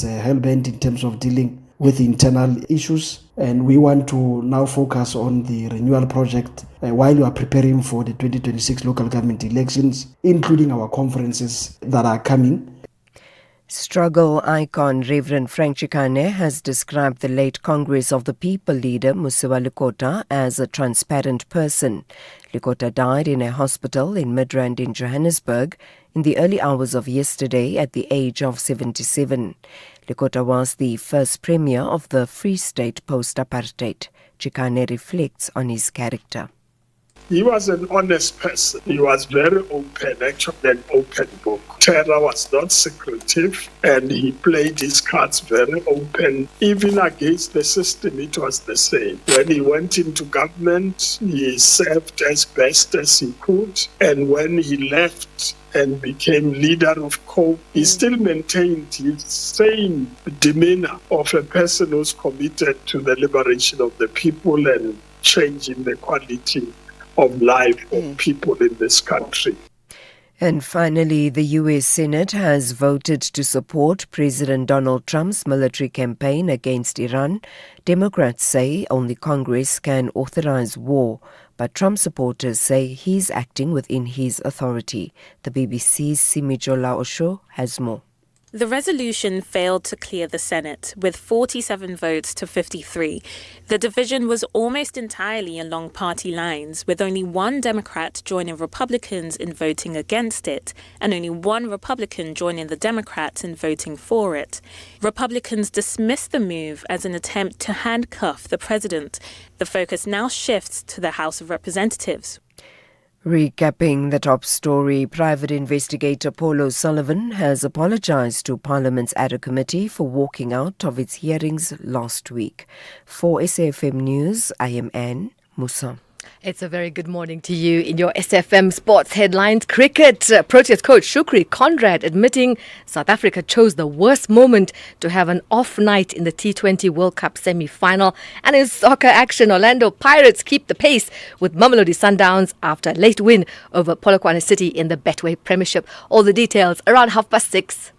hell-bent in terms of dealing with internal issues, and we want to now focus on the renewal project while we are preparing for the 2026 local government elections, including our conferences that are coming. Struggle icon Reverend Frank Chikane has described the late Congress of the People leader Musiwa Lekota as a transparent person. Lekota died in a hospital in Midrand in Johannesburg in the early hours of yesterday at the age of 77. Lekota was the first premier of the Free State post-apartheid. Chikane reflects on his character. He was an honest person. He was very open, actually an open book. Terror was not secretive, and he played his cards very open. Even against the system, it was the same. When he went into government, he served as best as he could. And when he left and became leader of COPE, he still maintained his same demeanor of a person who's committed to the liberation of the people and changing the quality of life of people in this country. And finally, the US Senate has voted to support President Donald Trump's military campaign against Iran. Democrats say only Congress can authorize war, but Trump supporters say he's acting within his authority. The BBC's Simijola Osho has more. The resolution failed to clear the Senate, with 47 votes to 53. The division was almost entirely along party lines, with only one Democrat joining Republicans in voting against it, and only one Republican joining the Democrats in voting for it. Republicans dismissed the move as an attempt to handcuff the president. The focus now shifts to the House of Representatives. Recapping the top story, private investigator Paul O'Sullivan has apologized to Parliament's ADA committee for walking out of its hearings last week. For SAFM News, I am Anne Musa. It's a very good morning to you. In your SFM Sports headlines, cricket, Proteas coach Shukri Conrad admitting South Africa chose the worst moment to have an off night in the T20 World Cup semi-final. And in soccer action, Orlando Pirates keep the pace with Mamelodi Sundowns after a late win over Polokwane City in the Betway Premiership. All the details around 6:30.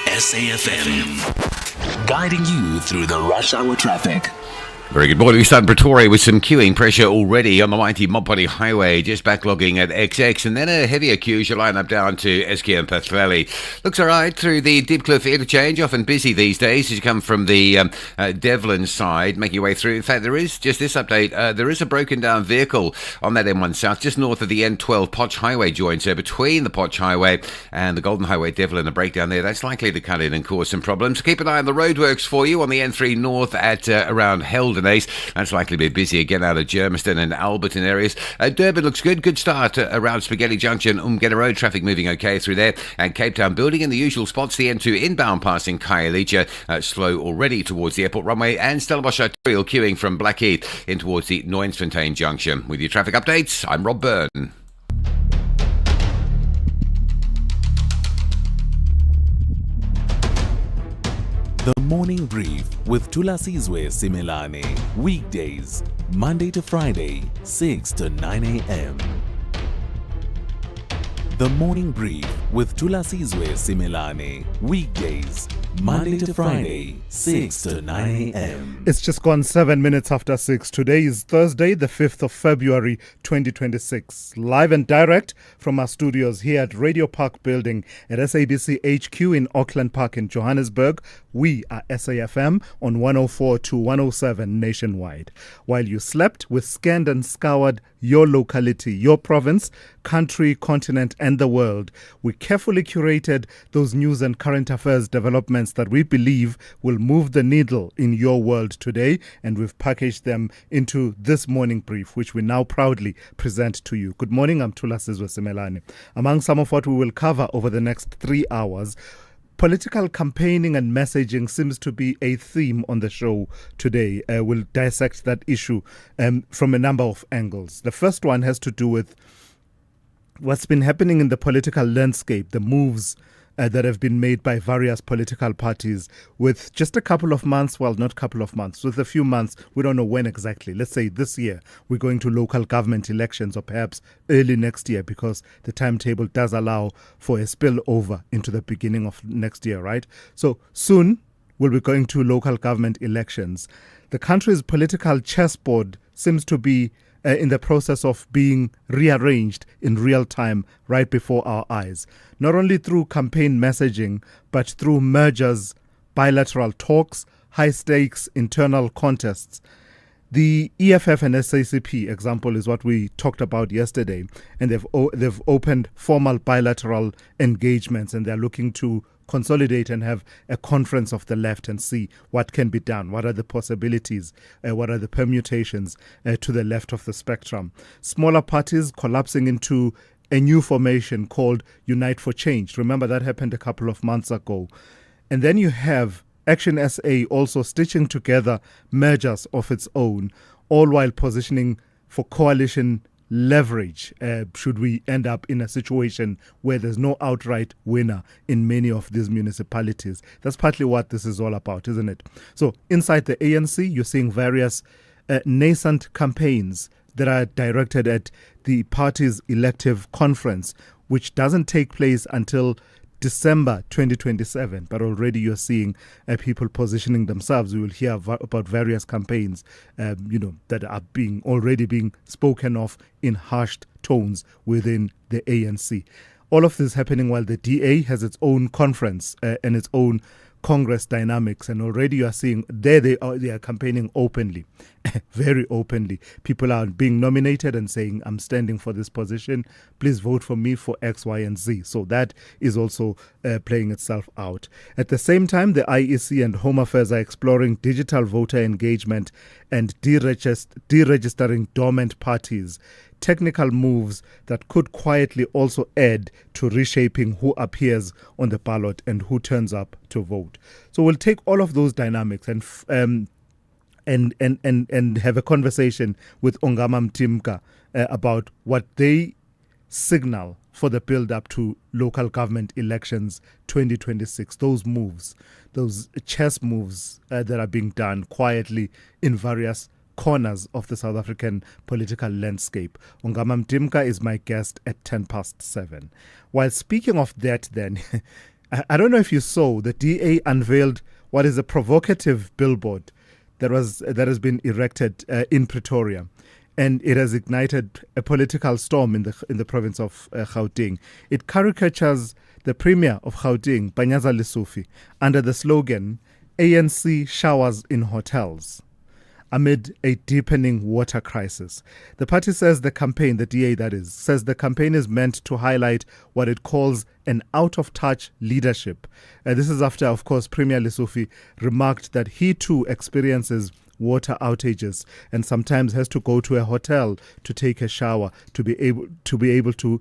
SAFM, guiding you through the rush hour traffic. Very good morning. We start in Pretoria with some queuing pressure already on the mighty Mopani Highway, just backlogging at XX, and then a heavier queue as you line up down to SK and Pathlali. Looks all right through the Deepcliff interchange, often busy these days as you come from the Devlin side, making your way through. In fact, there is just this update. There is a broken down vehicle on that M1 South, just north of the N12 Potch Highway joint. So between the Potch Highway and the Golden Highway, Devlin, a breakdown there. That's likely to cut in and cause some problems. So keep an eye on the roadworks for you on the N3 North at around Helden. That's likely to be busy again out of Germiston and Alberton areas. Durban looks good. Good start around Spaghetti Junction. Umgeta Road, traffic moving okay through there. And Cape Town building in the usual spots. The N2 inbound passing Khayelitsha, slow already towards the airport runway. And Stellenbosch Arterial queuing from Blackheath in towards the Noinsfontein Junction. With your traffic updates, I'm Rob Byrne. The Morning Brief with Thulasizwe Simelane. Weekdays, Monday to Friday, 6 to 9 a.m. The Morning Brief with Thulasizwe Simelane. Weekdays, Monday to Friday, 6 to 9 a.m. It's just gone 7 minutes after 6. Today is Thursday, the 5th of February, 2026. Live and direct from our studios here at Radio Park Building at SABC HQ in Auckland Park in Johannesburg. We are SAFM on 104 to 107 nationwide. While you slept, we scanned and scoured your locality, your province, country, continent, and the world. We carefully curated those news and current affairs developments that we believe will move the needle in your world today, and we've packaged them into this morning brief, which we now proudly present to you. Good morning, I'm Thulasizwe Simelane. Among some of what we will cover over the next 3 hours, political campaigning and messaging seems to be a theme on the show today. We'll dissect that issue from a number of angles. The first one has to do with what's been happening in the political landscape, the moves that have been made by various political parties with just a couple of months, well, not a couple of months, with a few months, we don't know when exactly. Let's say this year we're going to local government elections, or perhaps early next year, because the timetable does allow for a spillover into the beginning of next year, right? So soon we'll be going to local government elections. The country's political chessboard seems to be in the process of being rearranged in real time right before our eyes, not only through campaign messaging, but through mergers, bilateral talks, high-stakes internal contests. The EFF and SACP example is what we talked about yesterday, and they've opened formal bilateral engagements, and they're looking to consolidate and have a conference of the left and see what can be done, what are the possibilities, what are the permutations to the left of the spectrum. Smaller parties collapsing into a new formation called Unite for Change. Remember, that happened a couple of months ago. And then you have Action SA also stitching together mergers of its own, all while positioning for coalition leverage should we end up in a situation where there's no outright winner in many of these municipalities. That's partly what this is all about, isn't it? So inside the ANC, you're seeing various nascent campaigns that are directed at the party's elective conference, which doesn't take place until December 2027, but already you're seeing people positioning themselves. We will hear about various campaigns, that are already being spoken of in hushed tones within the ANC. All of this happening while the DA has its own conference and its own Congress dynamics, and already you are seeing there they are campaigning openly, very openly. People are being nominated and saying, I'm standing for this position, please vote for me for X, Y, and Z. So that is also playing itself out. At the same time, the IEC and Home Affairs are exploring digital voter engagement and deregistering dormant parties, technical moves that could quietly also add to reshaping who appears on the ballot and who turns up to vote. So we'll take all of those dynamics and have a conversation with Ongama Mtimka about what they signal for the build-up to local government elections 2026. Those moves, those chess moves that are being done quietly in various corners of the South African political landscape. Ongama Mtimka is my guest at 7:10. While speaking of that then, I don't know if you saw, the DA unveiled what is a provocative billboard that has been erected in Pretoria. And it has ignited a political storm in the province of Gauteng. It caricatures the Premier of Gauteng, Panyaza Lesufi, under the slogan, ANC showers in hotels, amid a deepening water crisis. The party says the campaign, the DA that is, says the campaign is meant to highlight what it calls an out-of-touch leadership. This is after, of course, Premier Lesufi remarked that he too experiences water outages and sometimes has to go to a hotel to take a shower to be able to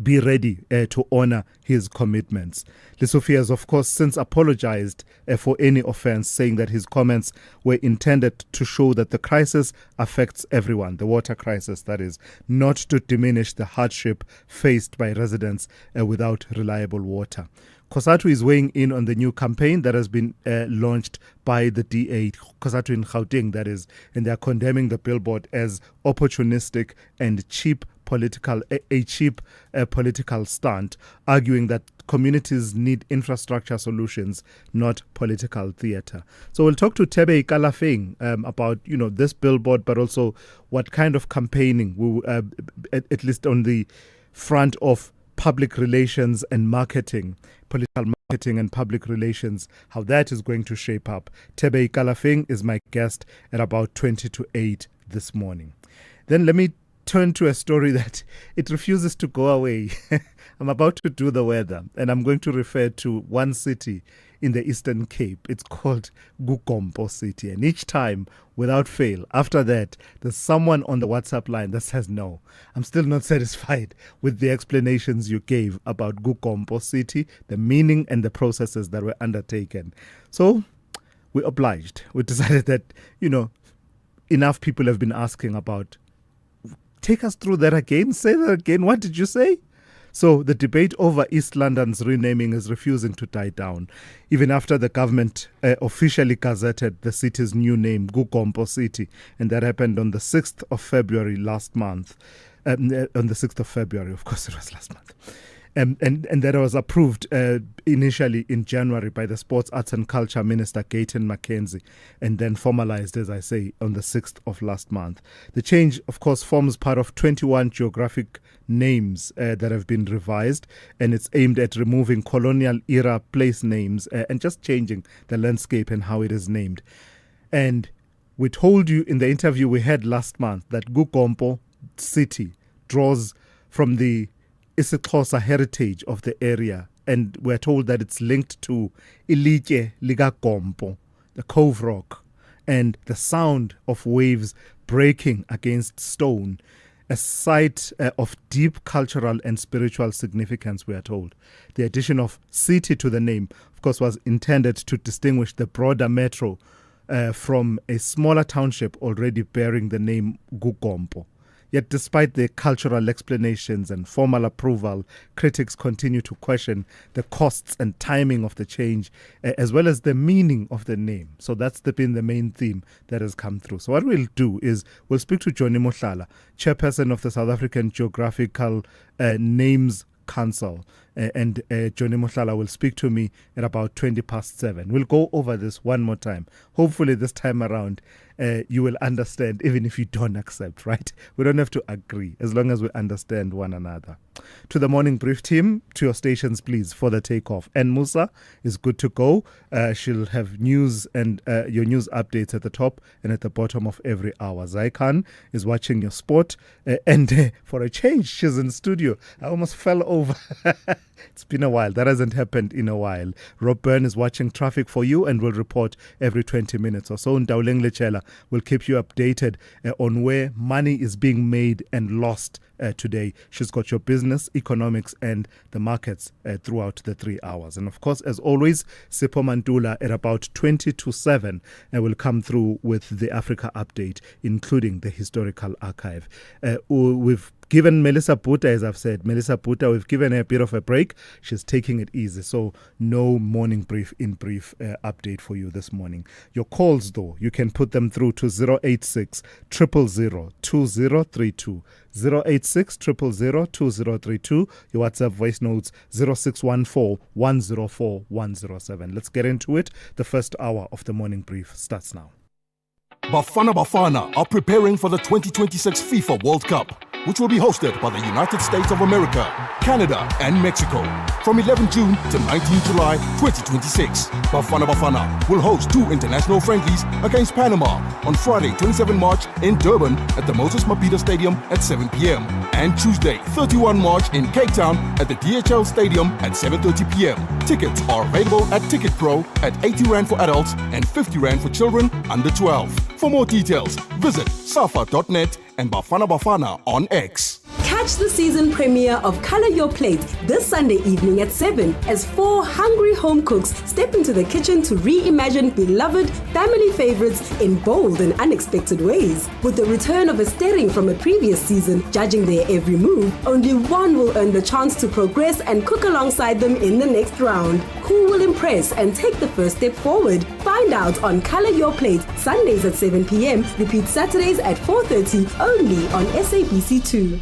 be ready to honor his commitments. Lesufi has, of course, since apologized for any offense, saying that his comments were intended to show that the crisis affects everyone, the water crisis, that is, not to diminish the hardship faced by residents without reliable water. COSATU is weighing in on the new campaign that has been launched by the DA, COSATU in Gauteng, that is, and they are condemning the billboard as opportunistic and cheap political stunt, arguing that communities need infrastructure solutions, not political theatre. So we'll talk to Thebe Ikalafeng about this billboard, but also what kind of campaigning, at least on the front of public relations and marketing, political marketing and public relations, how that is going to shape up. Thebe Ikalafeng is my guest at about 20 to 8 this morning. Then let me turn to a story that it refuses to go away. I'm about to do the weather, and I'm going to refer to one city in the Eastern Cape. It's called Gugompo City. And each time, without fail, after that, there's someone on the WhatsApp line that says, no, I'm still not satisfied with the explanations you gave about Gugompo City, the meaning and the processes that were undertaken. So we obliged. We decided that, enough people have been asking about. Take us through that again. Say that again. What did you say? So the debate over East London's renaming is refusing to die down, even after the government officially gazetted the city's new name, Gugompo City, and that happened on the 6th of February last month. On the 6th of February, of course it was last month. And that was approved initially in January by the Sports, Arts and Culture Minister, Gayton Mackenzie, and then formalized, as I say, on the 6th of last month. The change, of course, forms part of 21 geographic names that have been revised, and it's aimed at removing colonial-era place names and just changing the landscape and how it is named. And we told you in the interview we had last month that Gugompo City draws from the isiXhosa heritage of the area, and we're told that it's linked to Ilitye Ligagompo, the Cove Rock, and the sound of waves breaking against stone, a site of deep cultural and spiritual significance, we are told. The addition of city to the name, of course, was intended to distinguish the broader metro from a smaller township already bearing the name Gugompo. Yet despite the cultural explanations and formal approval, critics continue to question the costs and timing of the change, as well as the meaning of the name. So that's been the main theme that has come through. So what we'll do is we'll speak to Johnny Mohlala, chairperson of the South African Geographical Names Council, and Johnny Mohlala will speak to me at about 7:20. We'll go over this one more time. Hopefully this time around you will understand, even if you don't accept, right? We don't have to agree, as long as we understand one another. To the Morning Brief team, to your stations, please, for the takeoff. And Musa is good to go. She'll have news and your news updates at the top and at the bottom of every hour. Zaikan is watching your sport. And for a change, she's in studio. I almost fell over. It's been a while. That hasn't happened in a while. Rob Byrne is watching traffic for you and will report every 20 minutes or so. Ndauleng Lechela will keep you updated on where money is being made and lost today. She's got your business, economics, and the markets throughout the 3 hours. And of course, as always, Sipho Mantula at about 7:20 will come through with the Africa update, including the historical archive. We've given Melissa Puta, as I've said, we've given her a bit of a break. She's taking it easy, so no morning brief update for you this morning. Your calls, though, you can put them through to 086 000 2032. 086 000 2032. Your WhatsApp voice notes 0614 104 107. Let's get into it. The first hour of the morning brief starts now. Bafana are preparing for the 2026 FIFA World Cup, which will be hosted by the United States of America, Canada, and Mexico from 11 June to 19 July 2026. Bafana will host 2 international friendlies against Panama on Friday, 27 March in Durban at the Moses Mabhida Stadium at 7 p.m. and Tuesday, 31 March in Cape Town at the DHL Stadium at 7:30 p.m. Tickets are available at Ticket Pro at 80 Rand for adults and 50 Rand for children under 12. For more details, visit safa.net and Bafana on X. Catch the season premiere of Color Your Plate this Sunday evening at 7 as 4 hungry home cooks step into the kitchen to reimagine beloved family favorites in bold and unexpected ways. With the return of a Sterling from a previous season judging their every move, only one will earn the chance to progress and cook alongside them in the next round. Who will impress and take the first step forward? Find out on Color Your Plate, Sundays at 7 p.m, repeat Saturdays at 4:30, only on SABC2.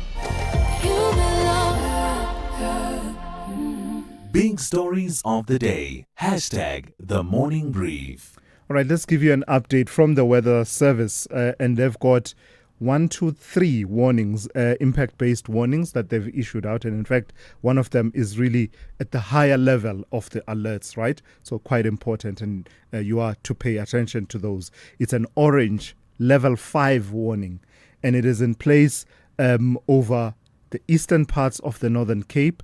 Big stories of the day. #The Morning Brief. All right, let's give you an update from the Weather Service. And they've got 1, 2, 3 warnings, impact-based warnings that they've issued out. And in fact, one of them is really at the higher level of the alerts, right? So quite important, and you are to pay attention to those. It's an orange level 5 warning, and it is in place over the eastern parts of the Northern Cape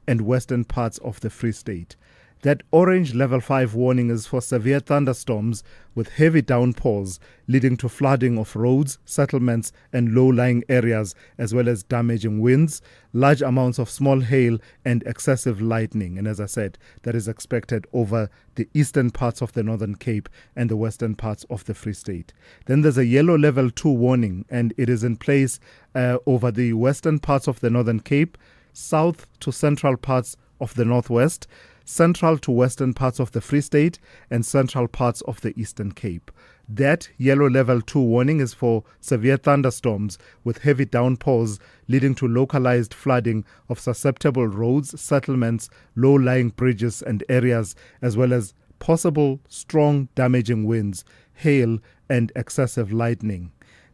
and western parts of the Free State. That orange level 5 warning is for severe thunderstorms with heavy downpours leading to flooding of roads, settlements and low-lying areas, as well as damaging winds, large amounts of small hail and excessive lightning. And as I said, that is expected over the eastern parts of the Northern Cape and the western parts of the Free State. Then there's a yellow level 2 warning, and it is in place over the western parts of the Northern Cape, south to central parts of the northwest, central to western parts of the Free State, and central parts of the Eastern Cape. That yellow level 2 warning is for severe thunderstorms with heavy downpours leading to localized flooding of susceptible roads, settlements, low-lying bridges and areas, as well as possible strong damaging winds, hail and excessive lightning.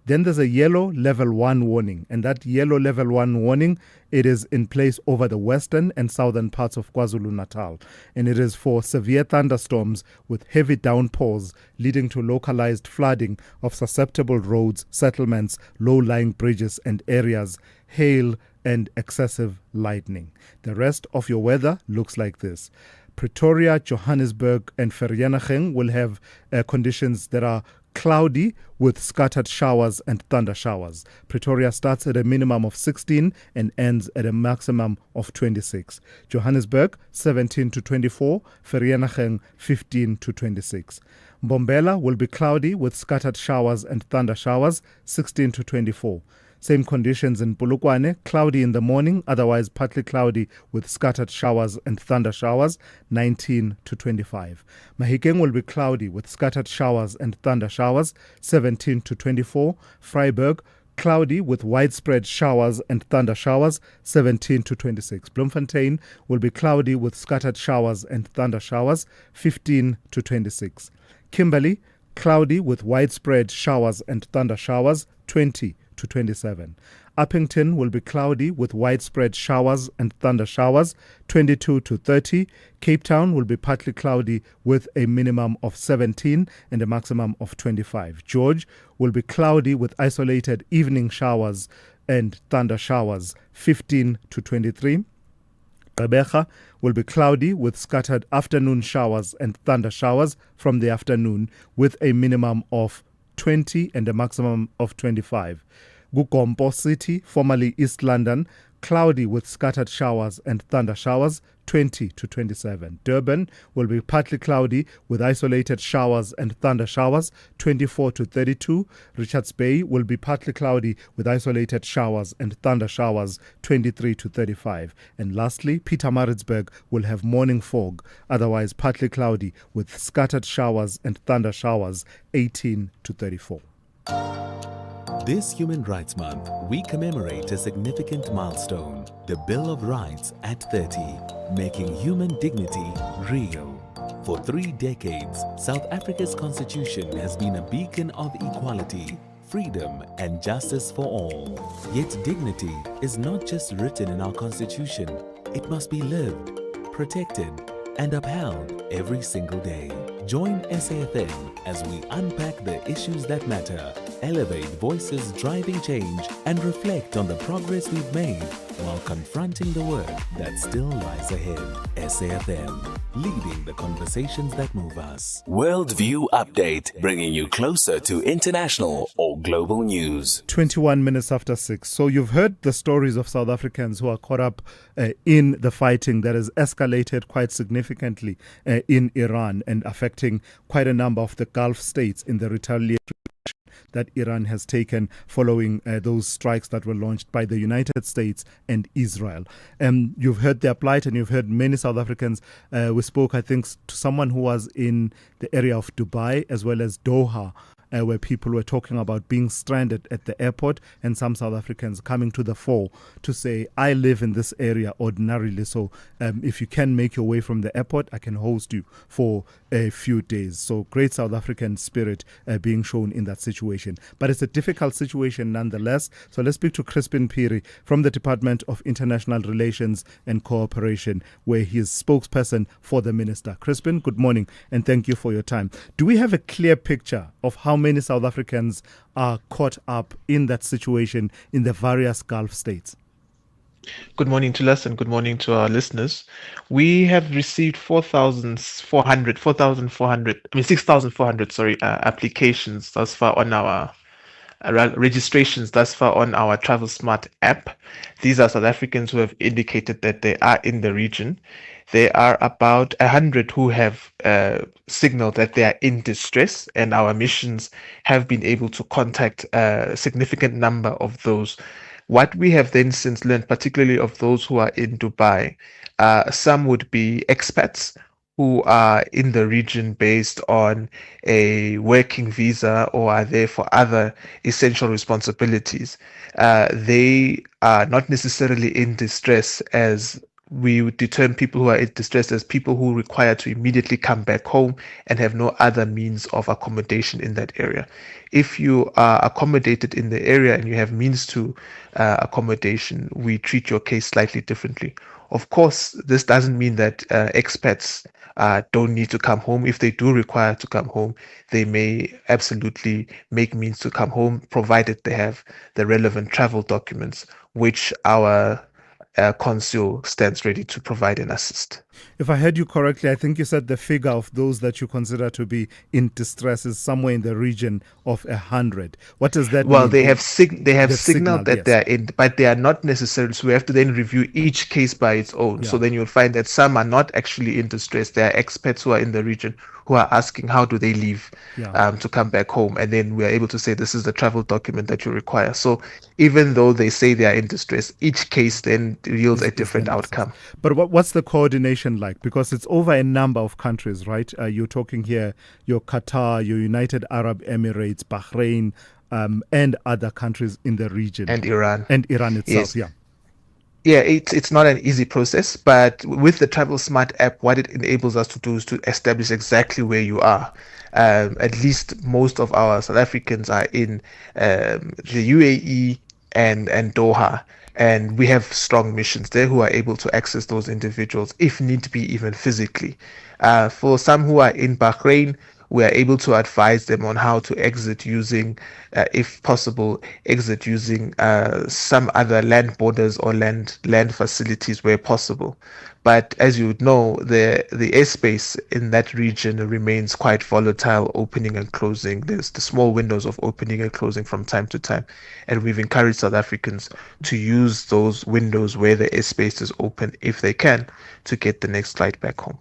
Then there's a yellow level 1 warning, and that yellow level 1 warning, it is in place over the western and southern parts of KwaZulu-Natal, and it is for severe thunderstorms with heavy downpours leading to localized flooding of susceptible roads, settlements, low-lying bridges and areas, hail and excessive lightning. The rest of your weather looks like this. Pretoria, Johannesburg and Vereeniging will have conditions that are cloudy with scattered showers and thunder showers. Pretoria starts at a minimum of 16 and ends at a maximum of 26. Johannesburg 17 to 24, Vereeniging 15 to 26. Mbombela will be cloudy with scattered showers and thunder showers, 16 to 24. Same conditions in Polokwane, cloudy in the morning, otherwise partly cloudy with scattered showers and thunder showers, 19 to 25. Mahikeng will be cloudy with scattered showers and thunder showers, 17 to 24. Freiburg, cloudy with widespread showers and thunder showers, 17 to 26. Bloemfontein will be cloudy with scattered showers and thunder showers, 15 to 26. Kimberley, cloudy with widespread showers and thunder showers, 20 to 27. Uppington will be cloudy with widespread showers and thunder showers, 22 to 30. Cape Town will be partly cloudy with a minimum of 17 and a maximum of 25. George will be cloudy with isolated evening showers and thunder showers, 15 to 23. Gqeberha will be cloudy with scattered afternoon showers and thunder showers from the afternoon with a minimum of 20 and a maximum of 25. Gugompo City, formerly East London, cloudy with scattered showers and thunder showers, 20 to 27. Durban will be partly cloudy with isolated showers and thunder showers, 24 to 32. Richards Bay will be partly cloudy with isolated showers and thunder showers, 23 to 35. And lastly, Pietermaritzburg will have morning fog, otherwise partly cloudy with scattered showers and thunder showers, 18 to 34. This Human Rights Month, we commemorate a significant milestone, the Bill of Rights at 30, making human dignity real. For 3 decades, South Africa's constitution has been a beacon of equality, freedom and justice for all. Yet dignity is not just written in our constitution, it must be lived, protected and upheld every single day. Join SAFM as we unpack the issues that matter, elevate voices driving change, and reflect on the progress we've made while confronting the work that still lies ahead. SAFM, leading the conversations that move us. Worldview Update, bringing you closer to international or global news. 21 minutes after 6. So you've heard the stories of South Africans who are caught up in the fighting that has escalated quite significantly in Iran and affecting quite a number of the Gulf states in the retaliatory that Iran has taken following those strikes that were launched by the United States and Israel. You've heard their plight and you've heard many South Africans. We spoke, I think, to someone who was in the area of Dubai as well as Doha, where people were talking about being stranded at the airport, and some South Africans coming to the fore to say, I live in this area ordinarily, so if you can make your way from the airport, I can host you for a few days. So great South African spirit being shown in that situation. But it's a difficult situation nonetheless. So let's speak to Crispin Phiri from the Department of International Relations and Cooperation, where he is spokesperson for the minister. Crispin, good morning and thank you for your time. Do we have a clear picture of how many South Africans are caught up in that situation in the various Gulf states? Good morning to us and good morning to our listeners. We have received 6,400 applications thus far on our registrations thus far on our Travel Smart app. These are South Africans who have indicated that they are in the region. There are about 100 who have signaled that they are in distress, and our missions have been able to contact a significant number of those What we have then since learned, particularly of those who are in Dubai, some would be expats who are in the region based on a working visa or are there for other essential responsibilities. They are not necessarily in distress, as we would determine people who are in distress as people who require to immediately come back home and have no other means of accommodation in that area. If you are accommodated in the area and you have means to accommodation, we treat your case slightly differently. Of course, this doesn't mean that expats don't need to come home. If they do require to come home, they may absolutely make means to come home, provided they have the relevant travel documents, which our consul stands ready to provide and assist. If I heard you correctly, I think you said the figure of those that you consider to be in distress is somewhere in the region of 100. What does that mean? Well, they have signaled that yes. they're in, but they are not necessarily. So we have to then review each case by its own. Yeah. So then you'll find that some are not actually in distress. There are experts who are in the region who are asking how do they leave to come back home, and then we are able to say this is the travel document that you require. So even though they say they are in distress, each case then yields a different outcome. But what's the coordination like? Because it's over a number of countries, right? You're talking here, your Qatar, your United Arab Emirates, Bahrain, and other countries in the region. And Iran. And Iran itself, yes. Yeah, it's not an easy process, but with the Travel Smart app, what it enables us to do is to establish exactly where you are. At least most of our South Africans are in the UAE and Doha, and we have strong missions there who are able to access those individuals if need be, even physically. For some who are in Bahrain, we are able to advise them on how to exit using, if possible, some other land borders or land facilities where possible. But as you would know, the airspace in that region remains quite volatile, opening and closing. There's the small windows of opening and closing from time to time. And we've encouraged South Africans to use those windows where the airspace is open, if they can, to get the next flight back home.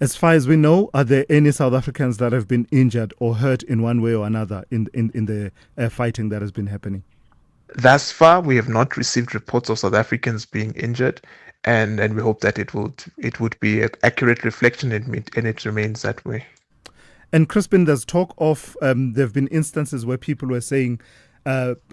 As far as we know, are there any South Africans that have been injured or hurt in one way or another in the fighting that has been happening? Thus far, we have not received reports of South Africans being injured, and we hope that it would be an accurate reflection, and it remains that way. And Crispin, there's talk of there have been instances where people were saying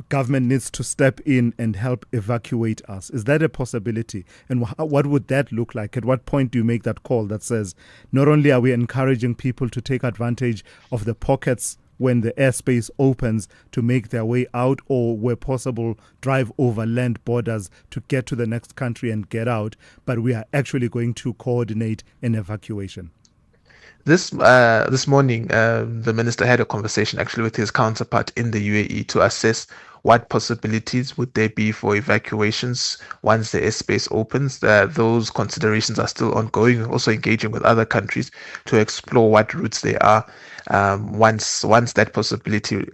government needs to step in and help evacuate us. Is that a possibility? And what would that look like? At what point do you make that call that says not only are we encouraging people to take advantage of the pockets when the airspace opens to make their way out, or where possible drive over land borders to get to the next country and get out, but we are actually going to coordinate an evacuation? This morning, the minister had a conversation actually with his counterpart in the UAE to assess what possibilities would there be for evacuations once the airspace opens. Those considerations are still ongoing, also engaging with other countries to explore what routes there are once that possibility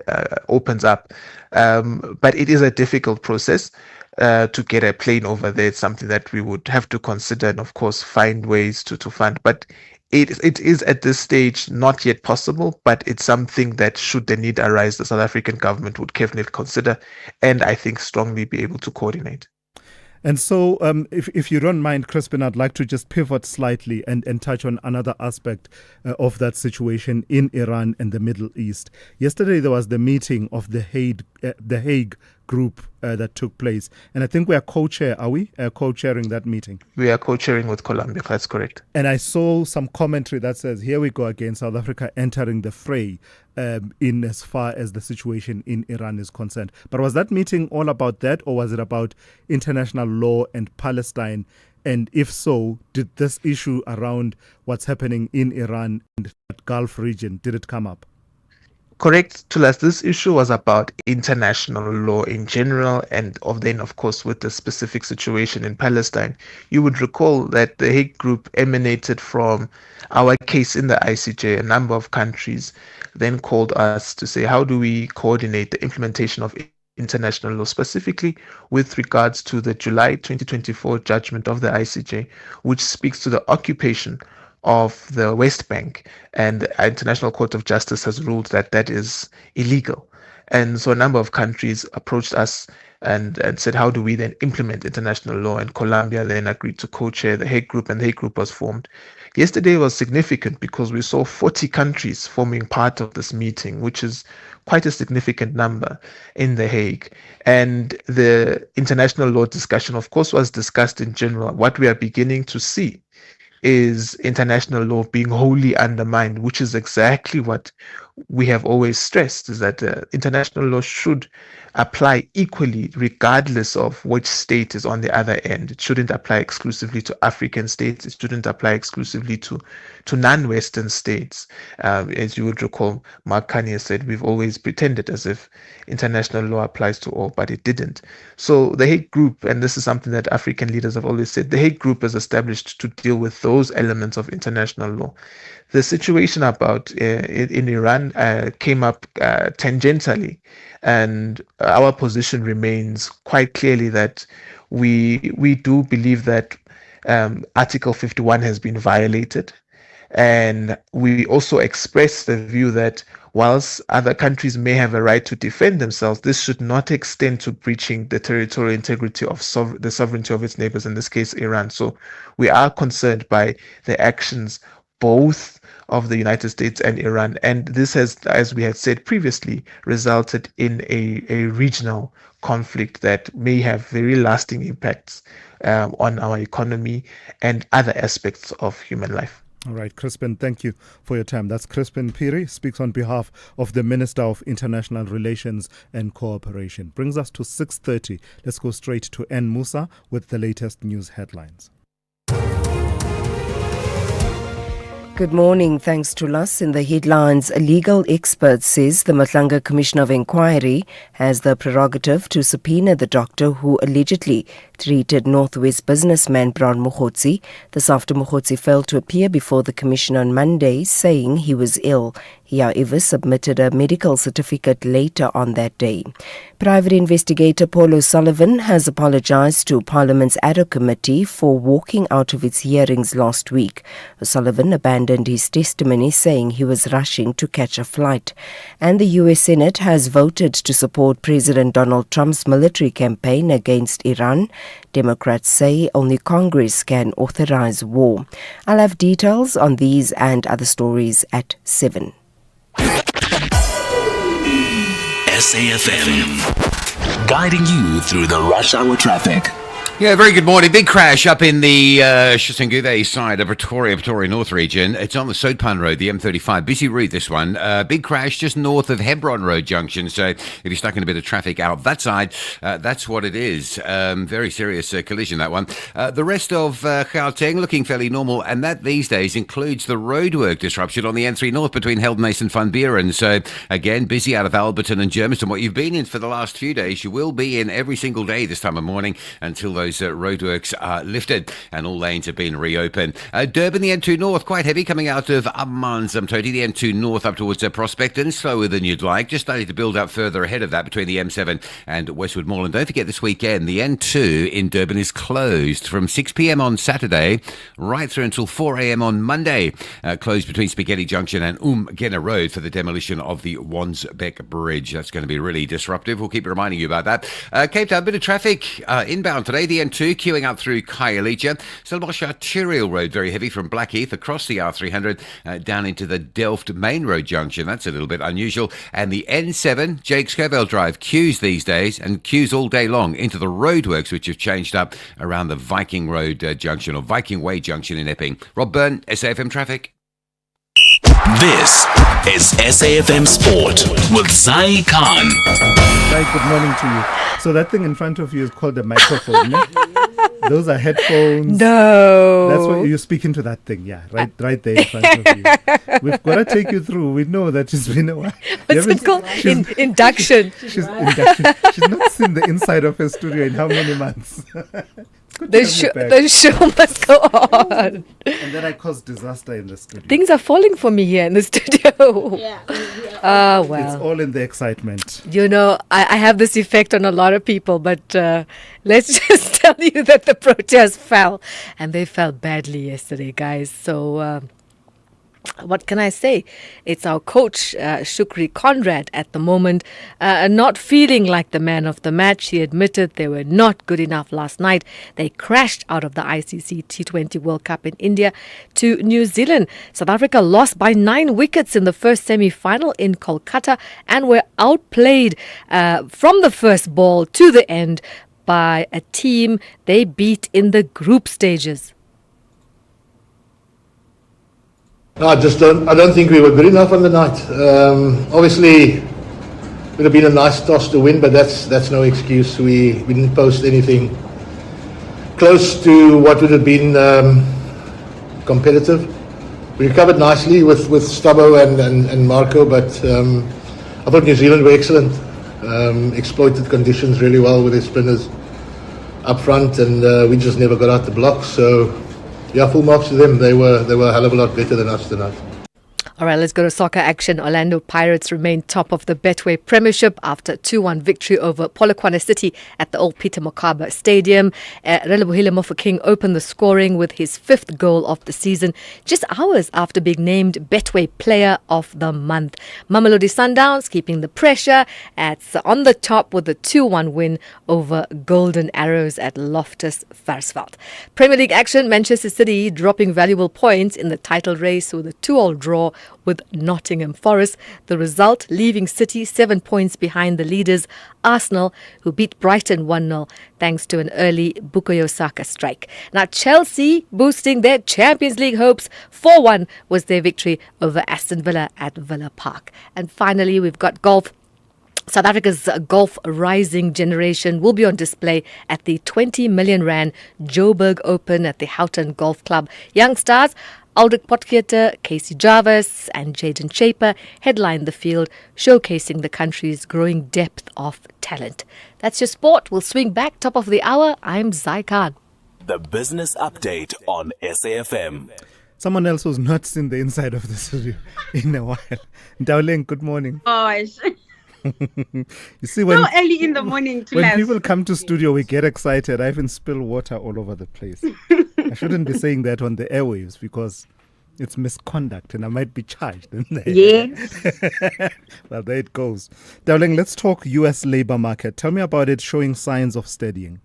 opens up. But it is a difficult process. To get a plane over there. It's something that we would have to consider and, of course, find ways to fund. But it is at this stage not yet possible, but it's something that, should the need arise, the South African government would carefully consider and I think strongly be able to coordinate. And so if you don't mind, Crispin, I'd like to just pivot slightly and touch on another aspect of that situation in Iran and the Middle East. Yesterday, there was the meeting of the Hague group that took place. And I think we are are we co-chairing that meeting? We are co-chairing with Colombia, that's correct. And I saw some commentary that says, here we go again, South Africa entering the fray in as far as the situation in Iran is concerned. But was that meeting all about that, or was it about international law and Palestine? And if so, did this issue around what's happening in Iran and the Gulf region, did it come up? Correct, Thulas. This issue was about international law in general, and then, of course, with the specific situation in Palestine. You would recall that the Hague Group emanated from our case in the ICJ. A number of countries then called us to say, how do we coordinate the implementation of international law, specifically with regards to the July 2024 judgment of the ICJ, which speaks to the occupation of the West Bank, and the International Court of Justice has ruled that that is illegal. And so a number of countries approached us and said, how do we then implement international law? And Colombia then agreed to co-chair the Hague Group, and the Hague Group was formed. Yesterday was significant because we saw 40 countries forming part of this meeting, which is quite a significant number in The Hague. And the international law discussion, of course, was discussed in general. What we are beginning to see is international law being wholly undermined, which is exactly what we have always stressed, is that international law should apply equally regardless of which state is on the other end. It shouldn't apply exclusively to African states. It shouldn't apply exclusively to non-Western states. As you would recall, Mark Carney said, we've always pretended as if international law applies to all, but it didn't. So the Hague Group, and this is something that African leaders have always said, the Hague Group is established to deal with those elements of international law. The situation about in Iran came up tangentially, and our position remains quite clearly that we do believe that Article 51 has been violated, and we also express the view that whilst other countries may have a right to defend themselves, this should not extend to breaching the territorial integrity of the sovereignty of its neighbors, in this case Iran. So we are concerned by the actions both of the United States and Iran, and this has, as we had said previously, resulted in a regional conflict that may have very lasting impacts on our economy and other aspects of human life. All right, Crispin, thank you for your time. That's Crispin Piri, speaks on behalf of the Minister of International Relations and Cooperation. Brings us to 6:30. Let's go straight to N. Musa with the latest news headlines. Good morning. Thanks to us. In the headlines, a legal expert says the Matlanga Commission of Inquiry has the prerogative to subpoena the doctor who allegedly treated Northwest businessman Brown Mokgotsi. This after Mokgotsi failed to appear before the commission on Monday, saying he was ill. He, however, submitted a medical certificate later on that day. Private investigator Paul O'Sullivan has apologized to Parliament's ad hoc committee for walking out of its hearings last week. O'Sullivan abandoned his testimony, saying he was rushing to catch a flight. And the US Senate has voted to support President Donald Trump's military campaign against Iran. Democrats say only Congress can authorize war. I'll have details on these and other stories at 7. SAFM, guiding you through the rush hour traffic. Yeah, very good morning. Big crash up in the Shishinguve side of Pretoria North region. It's on the Soutpan Road, the M35. Busy route, this one. Big crash just north of Hebron Road Junction. So if you're stuck in a bit of traffic out that side, that's what it is. Very serious collision, that one. The rest of Gauteng looking fairly normal, and that these days includes the roadwork disruption on the N3 North between Heldenace and Van Buren. So again, busy out of Alberton and Germiston. What you've been in for the last few days, you will be in every single day this time of morning until those roadworks are lifted and all lanes have been reopened. Durban, the N2 North, quite heavy coming out of Amanzimtoti, the N2 North up towards Prospecton, slower than you'd like. Just starting to build up further ahead of that between the M7 and Westwood Mall. And don't forget, this weekend, the N2 in Durban is closed from 6 p.m. on Saturday right through until 4 a.m. on Monday. Closed between Spaghetti Junction and Umgena Road for the demolition of the Wansbeck Bridge. That's going to be really disruptive. We'll keep reminding you about that. Cape Town, bit of traffic inbound today. The N2 queuing up through Khayelitsha. Stellenbosch Arterial Road, very heavy from Blackheath across the R300 down into the Delft Main Road Junction. That's a little bit unusual. And the N7, Jake Scoville Drive, queues these days and queues all day long into the roadworks, which have changed up around the Viking Road Junction or Viking Way Junction in Epping. Rob Byrne, SAFM Traffic. This is SAFM Sport with Zai Khan. Zai, good morning to you. So that thing in front of you is called a microphone. Those are headphones. No. That's what you're speaking to, that thing. Yeah, right there in front of you. We've got to take you through. We know that it's been a while. What's it called? Induction. She's not seen the inside of her studio in how many months? The show must go on. And then I caused disaster in the studio. Things are falling for me here in the studio. Yeah. Well. It's all in the excitement. You know, I have this effect on a lot of people, but let's just tell you that the Proteas fell. And they fell badly yesterday, guys. So What can I say? It's our coach, Shukri Conrad, at the moment, not feeling like the man of the match. He admitted they were not good enough last night. They crashed out of the ICC T20 World Cup in India to New Zealand. South Africa lost by 9 wickets in the first semi-final in Kolkata and were outplayed from the first ball to the end by a team they beat in the group stages. No, I don't think we were good enough on the night. Obviously, it would have been a nice toss to win, but that's no excuse. We didn't post anything close to what would have been competitive. We recovered nicely with Stubbo and Marco, but I thought New Zealand were excellent. Exploited conditions really well with their spinners up front, and we just never got out the blocks. So, yeah, full marks to them. They were a hell of a lot better than us tonight. All right, let's go to soccer action. Orlando Pirates remain top of the Betway Premiership after a 2-1 victory over Polokwane City at the old Peter Mokaba Stadium. Relebohile Mofokeng opened the scoring with his 5th goal of the season, just hours after being named Betway Player of the Month. Mamelodi Sundowns keeping the pressure on the top with a 2-1 win over Golden Arrows at Loftus Versfeld. Premier League action, Manchester City dropping valuable points in the title race with a 2-2 draw with Nottingham Forest. The result leaving City 7 points behind the leaders Arsenal, who beat Brighton 1-0 thanks to an early Bukayo Saka strike. Now Chelsea boosting their Champions League hopes. 4-1 was their victory over Aston Villa at Villa Park. And finally, we've got golf. South Africa's golf rising generation will be on display at the 20 million rand Joburg Open at the Houghton Golf Club. Young stars Aldrich Potgieter, Casey Jarvis and Jaden Shaper headline the field, showcasing the country's growing depth of talent. That's your sport. We'll swing back top of the hour. I'm Zai Khan. The Business Update on SAFM. Someone else who's not seen the inside of the studio in a while. Dowling, good morning. Gosh. You see, when so early in the morning, when people come to studio, we get excited. I even spill water all over the place. I shouldn't be saying that on the airwaves because it's misconduct and I might be charged. Yes. Well, there it goes. Dowling, let's talk U.S. labor market. Tell me about it showing signs of steadying.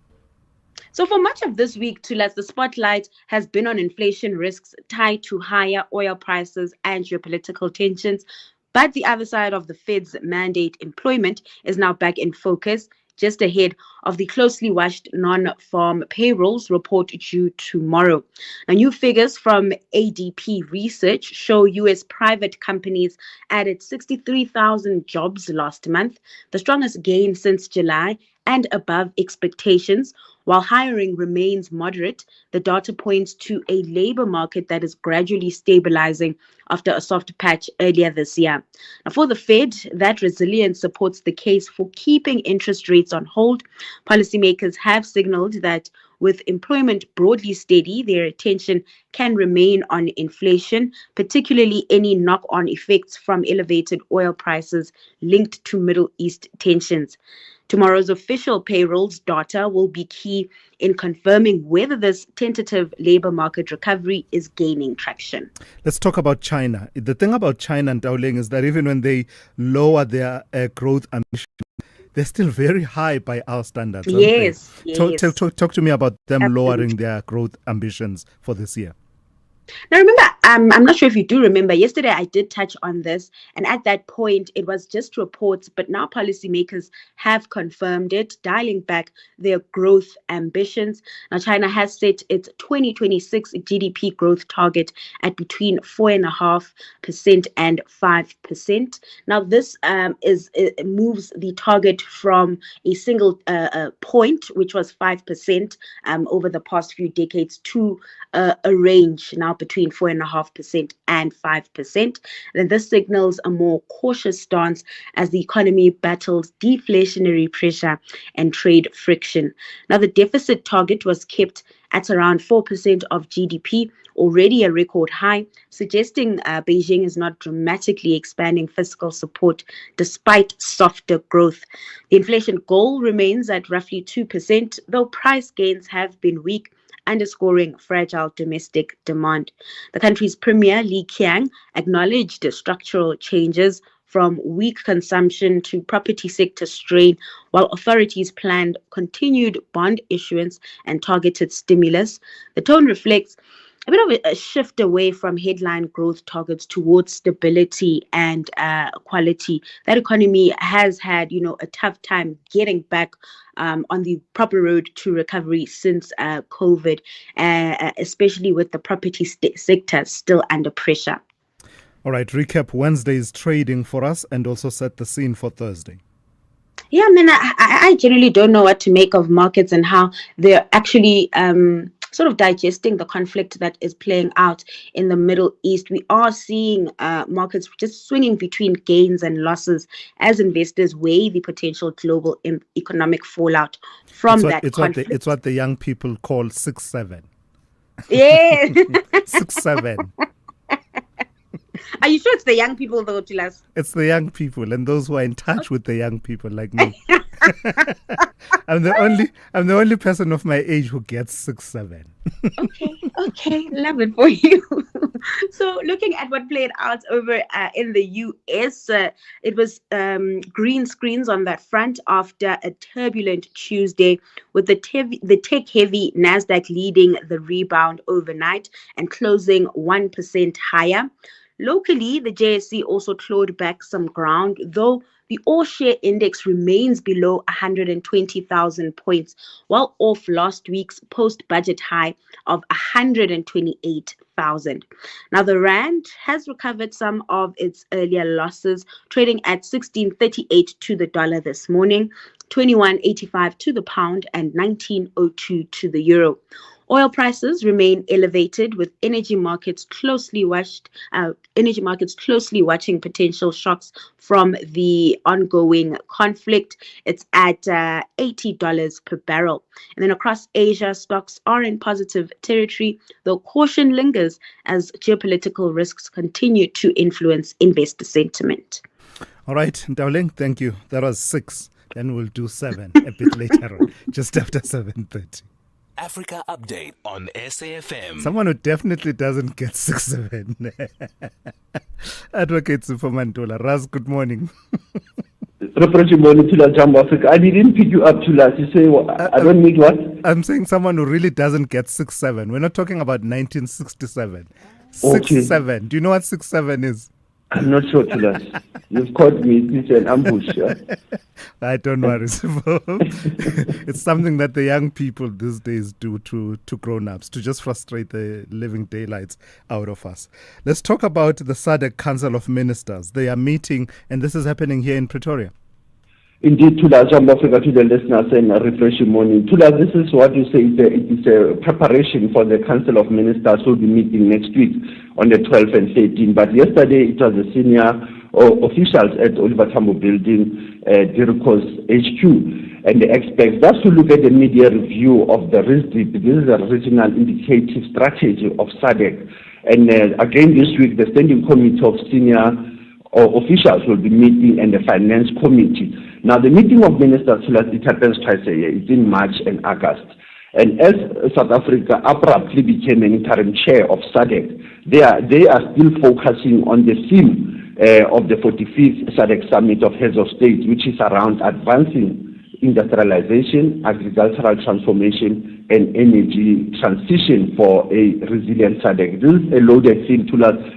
So for much of this week, Thulas, the spotlight has been on inflation risks tied to higher oil prices and geopolitical tensions. But the other side of the Fed's mandate employment is now back in focus, just ahead of the closely watched non-farm payrolls report due tomorrow. Now, new figures from ADP research show U.S. private companies added 63,000 jobs last month, the strongest gain since July and above expectations. While hiring remains moderate, the data points to a labor market that is gradually stabilizing after a soft patch earlier this year. Now, for the Fed, that resilience supports the case for keeping interest rates on hold. Policymakers have signaled that with employment broadly steady, their attention can remain on inflation, particularly any knock-on effects from elevated oil prices linked to Middle East tensions. Tomorrow's official payrolls data will be key in confirming whether this tentative labor market recovery is gaining traction. Let's talk about China. The thing about China and Dowling is that even when they lower their growth ambitions, they're still very high by our standards. Yes. Talk to me about them lowering their growth ambitions for this year. Now, remember, I'm not sure if you do remember, yesterday I did touch on this, and at that point it was just reports, but now policymakers have confirmed it, dialing back their growth ambitions. Now, China has set its 2026 GDP growth target at between 4.5% and 5%. Now, this it moves the target from a single point, which was 5% over the past few decades, to a range now between 4.5% and 5%. Then this signals a more cautious stance as the economy battles deflationary pressure and trade friction. Now, the deficit target was kept at around 4% of GDP, already a record high, suggesting Beijing is not dramatically expanding fiscal support despite softer growth. The inflation goal remains at roughly 2%, though price gains have been weak underscoring fragile domestic demand. The country's Premier Li Qiang acknowledged the structural changes from weak consumption to property sector strain, while authorities planned continued bond issuance and targeted stimulus. The tone reflects a bit of a shift away from headline growth targets towards stability and quality. That economy has had, a tough time getting back on the proper road to recovery since COVID, especially with the property sector still under pressure. All right, recap Wednesday's trading for us and also set the scene for Thursday. Yeah, I mean, I generally don't know what to make of markets and how they're actually sort of digesting the conflict that is playing out in the Middle East. We are seeing markets just swinging between gains and losses as investors weigh the potential global economic fallout from conflict. It's what the young people call 6-7. Yeah. 6-7. Are you sure it's the young people though, Thulas? It's the young people and those who are in touch with the young people like me. I'm the only person of my age who gets 6-7. Okay, love it for you. So looking at what played out over in the US, it was green screens on that front after a turbulent Tuesday, with the tech-heavy NASDAQ leading the rebound overnight and closing 1% higher. Locally, the JSE also clawed back some ground, though the all-share index remains below 120,000 points, while off last week's post-budget high of 128,000. Now, the rand has recovered some of its earlier losses, trading at 16.38 to the dollar this morning, 21.85 to the pound, and 19.02 to the euro. Oil prices remain elevated, with energy markets closely watching potential shocks from the ongoing conflict. It's at $80 per barrel. And then across Asia, stocks are in positive territory, though caution lingers as geopolitical risks continue to influence investor sentiment. All right, Dowling, thank you. That was 6. Then we'll do 7 a bit later on, just after 7:30. Africa Update on SAFM. Someone who definitely doesn't get 6-7. Advocate Supermantola. Raz, good morning. Refreshing morning to Jumbo Africa. I didn't pick you up to last. You say I don't need what? I'm saying someone who really doesn't get 6-7. We're not talking about 1967. 6-7. Do you know what 6-7 is? I'm not sure, Tulas. You've caught me. It's an ambush. Yeah? I don't worry. It's something that the young people these days do to grown-ups, to just frustrate the living daylights out of us. Let's talk about the SADC Council of Ministers. They are meeting, and this is happening here in Pretoria. Indeed, Tulas, Jumbo Africa, to the listeners, and a refreshing morning. Tulas, this is what you say. It is a preparation for the Council of Ministers who will be meeting next week on the 12th and 13th. But yesterday, it was the senior officials at Oliver Tambo Building, DIRCO's HQ, and the experts just to look at the media review of the RISDIP. This is a regional indicative strategy of SADC. And again this week, the Standing Committee of Senior officials will be meeting, and the Finance Committee. Now, the meeting of ministers, it happens twice a year. It's in March and August. And as South Africa abruptly became an interim chair of SADC, they are still focusing on the theme of the 45th SADC Summit of Heads of State, which is around advancing industrialization, agricultural transformation, and energy transition for a resilient SADC. This is a loaded theme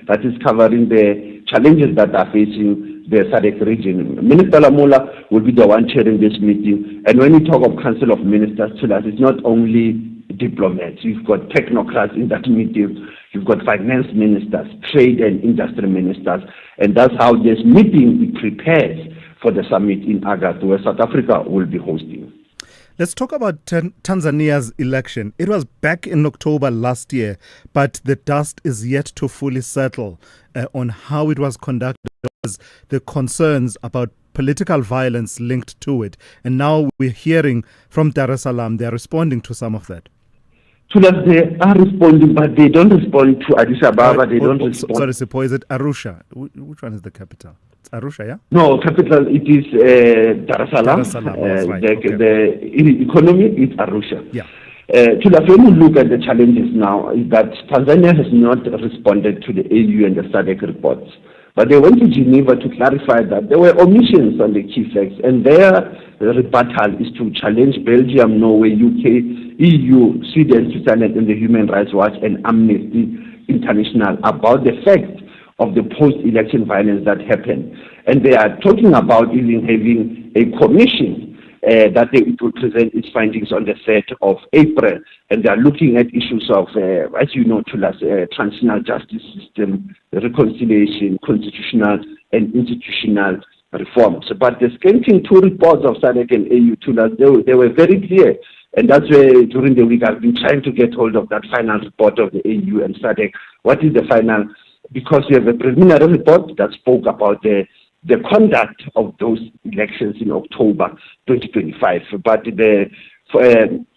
that is covering the challenges that are facing the SADC region. Minister Lamola will be the one chairing this meeting. And when we talk of Council of Ministers, it's not only diplomats. You've got technocrats in that meeting. You've got finance ministers, trade and industry ministers. And that's how this meeting prepares for the summit in August, where South Africa will be hosting. Let's talk about Tanzania's election. It was back in October last year, but the dust is yet to fully settle on how it was conducted. The concerns about political violence linked to it. And now we're hearing from Dar es Salaam, they're responding to some of that. They are responding, but they don't respond to Addis Ababa. They don't respond. Sorry, Sipo, is it Arusha? Which one is the capital? It's Arusha, yeah? No, capital, it is Dar es Salaam. Dar es Salaam, right. The economy is Arusha. Yeah. Thulas, when we look at the challenges now, is that Tanzania has not responded to the AU and the SADC reports. But they went to Geneva to clarify that there were omissions on the key facts, and their rebuttal is to challenge Belgium, Norway, UK, EU, Sweden, Switzerland, and the Human Rights Watch and Amnesty International about the fact of the post-election violence that happened. And they are talking about even having a commission that they will present its findings on the 3rd of April. And they are looking at issues of, as you know, transitional justice system, reconciliation, constitutional and institutional reforms. But the scanning two reports of SADC and AU, they were very clear. And that's where during the week I've been trying to get hold of that final report of the AU and SADC. What is the final? Because we have a preliminary report that spoke about the conduct of those elections in October 2025. But the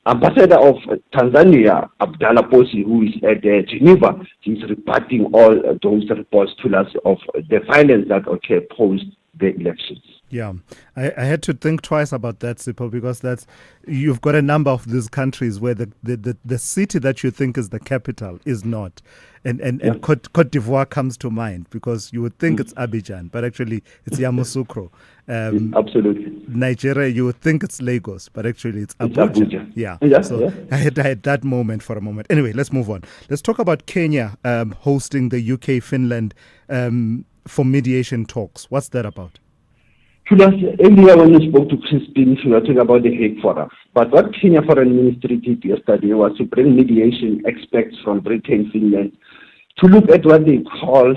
ambassador of Tanzania, Abdallah Posi, who is at Geneva, he's rebutting all those reports to us of the violence that occurred post the elections. Yeah, I had to think twice about that, Sipho, because you've got a number of these countries where the city that you think is the capital is not. And Cote d'Ivoire comes to mind because you would think it's Abidjan, but actually it's Yamoussoukro. Absolutely. Nigeria, you would think it's Lagos, but actually it's Abuja. Yeah. So I had that moment for a moment. Anyway, let's move on. Let's talk about Kenya hosting the UK, Finland for mediation talks. What's that about? Earlier when you spoke to Crispin, you were talking about the Hague Forum. But what Kenya Foreign Ministry did yesterday was to bring mediation experts from Britain, Finland, to look at what they call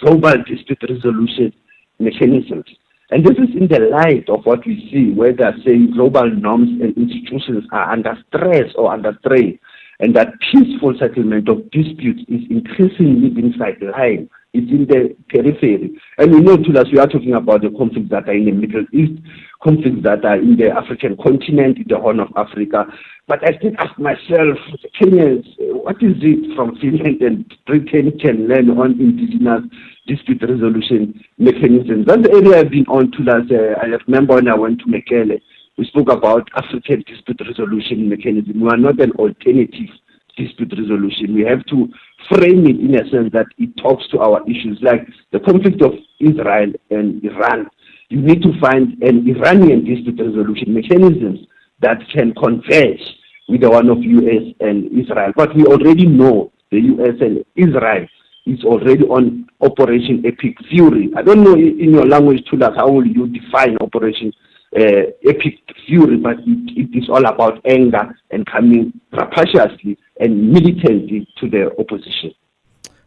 global dispute resolution mechanisms. And this is in the light of what we see, where they are saying global norms and institutions are under stress or under strain, and that peaceful settlement of disputes is increasingly being sidelined. It's in the periphery. And we know, Thulas, we are talking about the conflicts that are in the Middle East, conflicts that are in the African continent, in the Horn of Africa. But I still ask myself, Kenyans, what is it from Finland and Britain can learn on indigenous dispute resolution mechanisms? That's the area I've been on, Thulas. I remember when I went to Mekele, we spoke about African dispute resolution mechanism. We are not an alternative dispute resolution. We have to frame it in a sense that it talks to our issues, like the conflict of Israel and Iran. You need to find an Iranian dispute resolution mechanisms that can converge with the one of US and Israel. But we already know the US and Israel is already on Operation Epic Fury. I don't know in your language, Thulas, how will you define Operation Epic Fury, but it is all about anger and coming rapaciously and militantly to the opposition.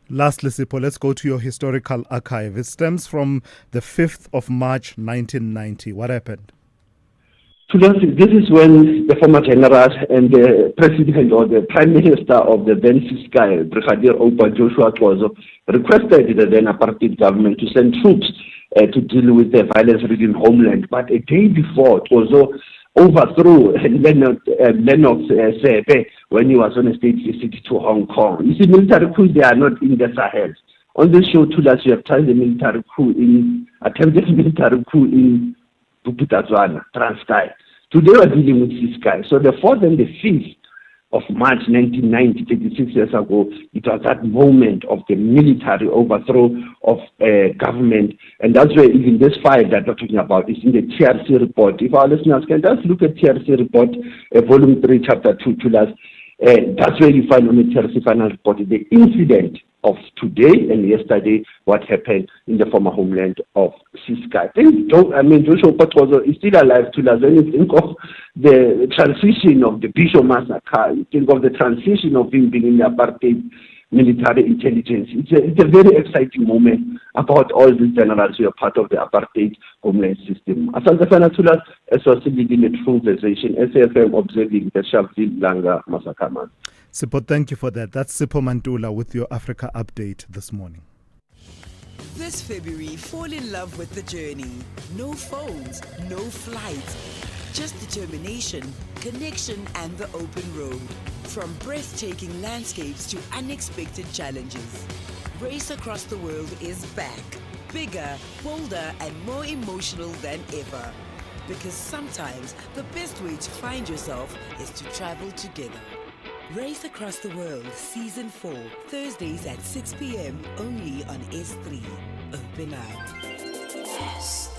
Lastly, Sipho, let's go to your historical archive. It stems from the 5th of March, 1990. What happened? This is when the former general and the president or the prime minister of the then fiscal, Brigadier Opa Joshua Tlozo, requested the then apartheid government to send troops to deal with the violence-ridden homeland. But a day before, Tlozo overthrew Lennox Sepe when he was on a state visit to Hong Kong. You see, military coups, they are not in the Sahel. On this show, Thulas, you have tried the military coup attempted military coup in Buputatswana, Transkei. Today we're dealing with Siskai. So the 4th and the 5th of March 1990, 36 years ago, it was that moment of the military overthrow of government. And that's where even this file that we're talking about is in the TRC report. If our listeners can just look at TRC report, volume 3, chapter 2, Thulas, that's where you find on the TRC final report the incident of today and yesterday, what happened in the former homeland of Siskai. Joshua Patwazo is still alive to us. When you think of the transition of the Bishop massacre, you think of the transition of him being in the apartheid military intelligence. It's a very exciting moment about all these generals who are part of the apartheid homeland system. Asante Thulas, as was leading the true conversation, SAFM observing the Sharpeville Langa massacre. Sipho, thank you for that. That's Sipho Mantula with your Africa update this morning. This February, fall in love with the journey. No phones, no flights, just determination, connection, and the open road. From breathtaking landscapes to unexpected challenges. Race Across the World is back. Bigger, bolder, and more emotional than ever. Because sometimes the best way to find yourself is to travel together. Race Across the World Season 4, Thursdays at 6 p.m. only on S3. Open up. S3.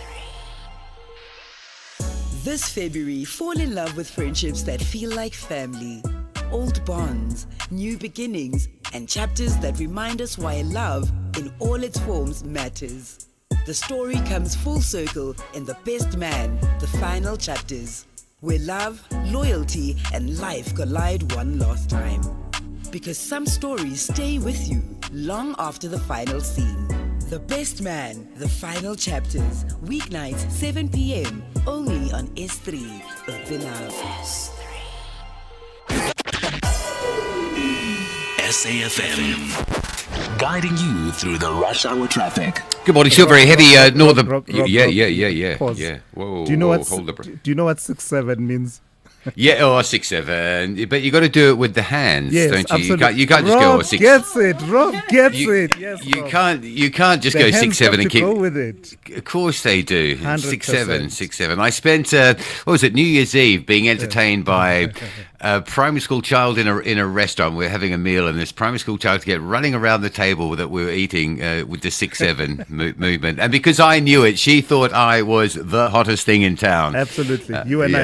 This February, fall in love with friendships that feel like family. Old bonds, new beginnings, and chapters that remind us why love in all its forms matters. The story comes full circle in The Best Man, the final chapters, where love, loyalty, and life collide one last time. Because some stories stay with you long after the final scene. The Best Man, the final chapters, weeknights 7 p.m. only on S3. Open up. SAFM, guiding you through the rush hour traffic. Good morning. Still very heavy northern. Yeah. Pause. Yeah. Whoa. Do you know hold do you know what 6-7 means? Yeah, 6-7. But you got to do it with the hands, Yes, don't you? absolutely. You can't just Rob go 6. Gets it. Rob gets it. Yes. You Rob. can't just The go hands 6-7 have and to keep. go with it. Of course they do. 100%. 6-7. I spent what was it, New Year's Eve, being entertained by a primary school child in a restaurant. We're having a meal, and this primary school child get running around the table that we were eating with the 6-7 movement. And because I knew it, she thought I was the hottest thing in town. Absolutely. You and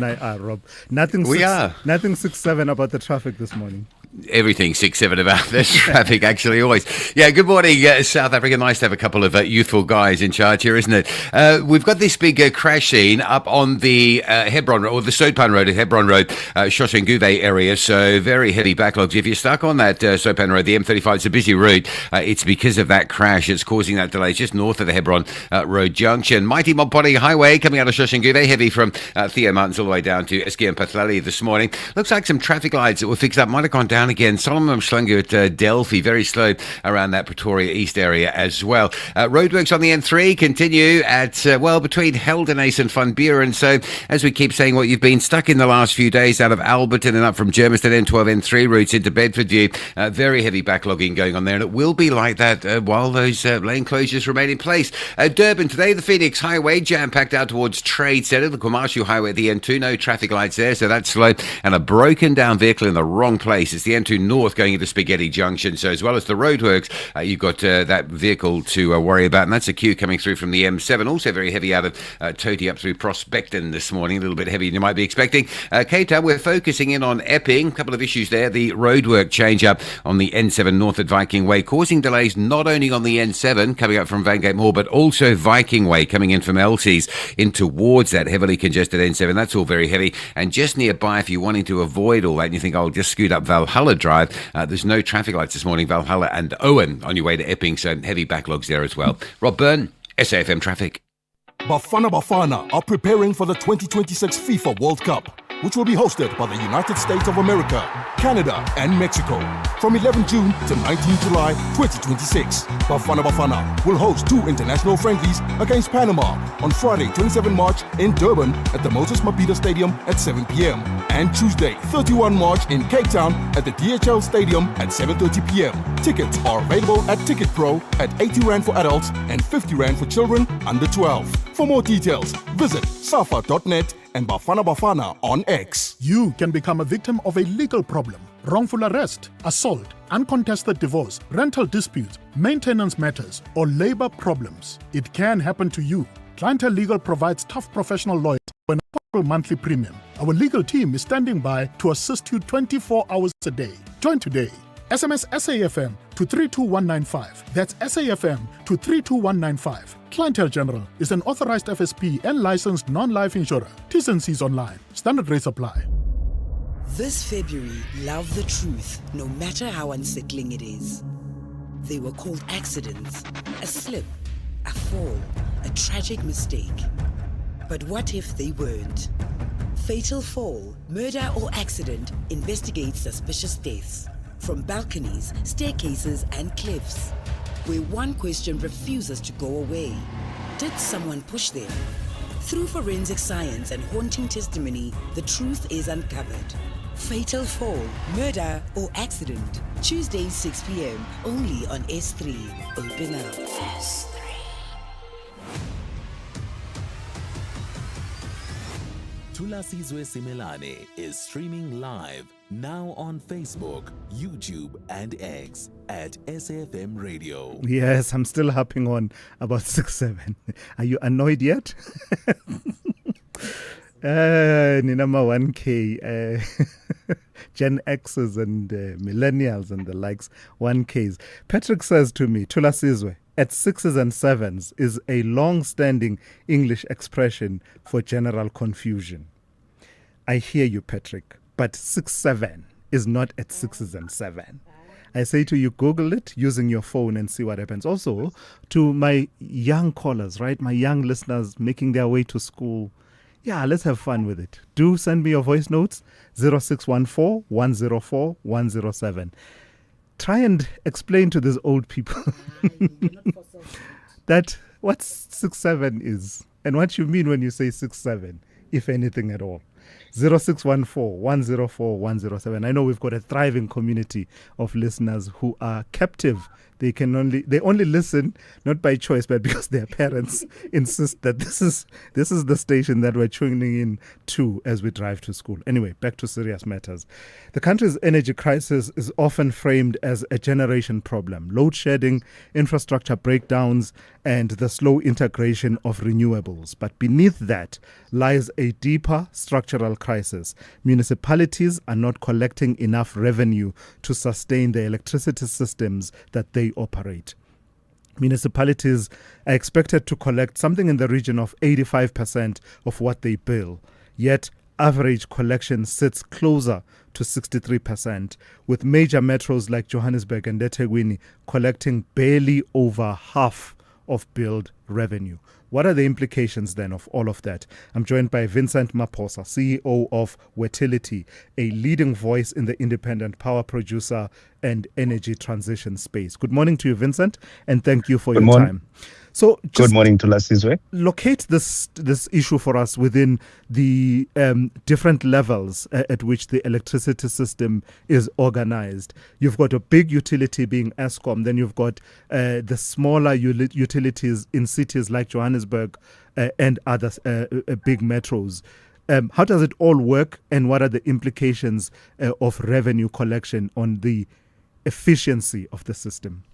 I are, Rob. Nothing 6-7 about the traffic this morning. Everything 6-7 about this traffic, actually, always. Yeah, good morning, South Africa. Nice to have a couple of youthful guys in charge here, isn't it? We've got this big crash scene up on the Hebron Road, or the Sopan Road at Hebron Road, Shoshenguve area. So very heavy backlogs. If you're stuck on that Sopan Road, the M35, it's a busy route. It's because of that crash. It's causing that delay just north of the Hebron Road Junction. Mighty Mopani Highway coming out of Shoshenguve, heavy from Theo Mountains all the way down to Eskia and Pathlali this morning. Looks like some traffic lights that were fixed up might have gone down again. Solomon Schlungu at Delphi, very slow around that Pretoria East area as well. Roadworks on the N3 continue at, between Heldenace and Van Buren. So, as we keep saying, what you've been stuck in the last few days out of Alberton and up from Germiston, N12, N3 routes into Bedfordview, very heavy backlogging going on there, and it will be like that while those lane closures remain in place. Durban today, the Phoenix Highway jam-packed out towards Trade Centre, the Kwamashu Highway at the N2, no traffic lights there, so that's slow, and a broken down vehicle in the wrong place. It's the N2 North going into Spaghetti Junction. So as well as the roadworks, you've got that vehicle to worry about, and that's a queue coming through from the M7. Also very heavy out of Toti up through Prospecton this morning, a little bit heavier than you might be expecting. Cape Town, we're focusing in on Epping. A couple of issues there. The roadwork change up on the N7 North at Viking Way, causing delays not only on the N7 coming up from Vangate Mall, but also Viking Way coming in from Elsie's in towards that heavily congested N7. That's all very heavy. And just nearby, if you're wanting to avoid all that and you think, I'll just scoot up Valhalla Drive, there's no traffic lights this morning, Valhalla and Owen on your way to Epping, so heavy backlogs there as well. Rob Byrne, SAFM Traffic. Bafana are preparing for the 2026 FIFA World Cup, which will be hosted by the United States of America, Canada, and Mexico from 11 June to 19 July 2026. Bafana will host 2 international friendlies against Panama on Friday, 27 March in Durban at the Moses Mabhida Stadium at 7 p.m. and Tuesday, 31 March in Cape Town at the DHL Stadium at 7:30 p.m. Tickets are available at Ticket Pro at 80 Rand for adults and 50 Rand for children under 12. For more details, visit safa.net and Bafana on X. You can become a victim of a legal problem. Wrongful arrest, assault, uncontested divorce, rental disputes, maintenance matters, or labor problems. It can happen to you. Clientele Legal provides tough professional lawyers for an affordable monthly premium. Our legal team is standing by to assist you 24 hours a day. Join today. SMS SAFM to 32195. That's SAFM to 32195. Clientele General is an authorized FSP and licensed non-life insurer. T's and C's online. Standard rates apply. This February, love the truth, no matter how unsettling it is. They were called accidents, a slip, a fall, a tragic mistake. But what if they weren't? Fatal fall, murder or accident investigates suspicious deaths. From balconies, staircases and cliffs, where one question refuses to go away. Did someone push them? Through forensic science and haunting testimony, the truth is uncovered. Fatal fall, murder or accident. Tuesday 6 p.m. only on S3. Open up. S3. Thulasizwe Simelane is streaming live now on Facebook, YouTube, and X at SAFM Radio. Yes, I'm still harping on about 6-7. Are you annoyed yet? Ninama 1K, Gen X's and millennials and the likes, 1Ks. Patrick says to me, Thulasizwe, at 6s and 7s is a long-standing English expression for general confusion. I hear you, Patrick, but 6-7 is not at 6s and 7. I say to you, Google it using your phone and see what happens. Also, to my young callers, right, my young listeners making their way to school, yeah, let's have fun with it. Do send me your voice notes, 0614-104-107. Try and explain to these old people that what 6-7 is and what you mean when you say 6-7, if anything at all. 0614-104-107. I know we've got a thriving community of listeners who are captive. They only listen not by choice but because their parents insist that this is the station that we're tuning in to as we drive to school. Anyway, back to serious matters. The country's energy crisis is often framed as a generation problem. Load shedding, infrastructure breakdowns, and the slow integration of renewables. But beneath that lies a deeper structural crisis. Municipalities are not collecting enough revenue to sustain the electricity systems that they operate. Municipalities are expected to collect something in the region of 85% of what they bill, yet average collection sits closer to 63%, with major metros like Johannesburg and eThekwini collecting barely over half of billed revenue. What are the implications then of all of that? I'm joined by Vincent Maphosa, CEO of Wetility, a leading voice in the independent power producer and energy transition space. Good morning to you, Vincent, and thank you for your time. So, good morning to Thulasizwe. Locate this issue for us within the different levels at which the electricity system is organized. You've got a big utility being Eskom, then you've got the smaller utilities in cities like Johannesburg and other big metros. How does it all work, and what are the implications of revenue collection on the efficiency of the system?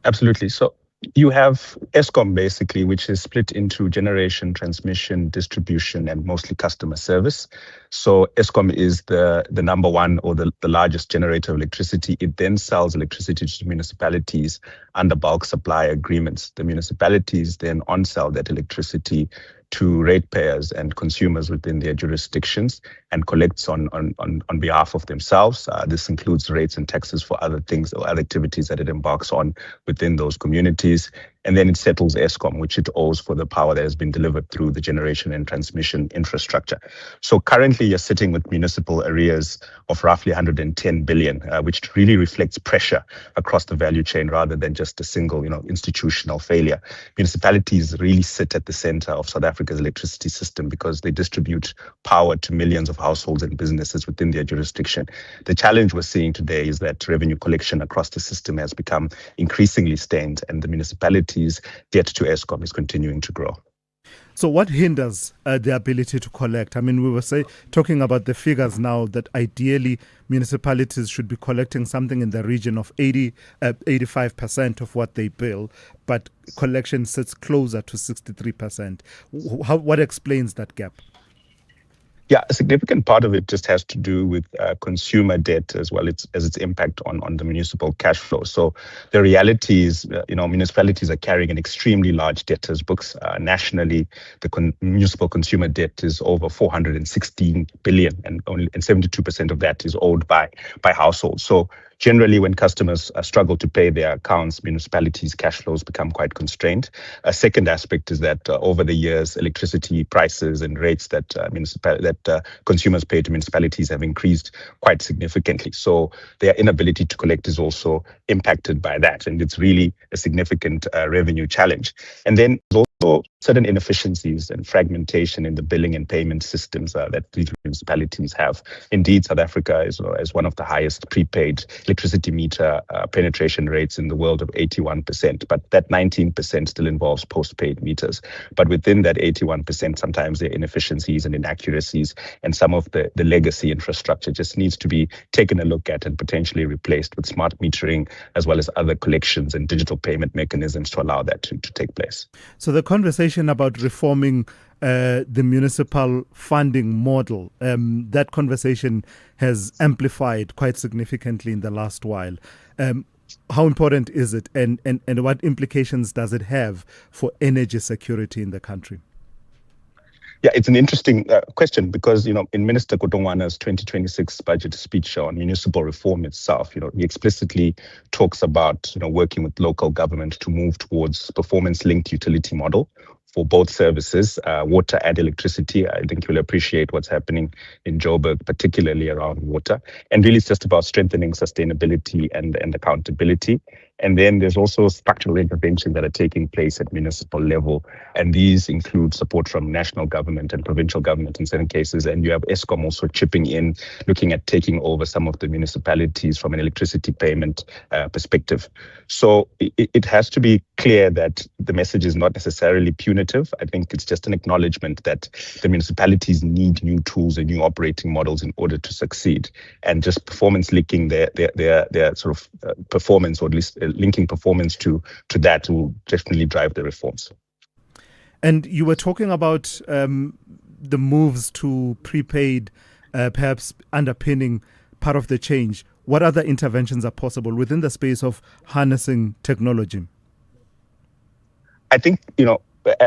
Absolutely. So you have Eskom basically, which is split into generation, transmission, distribution, and mostly customer service. So Eskom is the number one or the largest generator of electricity. It then sells electricity to municipalities under bulk supply agreements. The municipalities then on-sell that electricity to ratepayers and consumers within their jurisdictions and collects on behalf of themselves. This includes rates and taxes for other things or other activities that it embarks on within those communities. And then it settles Eskom, which it owes for the power that has been delivered through the generation and transmission infrastructure. So currently you're sitting with municipal arrears of roughly 110 billion, which really reflects pressure across the value chain rather than just a single, institutional failure. Municipalities really sit at the center of South Africa's electricity system because they distribute power to millions of households and businesses within their jurisdiction. The challenge we're seeing today is that revenue collection across the system has become increasingly stained, and the municipalities' debt to Eskom is continuing to grow. So what hinders the ability to collect? I mean, we were talking about the figures now that ideally municipalities should be collecting something in the region of 85% of what they bill, but collection sits closer to 63%. What explains that gap? Yeah, a significant part of it just has to do with consumer debt as well as its impact on the municipal cash flow. So the reality is, municipalities are carrying an extremely large debtors books. Nationally, the municipal consumer debt is over 416 billion, and 72% of that is owed by households. So generally, when customers struggle to pay their accounts, municipalities' cash flows become quite constrained. A second aspect is that over the years, electricity prices and rates that consumers pay to municipalities have increased quite significantly. So their inability to collect is also impacted by that, and it's really a significant revenue challenge. And then there's also So certain inefficiencies and fragmentation in the billing and payment systems that these municipalities have. Indeed, South Africa is one of the highest prepaid electricity meter penetration rates in the world of 81%, but that 19% still involves postpaid meters. But within that 81%, sometimes there are inefficiencies and inaccuracies, and some of the legacy infrastructure just needs to be taken a look at and potentially replaced with smart metering, as well as other collections and digital payment mechanisms to allow that to take place. So the conversation about reforming the municipal funding model, that conversation has amplified quite significantly in the last while. How important is it, and what implications does it have for energy security in the country? Yeah, it's an interesting question because, in Minister Kotongwana's 2026 budget speech on municipal reform itself, he explicitly talks about, working with local government to move towards performance-linked utility model for both services, water and electricity. I think you'll appreciate what's happening in Joburg, particularly around water. And really it's just about strengthening sustainability and accountability. And then there's also structural interventions that are taking place at municipal level. And these include support from national government and provincial government in certain cases. And you have Eskom also chipping in, looking at taking over some of the municipalities from an electricity payment perspective. So it has to be clear that the message is not necessarily punitive. I think it's just an acknowledgement that the municipalities need new tools and new operating models in order to succeed. And just performance linking their sort of performance, or at least linking performance to that, will definitely drive the reforms. And you were talking about the moves to prepaid, perhaps underpinning part of the change. What other interventions are possible within the space of harnessing technology? I think,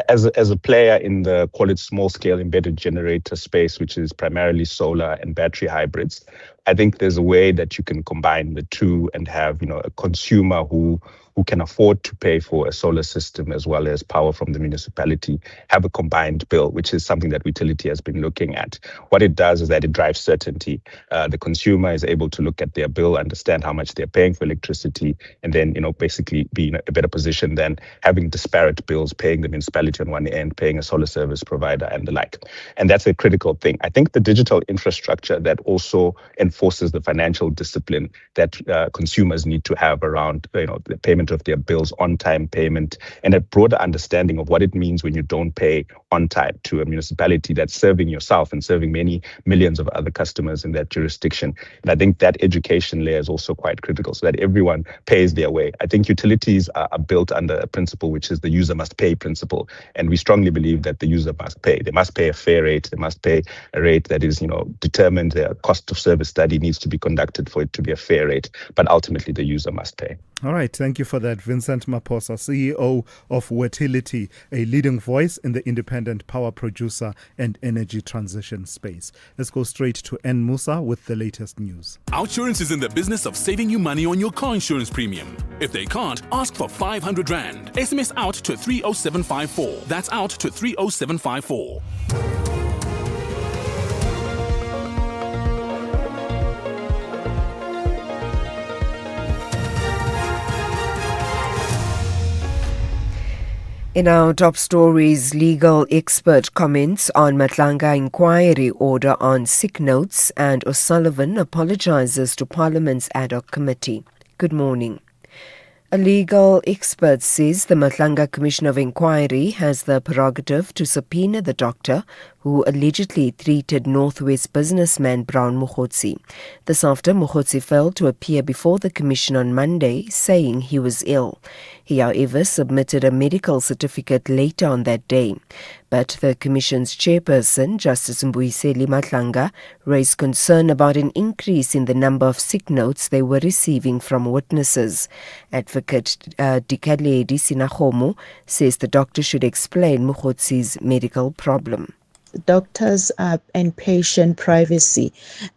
as a player in the, call it, small-scale embedded generator space, which is primarily solar and battery hybrids, I think there's a way that you can combine the two and have, a consumer who can afford to pay for a solar system as well as power from the municipality have a combined bill, which is something that utility has been looking at. What it does is that it drives certainty. The consumer is able to look at their bill, understand how much they're paying for electricity, and then, basically be in a better position than having disparate bills, paying the municipality on one end, paying a solar service provider and the like. And that's a critical thing. I think the digital infrastructure that also enforces the financial discipline that consumers need to have around, the payment of their bills, on-time payment, and a broader understanding of what it means when you don't pay on time to a municipality that's serving yourself and serving many millions of other customers in that jurisdiction. And I think that education layer is also quite critical so that everyone pays their way. I think utilities are built under a principle which is the user must pay principle. And we strongly believe that the user must pay. They must pay a fair rate. They must pay a rate that is, determined. The cost of service study needs to be conducted for it to be a fair rate. But ultimately, the user must pay. All right. Thank you for that, Vincent Maphosa, CEO of Wetility, a leading voice in the independent power producer and energy transition space. Let's go straight to N. Musa with the latest news. Outsurance is in the business of saving you money on your car insurance premium. If they can't, ask for 500 Rand. SMS out to 30754. That's out to 30754. In our top stories, legal expert comments on Matlanga inquiry order on sick notes, and O'Sullivan apologizes to Parliament's ad hoc committee. Good morning. A legal expert says the Matlanga Commission of Inquiry has the prerogative to subpoena the doctor who allegedly treated Northwest businessman Brown Mokgotsi. This after Mokgotsi failed to appear before the commission on Monday, saying he was ill. He, however, submitted a medical certificate later on that day. But the commission's chairperson, Justice Mbuyiseli Matlanga, raised concern about an increase in the number of sick notes they were receiving from witnesses. Advocate Dikaledi Sinahomo says the doctor should explain Mokgotsi's medical problem. Doctors and patient privacy,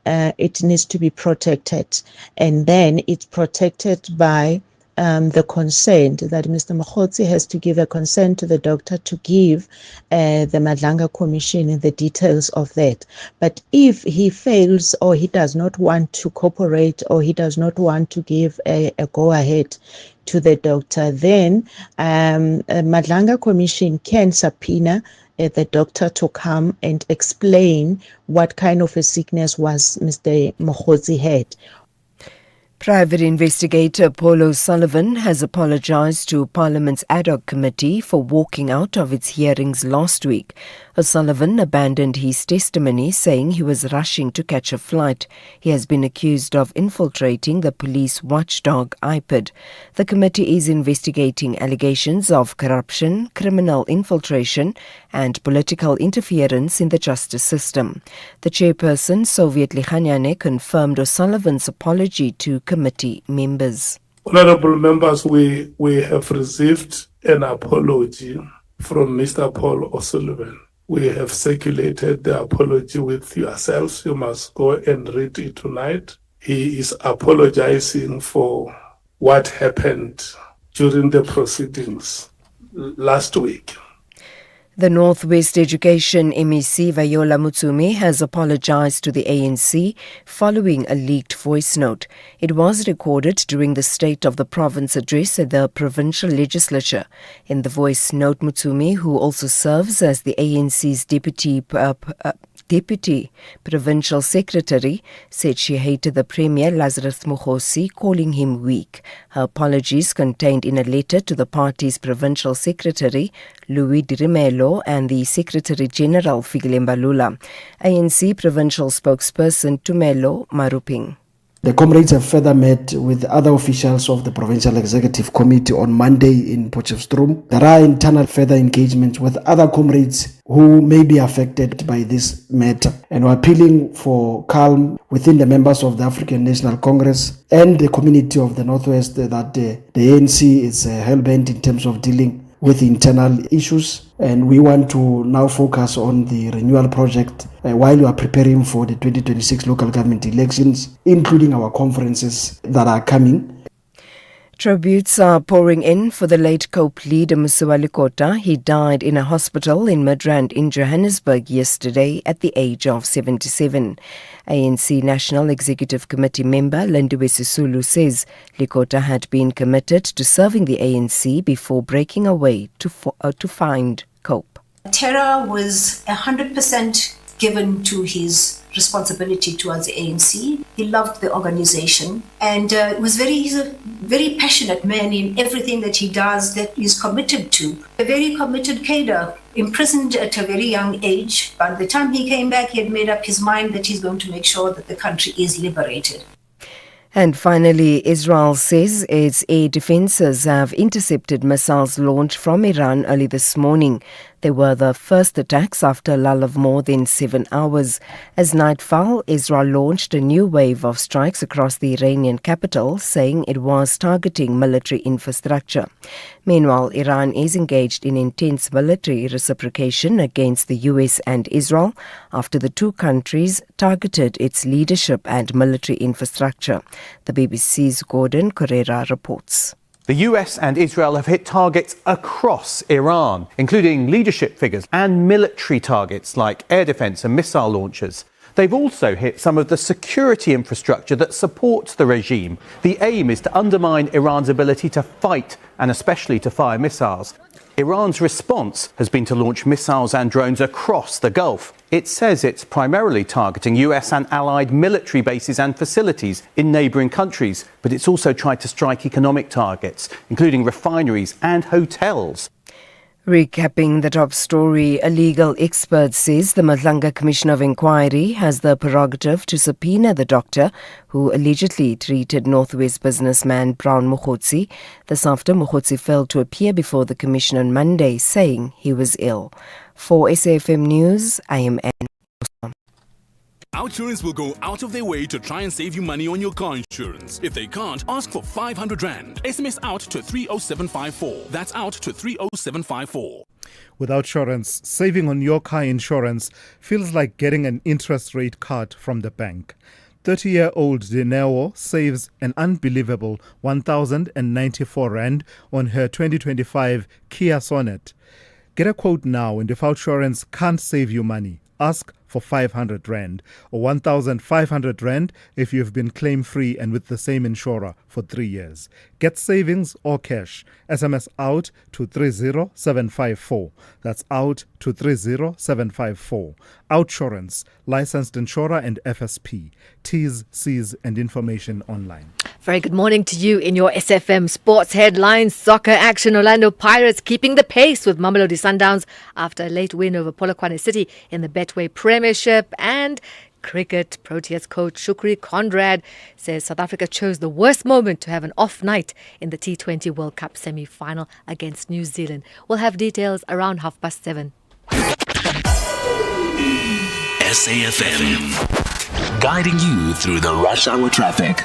it needs to be protected, and then it's protected by the consent, that Mr. Mokgotsi has to give a consent to the doctor to give the Madlanga Commission the details of that. But if he fails or he does not want to cooperate or he does not want to give a go-ahead to the doctor, then Madlanga Commission can subpoena the doctor to come and explain what kind of a sickness was Mr. Mokgotsi had. Private investigator Paul O'Sullivan has apologized to Parliament's ad hoc committee for walking out of its hearings last week. O'Sullivan abandoned his testimony, saying he was rushing to catch a flight. He has been accused of infiltrating the police watchdog IPID. The committee is investigating allegations of corruption, criminal infiltration and political interference in the justice system. The chairperson, Soviet Likhanyane, confirmed O'Sullivan's apology to committee members. Honorable members, we have received an apology from Mr. Paul O'Sullivan. We have circulated the apology with yourselves. You must go and read it tonight. He is apologizing for what happened during the proceedings last week. The Northwest Education MEC Viola Mutsumi has apologized to the ANC following a leaked voice note. It was recorded during the State of the Province address at the provincial legislature. In the voice note, Mutsumi, who also serves as the ANC's Deputy Provincial Secretary, said she hated the Premier Lazarus Mokgosi, calling him weak. Her apologies contained in a letter to the party's Provincial Secretary, Louis Dirimelo, and the Secretary General, Fikile Mbalula. ANC Provincial Spokesperson Tumelo Maruping. The comrades have further met with other officials of the Provincial Executive Committee on Monday in Potchefstroom. There are internal further engagements with other comrades who may be affected by this matter, and we're appealing for calm within the members of the African National Congress and the community of the Northwest, that the ANC is hell-bent in terms of dealing with internal issues, and we want to now focus on the renewal project while we are preparing for the 2026 local government elections, including our conferences that are coming. Tributes are pouring in for the late COPE leader Musuwa Likota. He died in a hospital in Midrand in Johannesburg yesterday at the age of 77. ANC National Executive Committee member Lindiwe Sisulu says Likota had been committed to serving the ANC before breaking away to find COPE. Terra was 100% given to his responsibility towards the ANC. He loved the organization and he's a very passionate man in everything that he does, that he's committed to. A very committed cadre, imprisoned at a very young age. By the time he came back, he had made up his mind that he's going to make sure that the country is liberated. And finally, Israel says its air defenses have intercepted missiles launched from Iran early this morning. They were the first attacks after a lull of more than 7 hours. As night fell, Israel launched a new wave of strikes across the Iranian capital, saying it was targeting military infrastructure. Meanwhile, Iran is engaged in intense military reciprocation against the US and Israel after the two countries targeted its leadership and military infrastructure. The BBC's Gordon Correra reports. The US and Israel have hit targets across Iran, including leadership figures and military targets like air defense and missile launchers. They've also hit some of the security infrastructure that supports the regime. The aim is to undermine Iran's ability to fight and especially to fire missiles. Iran's response has been to launch missiles and drones across the Gulf. It says it's primarily targeting US and allied military bases and facilities in neighbouring countries, but it's also tried to strike economic targets, including refineries and hotels. Recapping the top story, a legal expert says the Madlanga Commission of Inquiry has the prerogative to subpoena the doctor who allegedly treated Northwest businessman Brown Mokgotsi. This after Mokgotsi failed to appear before the commission on Monday, saying he was ill. For SAFM News, I am Anne. Outsurance will go out of their way to try and save you money on your car insurance. If they can't, ask for 500 Rand. SMS out to 30754. That's out to 30754. With Outsurance, saving on your car insurance feels like getting an interest rate cut from the bank. 30-year-old Dineo saves an unbelievable 1,094 Rand on her 2025 Kia Sonet. Get a quote now, and if Outsurance can't save you money, ask for 500 Rand or 1,500 Rand if you've been claim-free and with the same insurer for 3 years. Get savings or cash. SMS out to 30754. That's out to 30754. Outsurance, licensed insurer and FSP. T's, C's and information online. Very good morning to you in your SFM Sports Headlines. Soccer action. Orlando Pirates keeping the pace with Mamelodi Sundowns after a late win over Polokwane City in the Betway Premiership. And cricket, Proteas coach Shukri Conrad says South Africa chose the worst moment to have an off night in the T20 World Cup semi-final against New Zealand. We'll have details around 7:30. SAFM, guiding you through the rush hour traffic.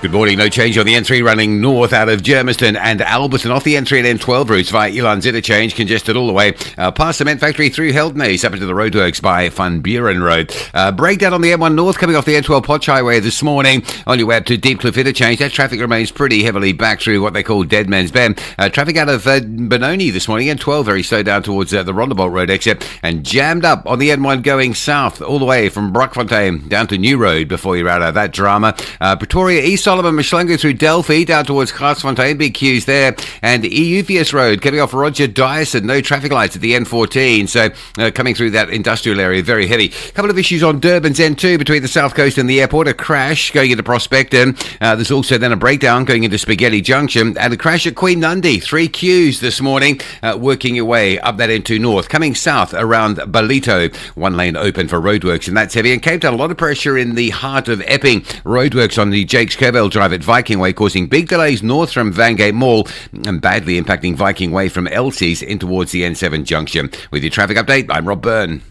Good morning. No change on the N3 running north out of Germiston and Alberton. Off the N3 and N12 routes via Elands interchange, congested all the way past Cement Factory through Heldnays up into the roadworks by Van Buren Road. Breakdown on the M1 north coming off the N12 Potch Highway this morning on your way up to Deepcliff interchange. That traffic remains pretty heavily back through what they call Dead Man's Bend. Traffic out of Benoni this morning. N12 very slow down towards the Rondebolt Road exit and jammed up on the N1 going south all the way from Brockfontein down to New Road before you're out of that drama. Pretoria East Solomon Mashlangu through Delphi down towards Grasfontein, big queues there, and Euvius Road coming off Roger Dyson, no traffic lights at the N14, so coming through that industrial area, very heavy. A couple of issues on Durban's N2 between the South Coast and the airport, a crash going into Prospecton. There's also then a breakdown going into Spaghetti Junction, and a crash at Queen Nandi, 3 queues this morning, working your way up that N2 north, coming south around Balito, 1 lane open for roadworks, and that's heavy. And Cape Town, a lot of pressure in the heart of Epping, roadworks on the Jakes Kerbell Drive at Viking Way, causing big delays north from Vangate Mall and badly impacting Viking Way from Elsie's in towards the N7 junction. With your traffic update, I'm Rob Byrne.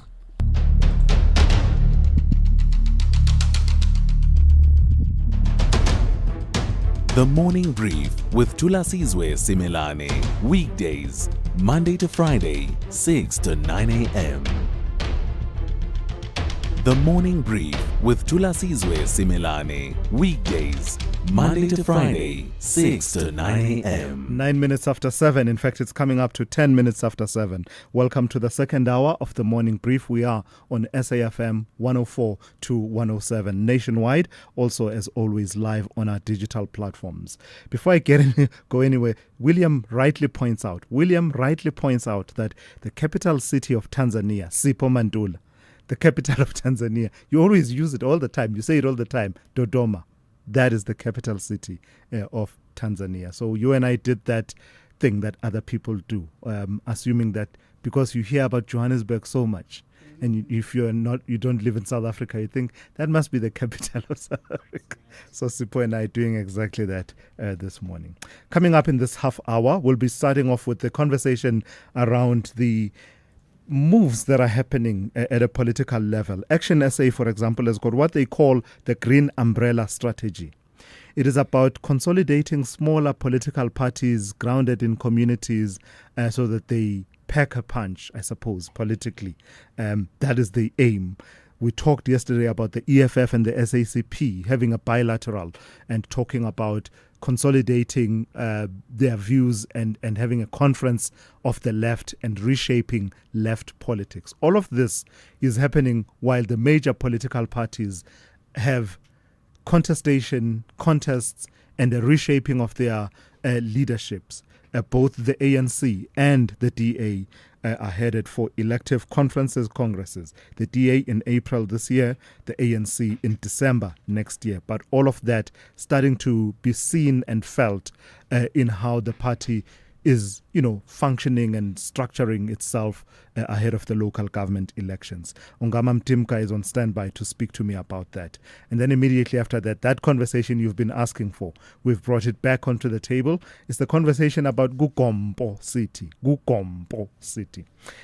The Morning Brief with Thulasizwe Simelane. Weekdays, Monday to Friday, 6 to 9 a.m. The Morning Brief with Thulasizwe Simelane. Weekdays, Monday to Friday, 6 to 9 a.m. 9 minutes after 7. In fact, it's coming up to 10 minutes after 7. Welcome to the second hour of the Morning Brief. We are on SAFM 104 to 107 nationwide. Also, as always, live on our digital platforms. Before I go anywhere, William rightly points out that the capital city of Tanzania, Sipho Mandula, the capital of Tanzania, you always use it all the time. You say it all the time, Dodoma. That is the capital city of Tanzania. So you and I did that thing that other people do, assuming that because you hear about Johannesburg so much, and if you don't live in South Africa, you think that must be the capital of South Africa. So Sipho and I are doing exactly that this morning. Coming up in this half hour, we'll be starting off with the conversation around the moves that are happening at a political level. Action SA, for example, has got what they call the Green Umbrella Strategy. It is about consolidating smaller political parties grounded in communities so that they pack a punch, I suppose, politically. That is the aim. We talked yesterday about the EFF and the SACP having a bilateral and talking about consolidating their views and having a conference of the left and reshaping left politics. All of this is happening while the major political parties have contests, and a reshaping of their leaderships. Both the ANC and the DA are headed for elective congresses. The DA in April this year, the ANC in December next year. But all of that starting to be seen and felt in how the party is, functioning and structuring itself ahead of the local government elections. Ongama Mtimka is on standby to speak to me about that. And then immediately after that, that conversation you've been asking for, we've brought it back onto the table. It's the conversation about Gugombo City.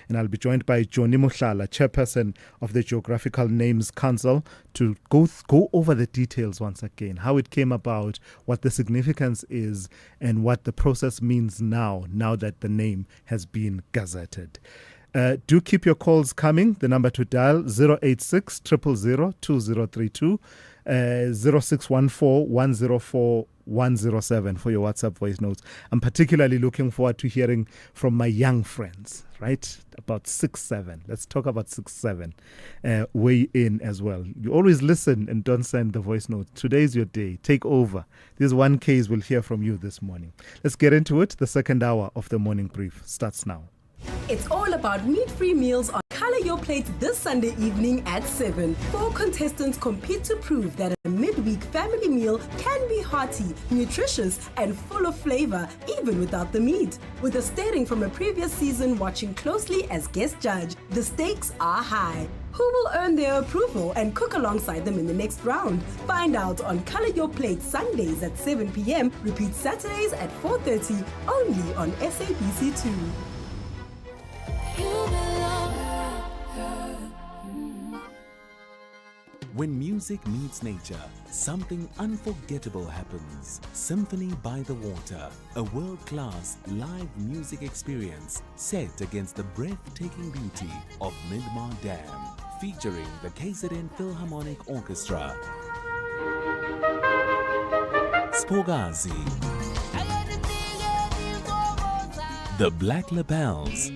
And I'll be joined by Joni Mushlala, chairperson of the Geographical Names Council, to go over the details once again, how it came about, what the significance is, and what the process means now that the name has been gazetted. Do keep your calls coming. The number to dial 086 000 2032. 0614 104 107 for your WhatsApp voice notes. I'm particularly looking forward to hearing from my young friends, right? About 6-7. Let's talk about 6-7. Weigh in as well. You always listen and don't send the voice notes. Today's your day. Take over. This one case we'll hear from you this morning. Let's get into it. The second hour of the morning brief starts now. It's all about meat-free meals on Color Your Plate this Sunday evening at 7. 4 contestants compete to prove that a midweek family meal can be hearty, nutritious, and full of flavor, even without the meat. With a steering from a previous season watching closely as guest judge, the stakes are high. Who will earn their approval and cook alongside them in the next round? Find out on Color Your Plate Sundays at 7 p.m. Repeat Saturdays at 4:30, only on SABC2. When music meets nature, something unforgettable happens. Symphony by the Water, a world-class live music experience set against the breathtaking beauty of Midmar Dam, featuring the KZN Philharmonic Orchestra, Spogazi, the Black Labels,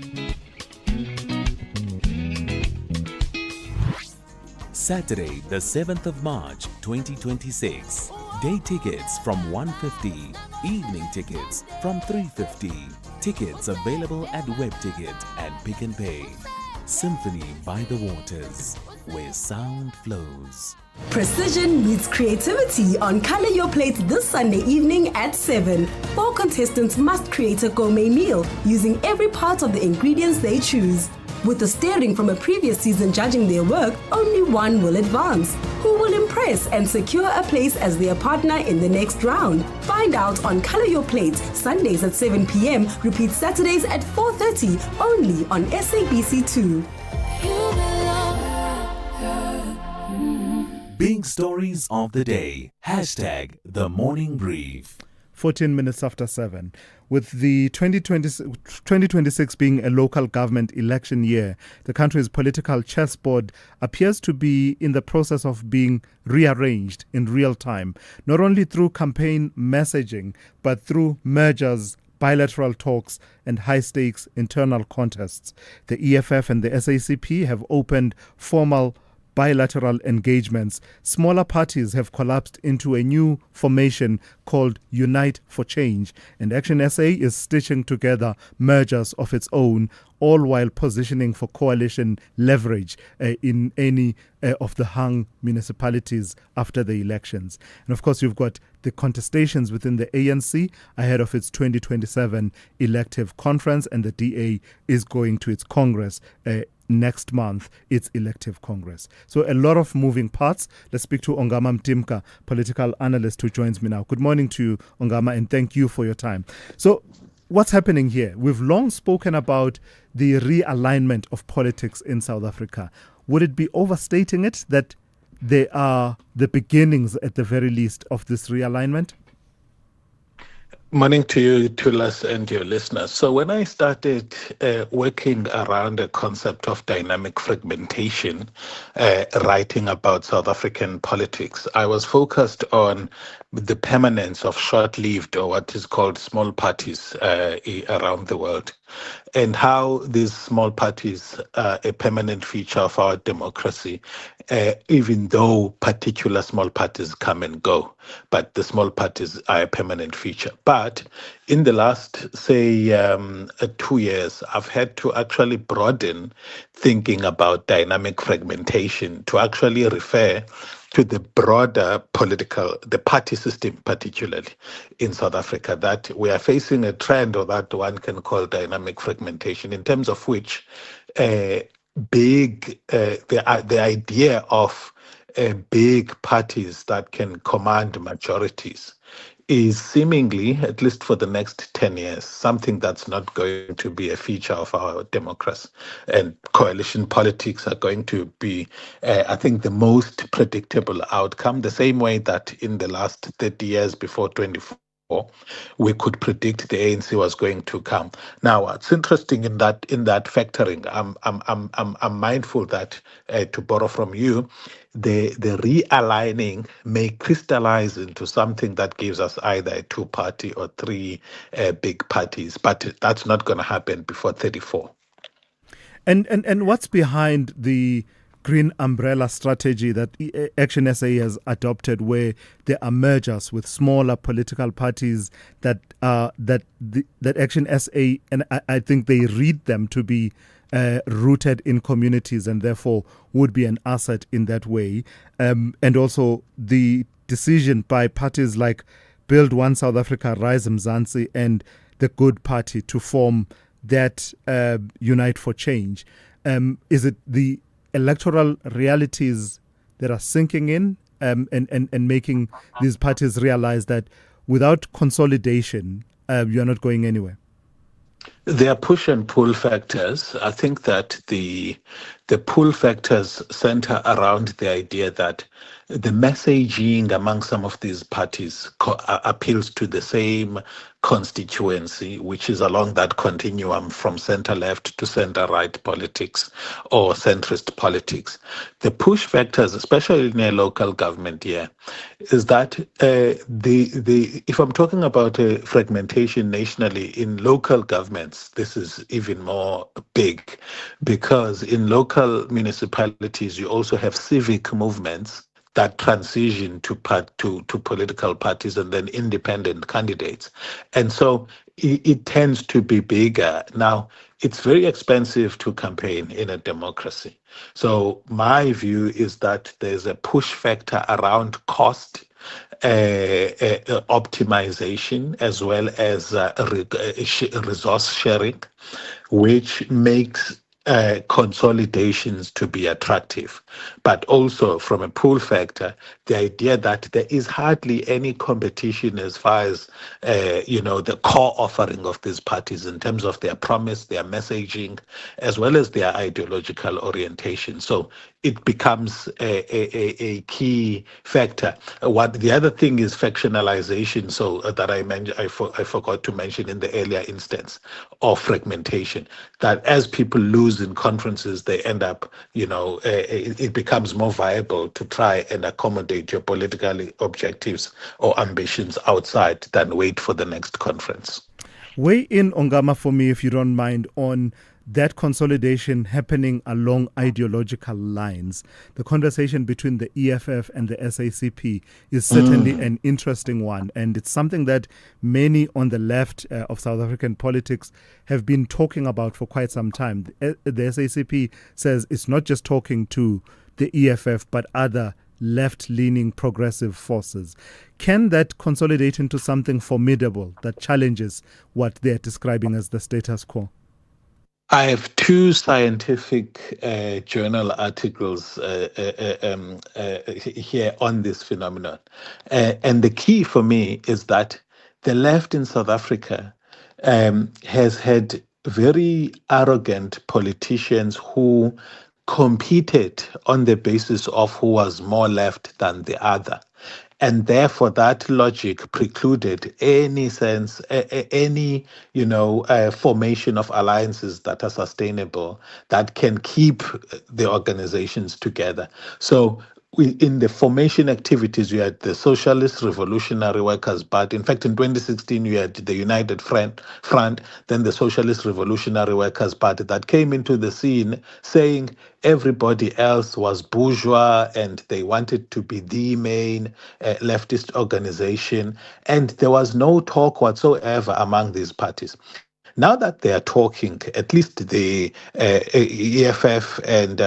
Saturday, the 7th of March, 2026. Day tickets from 150, evening tickets from 350. Tickets available at Web Ticket and Pick n Pay. Symphony by the Waters, where sound flows. Precision meets creativity on Color Your Plate this Sunday evening at 7. 4 contestants must create a gourmet meal using every part of the ingredients they choose. With the steering from a previous season judging their work, only one will advance. Who will impress and secure a place as their partner in the next round? Find out on Color Your Plate, Sundays at 7 p.m. Repeat Saturdays at 4:30, only on SABC2. Big stories of the day. Hashtag the morning brief. 14 minutes after 7. With the 2026 being a local government election year, the country's political chessboard appears to be in the process of being rearranged in real time, not only through campaign messaging, but through mergers, bilateral talks, and high-stakes internal contests. The EFF and the SACP have opened formal bilateral engagements. Smaller parties have collapsed into a new formation called Unite for Change, and Action SA is stitching together mergers of its own, all while positioning for coalition leverage in any of the hung municipalities after the elections. And of course, you've got the contestations within the ANC ahead of its 2027 elective conference, and the DA is going to its Congress next month, its elective Congress. So a lot of moving parts. Let's speak to Ongama Mtimka, political analyst who joins me now. Good morning to you, Ongama, and thank you for your time. So what's happening here? We've long spoken about the realignment of politics in South Africa. Would it be overstating it that they are the beginnings, at the very least, of this realignment? Morning to you, Thulas, and your listeners. So when I started working around the concept of dynamic fragmentation, writing about South African politics, I was focused on the permanence of short-lived, or what is called small parties around the world, and how these small parties are a permanent feature of our democracy, even though particular small parties come and go. But the small parties are a permanent feature. But in the last, say, 2 years, I've had to actually broaden thinking about dynamic fragmentation to actually refer to the broader the party system, particularly in South Africa, that we are facing a trend, or that one can call dynamic fragmentation, in terms of which the idea of big parties that can command majorities is seemingly, at least for the next 10 years, something that's not going to be a feature of our democracy. And coalition politics are going to be, I think, the most predictable outcome, the same way that in the last 30 years before 2014, we could predict the ANC was going to come. Now, what's interesting in that factoring, I'm mindful that to borrow from you, the realigning may crystallize into something that gives us either a two-party or three big parties, but that's not going to happen before 34. And what's behind the green umbrella strategy that Action SA has adopted, where there are mergers with smaller political parties that Action SA, and I think they read them to be rooted in communities and therefore would be an asset in that way, and also the decision by parties like Build One South Africa, Rise Mzansi, and the Good Party to form that Unite for Change. Is it the electoral realities that are sinking in and making these parties realize that without consolidation, you're not going anywhere? There are push and pull factors. I think that the pull factors center around the idea that the messaging among some of these parties appeals to the same constituency, which is along that continuum from center-left to center-right politics or centrist politics. The push factors, especially in a local government here, is that if I'm talking about a fragmentation nationally, in local governments, this is even more big, because in local municipalities, you also have civic movements that transition to political parties and then independent candidates. And so it tends to be bigger. Now, it's very expensive to campaign in a democracy. So my view is that there's a push factor around cost, optimization, as well as resource sharing, which makes consolidations to be attractive, but also from a pull factor, the idea that there is hardly any competition as far as the core offering of these parties in terms of their promise, their messaging, as well as their ideological orientation. So it becomes a key factor. What the other thing is factionalization. So that I forgot to mention in the earlier instance, of fragmentation. That as people lose in conferences, they end up, it becomes more viable to try and accommodate your political objectives or ambitions outside than wait for the next conference. Weigh in, Ongama, for me, if you don't mind, on that consolidation happening along ideological lines. The conversation between the EFF and the SACP is certainly an interesting one, and it's something that many on the left of South African politics have been talking about for quite some time. The SACP says it's not just talking to the EFF, but other left-leaning progressive forces. Can that consolidate into something formidable that challenges what they're describing as the status quo? I have two scientific journal articles here on this phenomenon. And the key for me is that the left in South Africa has had very arrogant politicians who competed on the basis of who was more left than the other. And therefore, that logic precluded any sense, formation of alliances that are sustainable, that can keep the organizations together. So in the formation activities, you had the Socialist Revolutionary Workers Party. In fact, in 2016, you had the United Front, then the Socialist Revolutionary Workers Party that came into the scene saying everybody else was bourgeois and they wanted to be the main leftist organization. And there was no talk whatsoever among these parties. Now that they are talking, at least the EFF and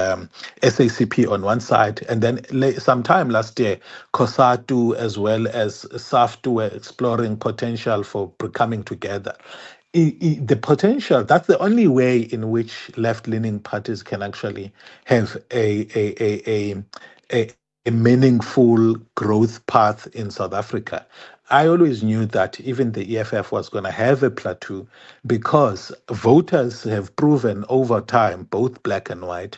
SACP on one side, and then sometime last year, COSATU as well as SAFTU were exploring potential for coming together. The potential, that's the only way in which left-leaning parties can actually have a meaningful growth path in South Africa. I always knew that even the EFF was going to have a plateau because voters have proven over time, both black and white,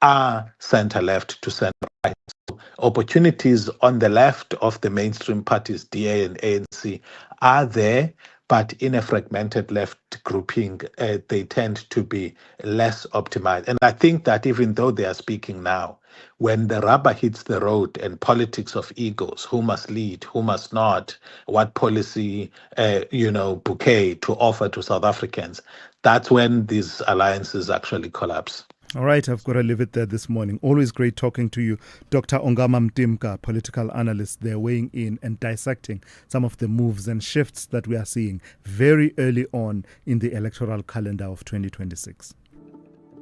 are center-left to center-right. So opportunities on the left of the mainstream parties, DA and ANC, are there, but in a fragmented left grouping, they tend to be less optimized. And I think that even though they are speaking now, when the rubber hits the road and politics of egos, who must lead, who must not, what policy, bouquet to offer to South Africans, that's when these alliances actually collapse. All right, I've got to leave it there this morning. Always great talking to you. Dr. Ongama Mtimka, political analyst, they're weighing in and dissecting some of the moves and shifts that we are seeing very early on in the electoral calendar of 2026.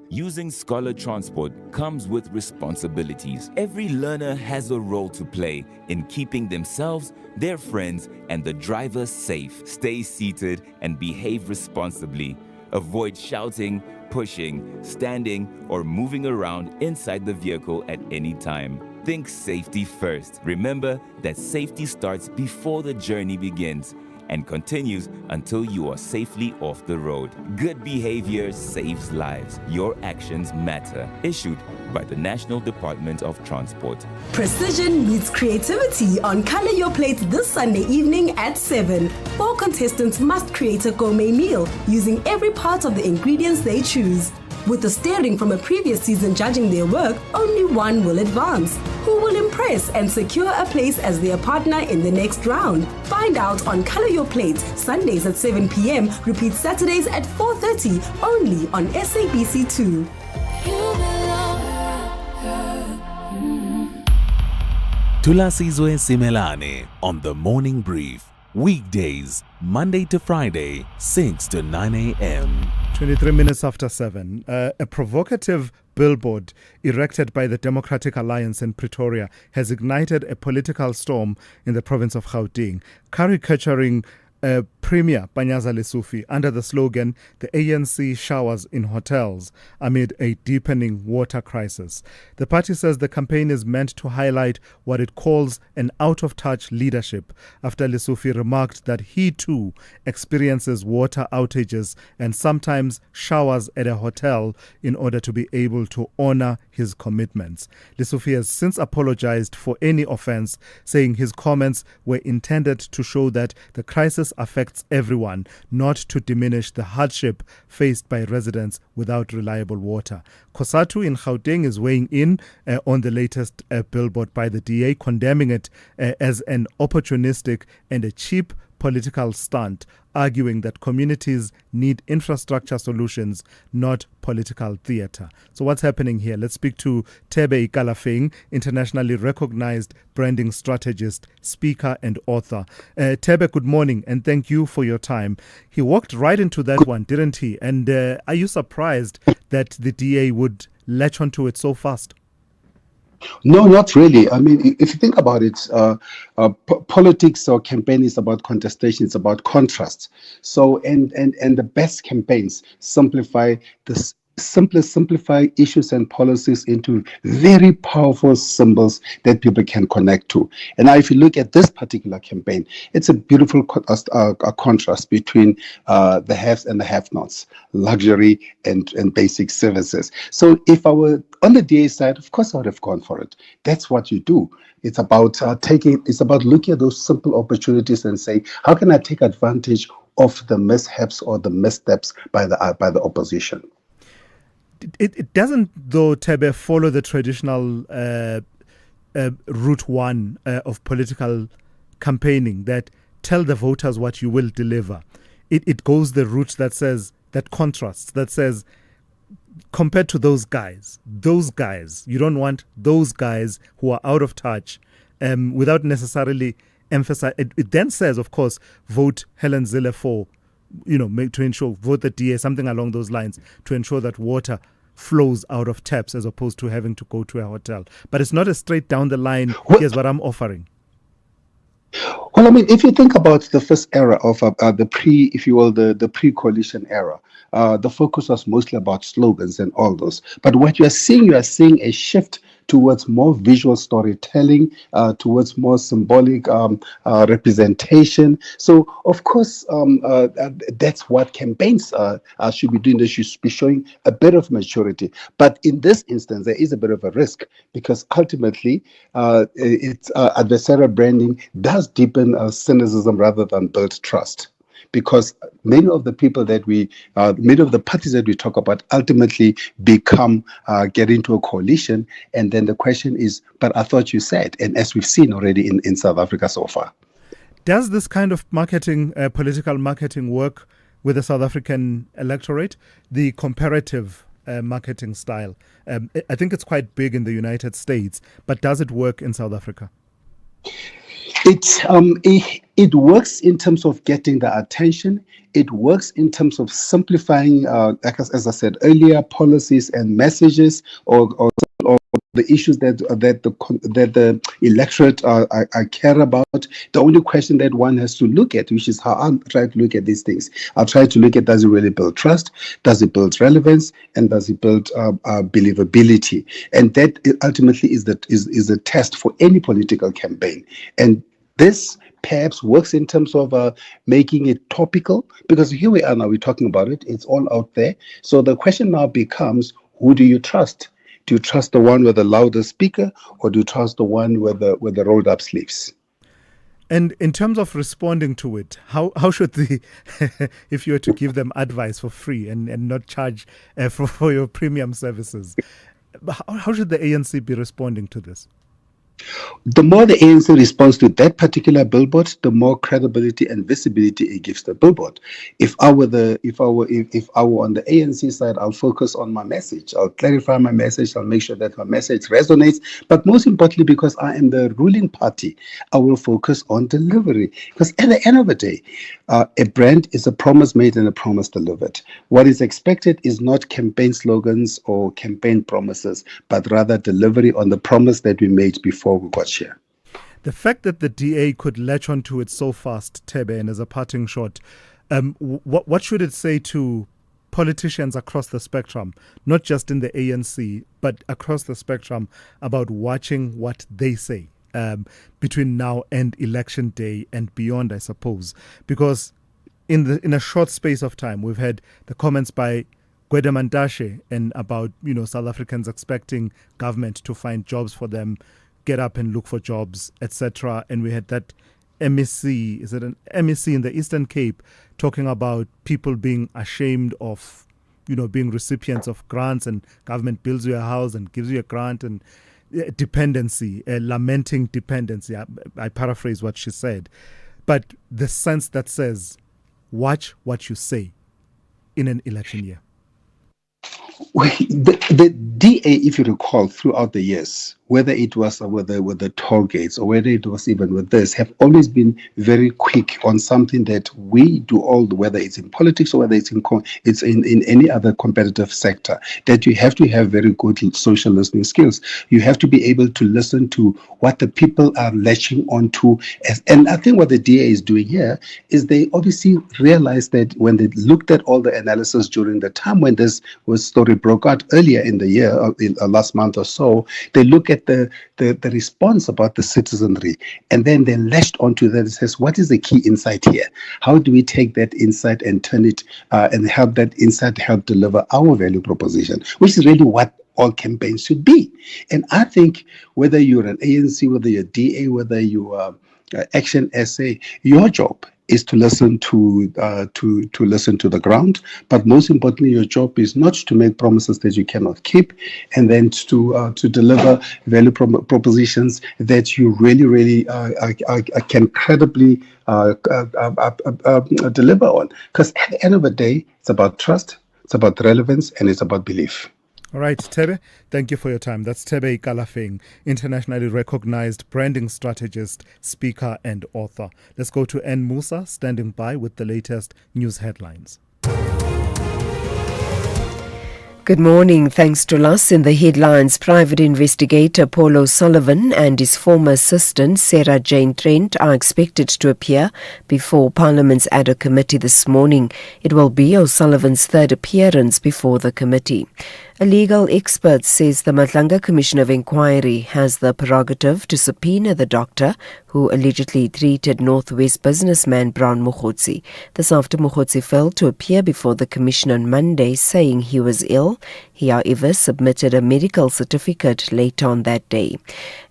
Using Scholar Transport comes with responsibilities. Every learner has a role to play in keeping themselves, their friends, and the driver safe. Stay seated and behave responsibly. Avoid shouting, pushing, standing, or moving around inside the vehicle at any time. Think safety first. Remember that safety starts before the journey begins and continues until you are safely off the road. Good behavior saves lives. Your actions matter. Issued by the National Department of Transport. Precision meets creativity on Color Your Plate this Sunday evening at 7. 4 contestants must create a gourmet meal using every part of the ingredients they choose. With the steering from a previous season judging their work, only one will advance. Who will impress and secure a place as their partner in the next round? Find out on Color Your Plate, Sundays at 7 p.m, repeat Saturdays at 4:30, only on SABC2. Thulasizwe Simelane on The Morning Brief. Weekdays, Monday to Friday, 6 to 9 a.m. 23 minutes after 7. A provocative billboard erected by the Democratic Alliance in Pretoria has ignited a political storm in the province of Gauteng, caricaturing Premier Panyaza Lesufi under the slogan, "The ANC showers in hotels," amid a deepening water crisis. The party says the campaign is meant to highlight what it calls an out-of-touch leadership, after Lesufi remarked that he too experiences water outages and sometimes showers at a hotel in order to be able to honor his commitments. Lesufi has since apologized for any offense, saying his comments were intended to show that the crisis affects everyone, not to diminish the hardship faced by residents without reliable water. Kosatu in Gauteng is weighing in on the latest billboard by the DA, condemning it as an opportunistic and a cheap political stunt, arguing that communities need infrastructure solutions, not political theatre. So what's happening here? Let's speak to Thebe Ikalafeng, internationally recognized branding strategist, speaker and author. Thebe, good morning and thank you for your time. He walked right into that one, didn't he? And are you surprised that the DA would latch onto it so fast? No, not really. I mean, if you think about it, politics or campaign is about contestation. It's about contrast. So, and the best campaigns simplify issues and policies into very powerful symbols that people can connect to. And now if you look at this particular campaign, it's a beautiful contrast between the haves and the have-nots, luxury and basic services. So if I were on the DA side, of course I would have gone for it. That's what you do. It's about it's about looking at those simple opportunities and say, how can I take advantage of the mishaps or the missteps by the opposition? It doesn't, though, Thebe, follow the traditional route one of political campaigning, that tell the voters what you will deliver. It goes the route that says, that contrasts, that says, compared to those guys, you don't want those guys who are out of touch, without necessarily emphasize. It then says, of course, vote Helen Zille for, to ensure, vote the DA, something along those lines, to ensure that water flows out of taps as opposed to having to go to a hotel. But it's not a straight down the line, here's what I'm offering. Well, I mean, if you think about the first era of the pre-coalition era, the focus was mostly about slogans and all those. But what you are seeing a shift towards more visual storytelling, towards more symbolic representation. So, of course, that's what campaigns should be doing. They should be showing a bit of maturity. But in this instance, there is a bit of a risk because ultimately, adversarial branding does deepen cynicism rather than build trust. Because many of the parties that we talk about ultimately get into a coalition. And then the question is, but I thought you said, and as we've seen already in South Africa so far. Does this kind of marketing, political marketing work with the South African electorate, the comparative marketing style? I think it's quite big in the United States, but does it work in South Africa? It works in terms of getting the attention. It works in terms of simplifying, as I said earlier, policies and messages, or the issues that the electorate care about. The only question that one has to look at, which is how I try to look at these things. I'll try to look at, does it really build trust? Does it build relevance? And does it build believability? And that ultimately is the test for any political campaign. And this perhaps works in terms of making it topical, because here we are now, we're talking about it, it's all out there. So the question now becomes, who do you trust? Do you trust the one with the loudest speaker, or do you trust the one with the rolled up sleeves? And in terms of responding to it, how should if you were to give them advice for free and not charge for your premium services, how should the ANC be responding to this? The more the ANC responds to that particular billboard, the more credibility and visibility it gives the billboard. If I were on the ANC side, I'll focus on my message. I'll clarify my message. I'll make sure that my message resonates. But most importantly, because I am the ruling party, I will focus on delivery. Because at the end of the day, a brand is a promise made and a promise delivered. What is expected is not campaign slogans or campaign promises, but rather delivery on the promise that we made before we got here. The fact that the DA could latch onto it so fast, Tebe, and as a parting shot, what should it say to politicians across the spectrum, not just in the ANC, but across the spectrum, about watching what they say between now and election day and beyond, I suppose? Because in a short space of time, we've had the comments by Gwede Mantashe and about South Africans expecting government to find jobs for them, get up and look for jobs, etc. And we had that MEC, is it an MEC in the Eastern Cape, talking about people being ashamed of, being recipients of grants, and government builds you a house and gives you a grant, and dependency, lamenting dependency. I paraphrase what she said. But the sense that says, watch what you say in an election year. The DA, if you recall, throughout the years, whether it was with the toll gates or whether it was even with this, have always been very quick on something that we do whether it's in politics or whether it's in any other competitive sector, that you have to have very good social listening skills. You have to be able to listen to what the people are latching onto. And I think what the DA is doing here is they obviously realized that when they looked at all the analysis during the time when this story broke out earlier in the year, last month or so, they look at the response about the citizenry, and then they latched onto that and says, what is the key insight here? How do we take that insight and turn it and help that insight help deliver our value proposition, which is really what all campaigns should be. And I think whether you're an ANC, whether you're DA, whether you are Action SA, your job is to listen to listen to the ground, but most importantly, your job is not to make promises that you cannot keep, and then to deliver value propositions that you really can credibly deliver on. Because at the end of the day, it's about trust, it's about relevance, and it's about belief. All right, Tebe, thank you for your time. That's Tebe Ikalafeng, internationally recognized branding strategist, speaker, and author. Let's go to N. Musa, standing by with the latest news headlines. Good morning. Thanks to us. In the headlines, private investigator Paul O'Sullivan and his former assistant Sarah Jane Trent are expected to appear before Parliament's ad hoc committee this morning. It will be O'Sullivan's third appearance before the committee. A legal expert says the Madlanga Commission of Inquiry has the prerogative to subpoena the doctor who allegedly treated Northwest businessman Brown Mokhotsi. This after Mokhotsi failed to appear before the commission on Monday, saying he was ill. He, however, submitted a medical certificate later on that day.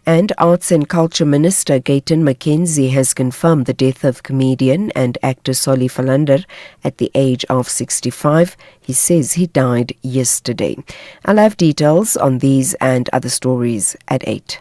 And Arts and Culture Minister Gayton McKenzie has confirmed the death of comedian and actor Solly Philander at the age of 65. He says he died yesterday. I'll have details on these and other stories at 8.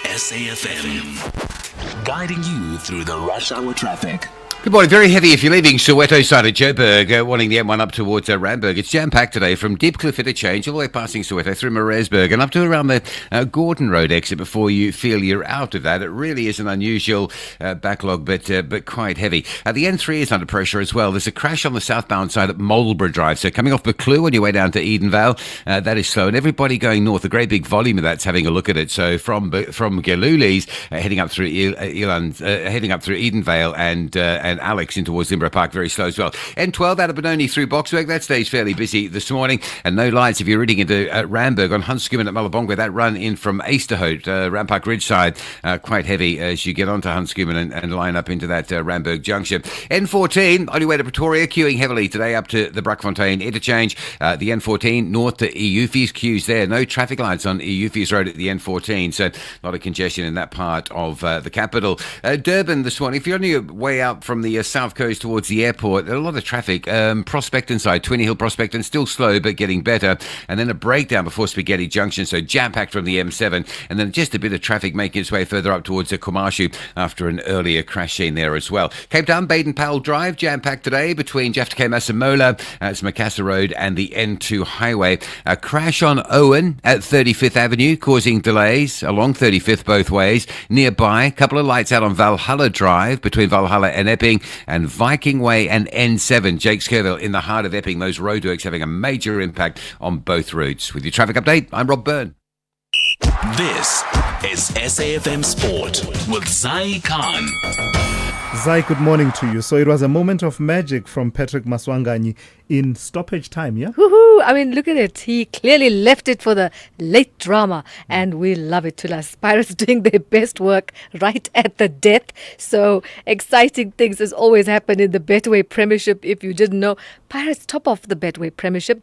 SAFM, guiding you through the rush hour traffic. Good morning. Very heavy if you're leaving Soweto side of Joburg, wanting the M1 up towards Randburg. It's jam-packed today from Diepkloof interchange all the way passing Soweto through Maresburg and up to around the Gordon Road exit before you feel you're out of that. It really is an unusual backlog, but quite heavy. The N3 is under pressure as well. There's a crash on the southbound side at Marlborough Drive. So coming off Buccleuch on your way down to Edenvale, that is slow. And everybody going north, a great big volume of that's having a look at it. So from Galuli's heading up through heading up through Edenvale and Alex in towards Zimbra Park, very slow as well. N12 out of Benoni through Boxburg, that stays fairly busy this morning, and no lights if you're reading into Randburg on Huntscooman at Malabongwe. That run in from Easterhout, Rampark Ridge side, quite heavy as you get onto Huntscooman and line up into that Randburg junction. N14 on your way to Pretoria, queuing heavily today up to the Brakfontein interchange. The N14 north to Eufys, queues there. No traffic lights on Eufys Road at the N14, so a lot of congestion in that part of the capital. Durban this morning, if you're on your way out from the south coast towards the airport, a lot of traffic. Prospecton side, 20 Hill Prospecton, still slow but getting better. And then a breakdown before Spaghetti Junction, so jam-packed from the M7. And then just a bit of traffic making its way further up towards the Komashu after an earlier crash scene there as well. Cape Town, Baden-Powell Drive, jam-packed today between Jafta Masemola, it's Macassar Road and the N2 Highway. A crash on Owen at 35th Avenue, causing delays along 35th both ways. Nearby, a couple of lights out on Valhalla Drive between Valhalla and Epping, and Viking Way and N7, Jake Skirville in the heart of Epping. Those roadworks having a major impact on both routes. With your traffic update, I'm Rob Byrne. This is SAFM Sport with Zai Khan. Zai, good morning to you. So it was a moment of magic from Patrick Maswanganyi in stoppage time, yeah? Woohoo! I mean, look at it. He clearly left it for the late drama, and we love it. Thulas. Pirates doing their best work right at the death. So exciting things as always happen in the Betway Premiership. If you didn't know, Pirates top off the Betway Premiership.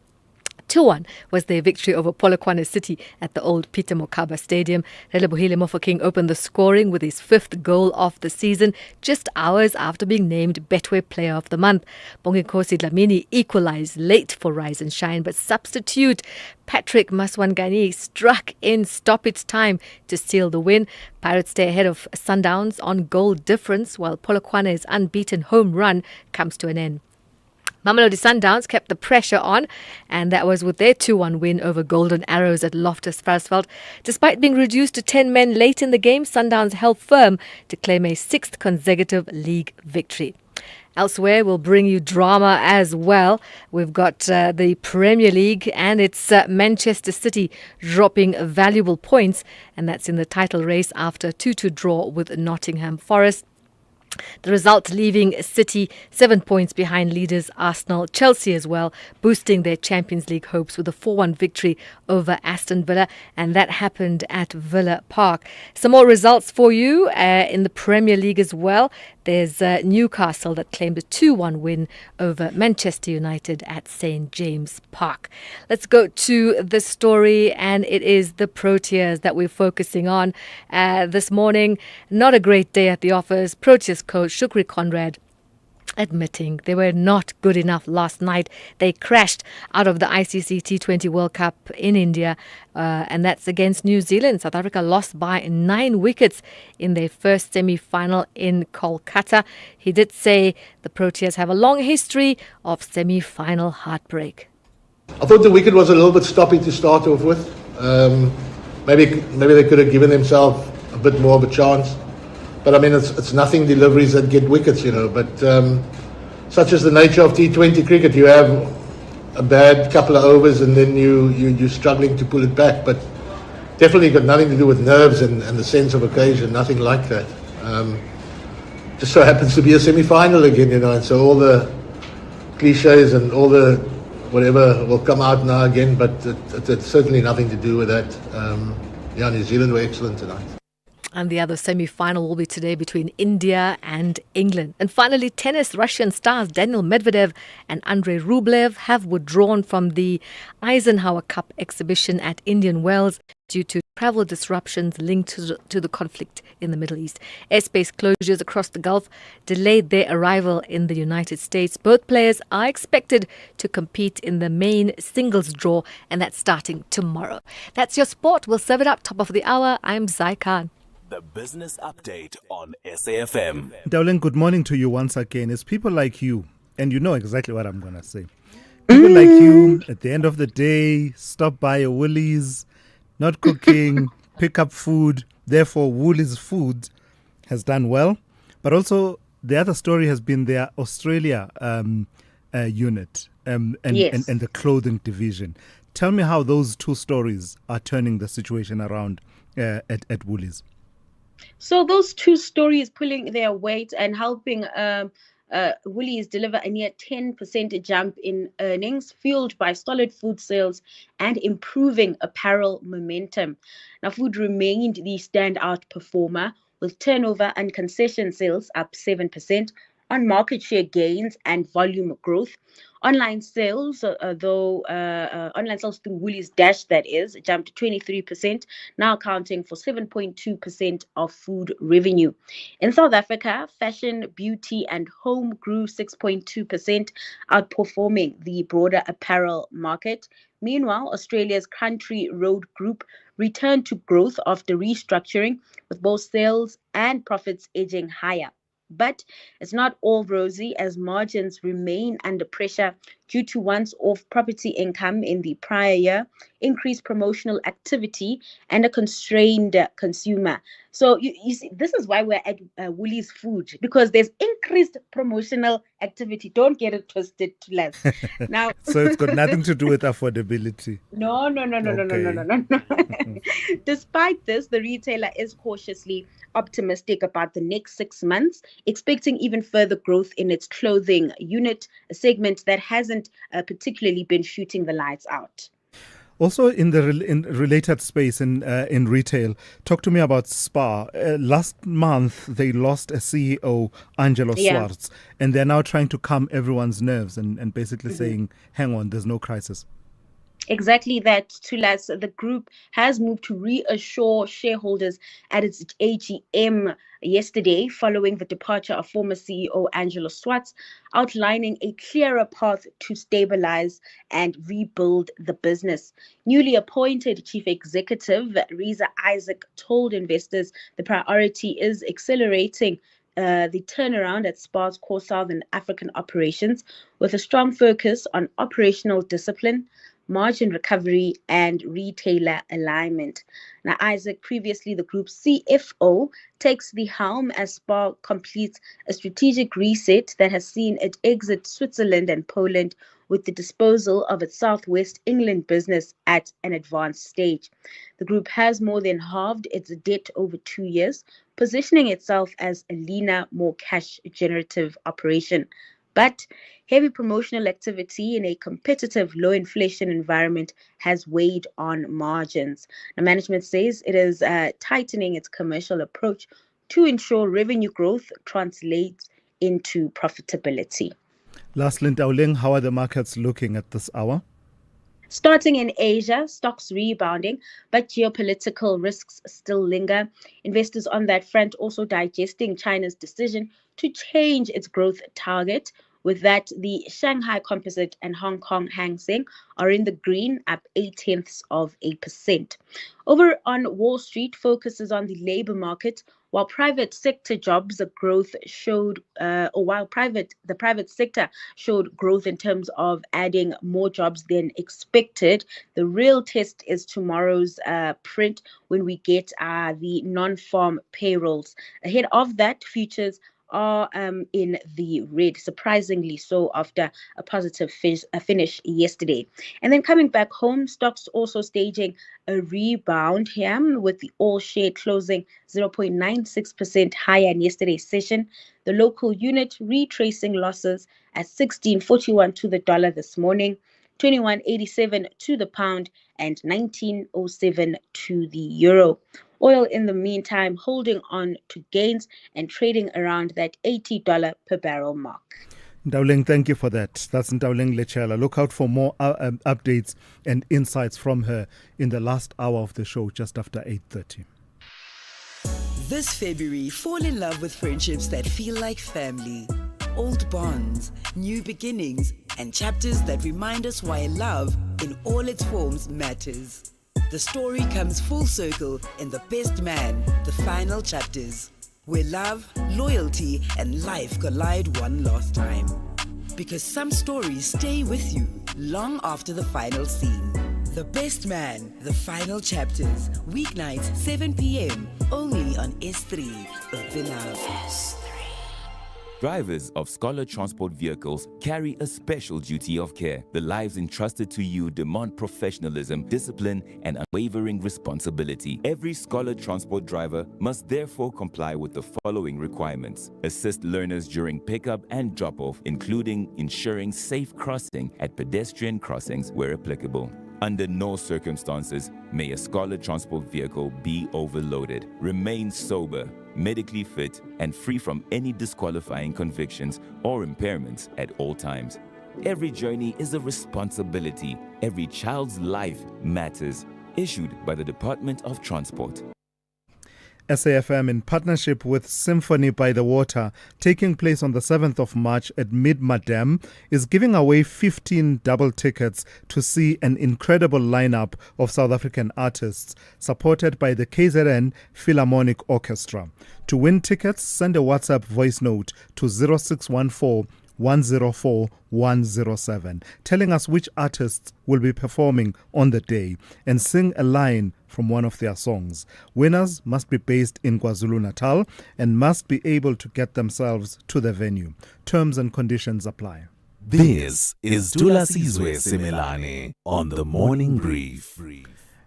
2-1 was their victory over Polokwane City at the old Peter Mokaba Stadium. Relebohile Mofokeng opened the scoring with his 5th goal of the season, just hours after being named Betway Player of the Month. Bonginkosi Dlamini equalised late for Rise and Shine, but substitute Patrick Maswanganyi struck in stoppage time to seal the win. Pirates stay ahead of Sundowns on goal difference, while Polokwane's unbeaten home run comes to an end. Mamelodi Sundowns kept the pressure on, and that was with their 2-1 win over Golden Arrows at Loftus Versfeld. Despite being reduced to 10 men late in the game, Sundowns held firm to claim a 6th consecutive league victory. Elsewhere, we'll bring you drama as well. We've got the Premier League, and it's Manchester City dropping valuable points, and that's in the title race after a 2-2 draw with Nottingham Forest. The result leaving City 7 points behind leaders Arsenal, Chelsea as well, boosting their Champions League hopes with a 4-1 victory over Aston Villa, and that happened at Villa Park. Some more results for you in the Premier League as well. There's Newcastle that claimed a 2-1 win over Manchester United at St. James Park. Let's go to the story, and it is the Proteas that we're focusing on this morning. Not a great day at the office. Proteas coach Shukri Conrad admitting they were not good enough last night. They crashed out of the ICC T20 World Cup in India, and that's against New Zealand. South Africa lost by 9 wickets in their first semi-final in Kolkata. He did say the Proteas have a long history of semi-final heartbreak. I thought the wicket was a little bit stoppy to start off with. Maybe they could have given themselves a bit more of a chance. But I mean, it's nothing deliveries that get wickets, you know. But such is the nature of T20 cricket. You have a bad couple of overs and then you're struggling to pull it back. But definitely got nothing to do with nerves and the sense of occasion, nothing like that. Just so happens to be a semi-final again, you know. And so all the cliches and all the whatever will come out now again, but it's certainly nothing to do with that. New Zealand were excellent tonight. And the other semi-final will be today between India and England. And finally, tennis. Russian stars Daniil Medvedev and Andrei Rublev have withdrawn from the Eisenhower Cup exhibition at Indian Wells due to travel disruptions linked to the conflict in the Middle East. Airspace closures across the Gulf delayed their arrival in the United States. Both players are expected to compete in the main singles draw, and that's starting tomorrow. That's your sport. We'll serve it up top of the hour. I'm Zai Khan. The Business Update on SAFM. Darling, good morning to you once again. It's people like you, and you know exactly what I'm going to say. People like you, at the end of the day, stop by a Woolies, not cooking, pick up food. Therefore, Woolies Food has done well. But also, the other story has been their Australia unit and the clothing division. Tell me how those two stories are turning the situation around at Woolies. So those two stories pulling their weight and helping Woolies deliver a near 10% jump in earnings, fueled by solid food sales and improving apparel momentum. Now, food remained the standout performer, with turnover and concession sales up 7% on market share gains and volume growth. Online sales, online sales through Woolies Dash, that is, jumped 23%, now accounting for 7.2% of food revenue. In South Africa, fashion, beauty, and home grew 6.2%, outperforming the broader apparel market. Meanwhile, Australia's Country Road Group returned to growth after restructuring, with both sales and profits edging higher. But it's not all rosy, as margins remain under pressure due to once-off property income in the prior year, increased promotional activity, and a constrained consumer. So you see, this is why we're at Woolies Food, because there's increased promotional activity. Don't get it twisted, Thulas. Now, so it's got nothing to do with affordability. No. Despite this, the retailer is cautiously optimistic about the next 6 months, expecting even further growth in its clothing unit, a segment that hasn't particularly been shooting the lights out. Also, in the related space in retail, talk to me about Spar. Last month, they lost a CEO, Angelo Swartz, and they're now trying to calm everyone's nerves and basically saying, hang on, there's no crisis. Exactly that, Thulas. The group has moved to reassure shareholders at its AGM yesterday, following the departure of former CEO Angelo Swartz, outlining a clearer path to stabilize and rebuild the business. Newly appointed Chief Executive Reza Isaac told investors the priority is accelerating the turnaround at Spar's core Southern African operations, with a strong focus on operational discipline, margin recovery, and retailer alignment. Now, Isaac, previously the group's CFO, takes the helm as Spar completes a strategic reset that has seen it exit Switzerland and Poland, with the disposal of its Southwest England business at an advanced stage. The group has more than halved its debt over 2 years, positioning itself as a leaner, more cash-generative operation. But heavy promotional activity in a competitive low inflation environment has weighed on margins. Now, management says it is tightening its commercial approach to ensure revenue growth translates into profitability. Lastly, Ndawling, how are the markets looking at this hour? Starting in Asia, stocks rebounding, but geopolitical risks still linger. Investors on that front also digesting China's decision to change its growth target. With that, the Shanghai Composite and Hong Kong Hang Seng are in the green, up 0.8%. Over on Wall Street, focuses on the labor market, while private sector jobs growth showed, the private sector showed growth in terms of adding more jobs than expected. The real test is tomorrow's print, when we get the non-farm payrolls. Ahead of that, futures are in the red, surprisingly so, after a positive finish yesterday. And then coming back home, stocks also staging a rebound here, with the all-share closing 0.96% higher in yesterday's session. The local unit retracing losses at 16.41 to the dollar this morning. 21.87 to the pound, and 19.07 to the euro. Oil in the meantime holding on to gains and trading around that $80 per barrel mark. Ndawling, thank you for that. That's Ndawling Lechela. Look out for more updates and insights from her in the last hour of the show, just after 8:30. This February, fall in love with friendships that feel like family. Old bonds, new beginnings, and chapters that remind us why love, in all its forms, matters. The story comes full circle in The Best Man, the final chapters, where love, loyalty, and life collide one last time. Because some stories stay with you long after the final scene. The Best Man, the final chapters, weeknights 7 p.m. only on S3 of the Love. Drivers of Scholar Transport vehicles carry a special duty of care. The lives entrusted to you demand professionalism, discipline, and unwavering responsibility. Every Scholar Transport driver must therefore comply with the following requirements. Assist learners during pickup and drop-off, including ensuring safe crossing at pedestrian crossings where applicable. Under no circumstances may a Scholar Transport vehicle be overloaded. Remain sober, medically fit, and free from any disqualifying convictions or impairments at all times. Every journey is a responsibility. Every child's life matters. Issued by the Department of Transport. SAFM, in partnership with Symphony by the Water, taking place on the 7th of March at Mid-Madam, is giving away 15 double tickets to see an incredible lineup of South African artists, supported by the KZN Philharmonic Orchestra. To win tickets, send a WhatsApp voice note to 0614 104 107, telling us which artists will be performing on the day, and sing a line from one of their songs. Winners must be based in KwaZulu-Natal and must be able to get themselves to the venue. Terms and conditions apply. This is Thulasizwe Simelane on the Morning Brief.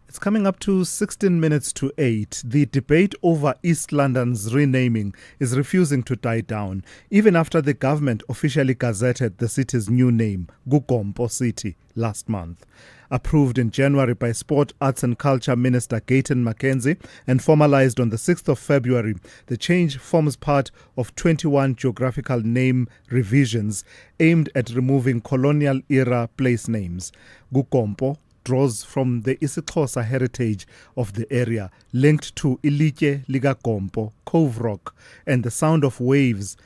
It's coming up to 16 minutes to 8. The debate over East London's renaming is refusing to die down, even after the government officially gazetted the city's new name, Gugompo City, last month. Approved in January by Sport, Arts and Culture Minister Gayton Mackenzie and formalized on the 6th of February, the change forms part of 21 geographical name revisions aimed at removing colonial-era place names. Gugompo draws from the isiXhosa heritage of the area, linked to Ilitye Ligagompo, Cove Rock, and the sound of waves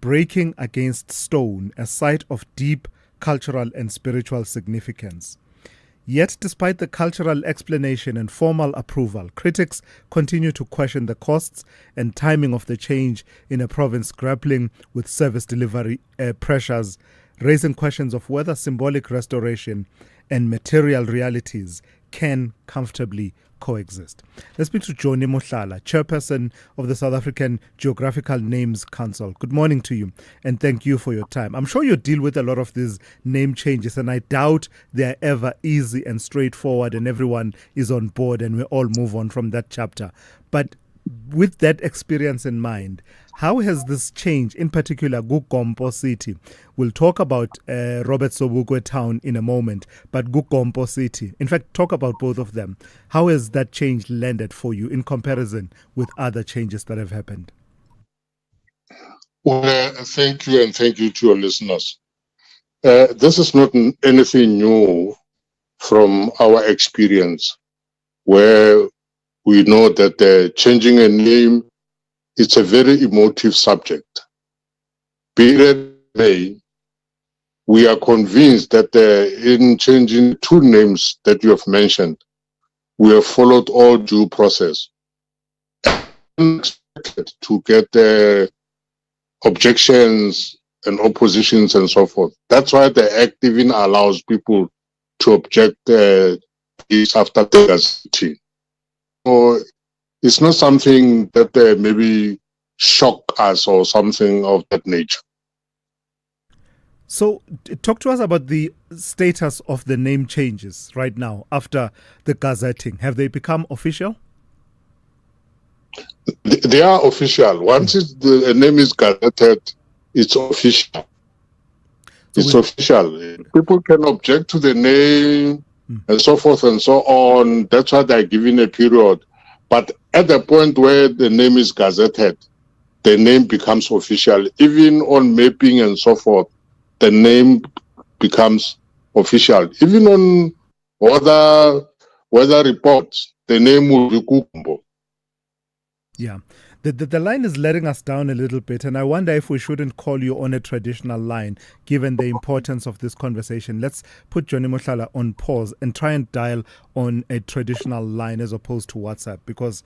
breaking against stone, a site of deep cultural and spiritual significance. Yet, despite the cultural explanation and formal approval, critics continue to question the costs and timing of the change in a province grappling with service delivery pressures, raising questions of whether symbolic restoration and material realities can comfortably coexist. Let's speak to Joni Mohlala, chairperson of the South African Geographical Names Council. Good morning to you, and thank you for your time. I'm sure you deal with a lot of these name changes, and I doubt they're ever easy and straightforward and everyone is on board and we all move on from that chapter. But with that experience in mind, how has this change, in particular Gugompo City? We'll talk about Robert Sobukwe Town in a moment, but Gugompo City, in fact, talk about both of them. How has that change landed for you in comparison with other changes that have happened? Well, thank you, and thank you to your listeners. This is not anything new from our experience, where we know that changing a name, it's a very emotive subject. Be it may, we are convinced that in changing two names that you have mentioned, we have followed all due process. Expected to get objections and oppositions and so forth. That's why the Act even allows people to object this after the gazetting. So it's not something that maybe shock us or something of that nature. So talk to us about the status of the name changes right now after the gazetting. Have they become official? They are official. Once the name is gazetted, it's official. it's official. People can object to the name and so forth and so on. That's why they're given a period. But at the point where the name is gazetted, the name becomes official. Even on mapping and so forth, the name becomes official. Even on weather reports, the name will be Kukumbo. Yeah. The line is letting us down a little bit, and I wonder if we shouldn't call you on a traditional line, given the importance of this conversation. Let's put Johnny Mohlala on pause and try and dial on a traditional line as opposed to WhatsApp, because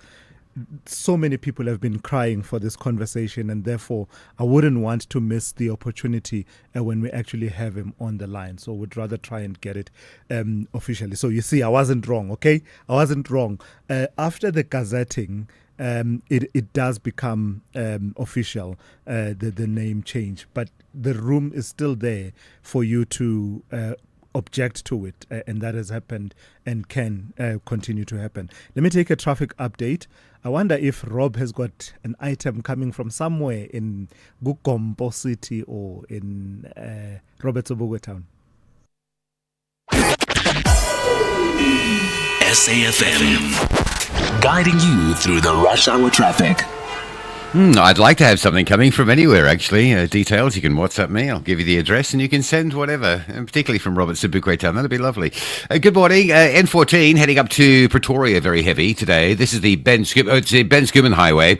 so many people have been crying for this conversation, and therefore I wouldn't want to miss the opportunity when we actually have him on the line. So we'd rather try and get it officially. So you see, I wasn't wrong, okay? I wasn't wrong. After the gazetting, it does become official, the name change, but the room is still there for you to object to it, and that has happened and can continue to happen. Let me take a traffic update. I wonder if Rob has got an item coming from somewhere in Gugombo City or in Robert Sobukwe Town. SAFM, guiding you through the rush hour traffic. I'd like to have something coming from anywhere, actually. Details, you can WhatsApp me. I'll give you the address and you can send whatever, and particularly from Robert Sobukwe Town. That'd be lovely. Good morning. N14 heading up to Pretoria, very heavy today. This is the Ben Schoeman Highway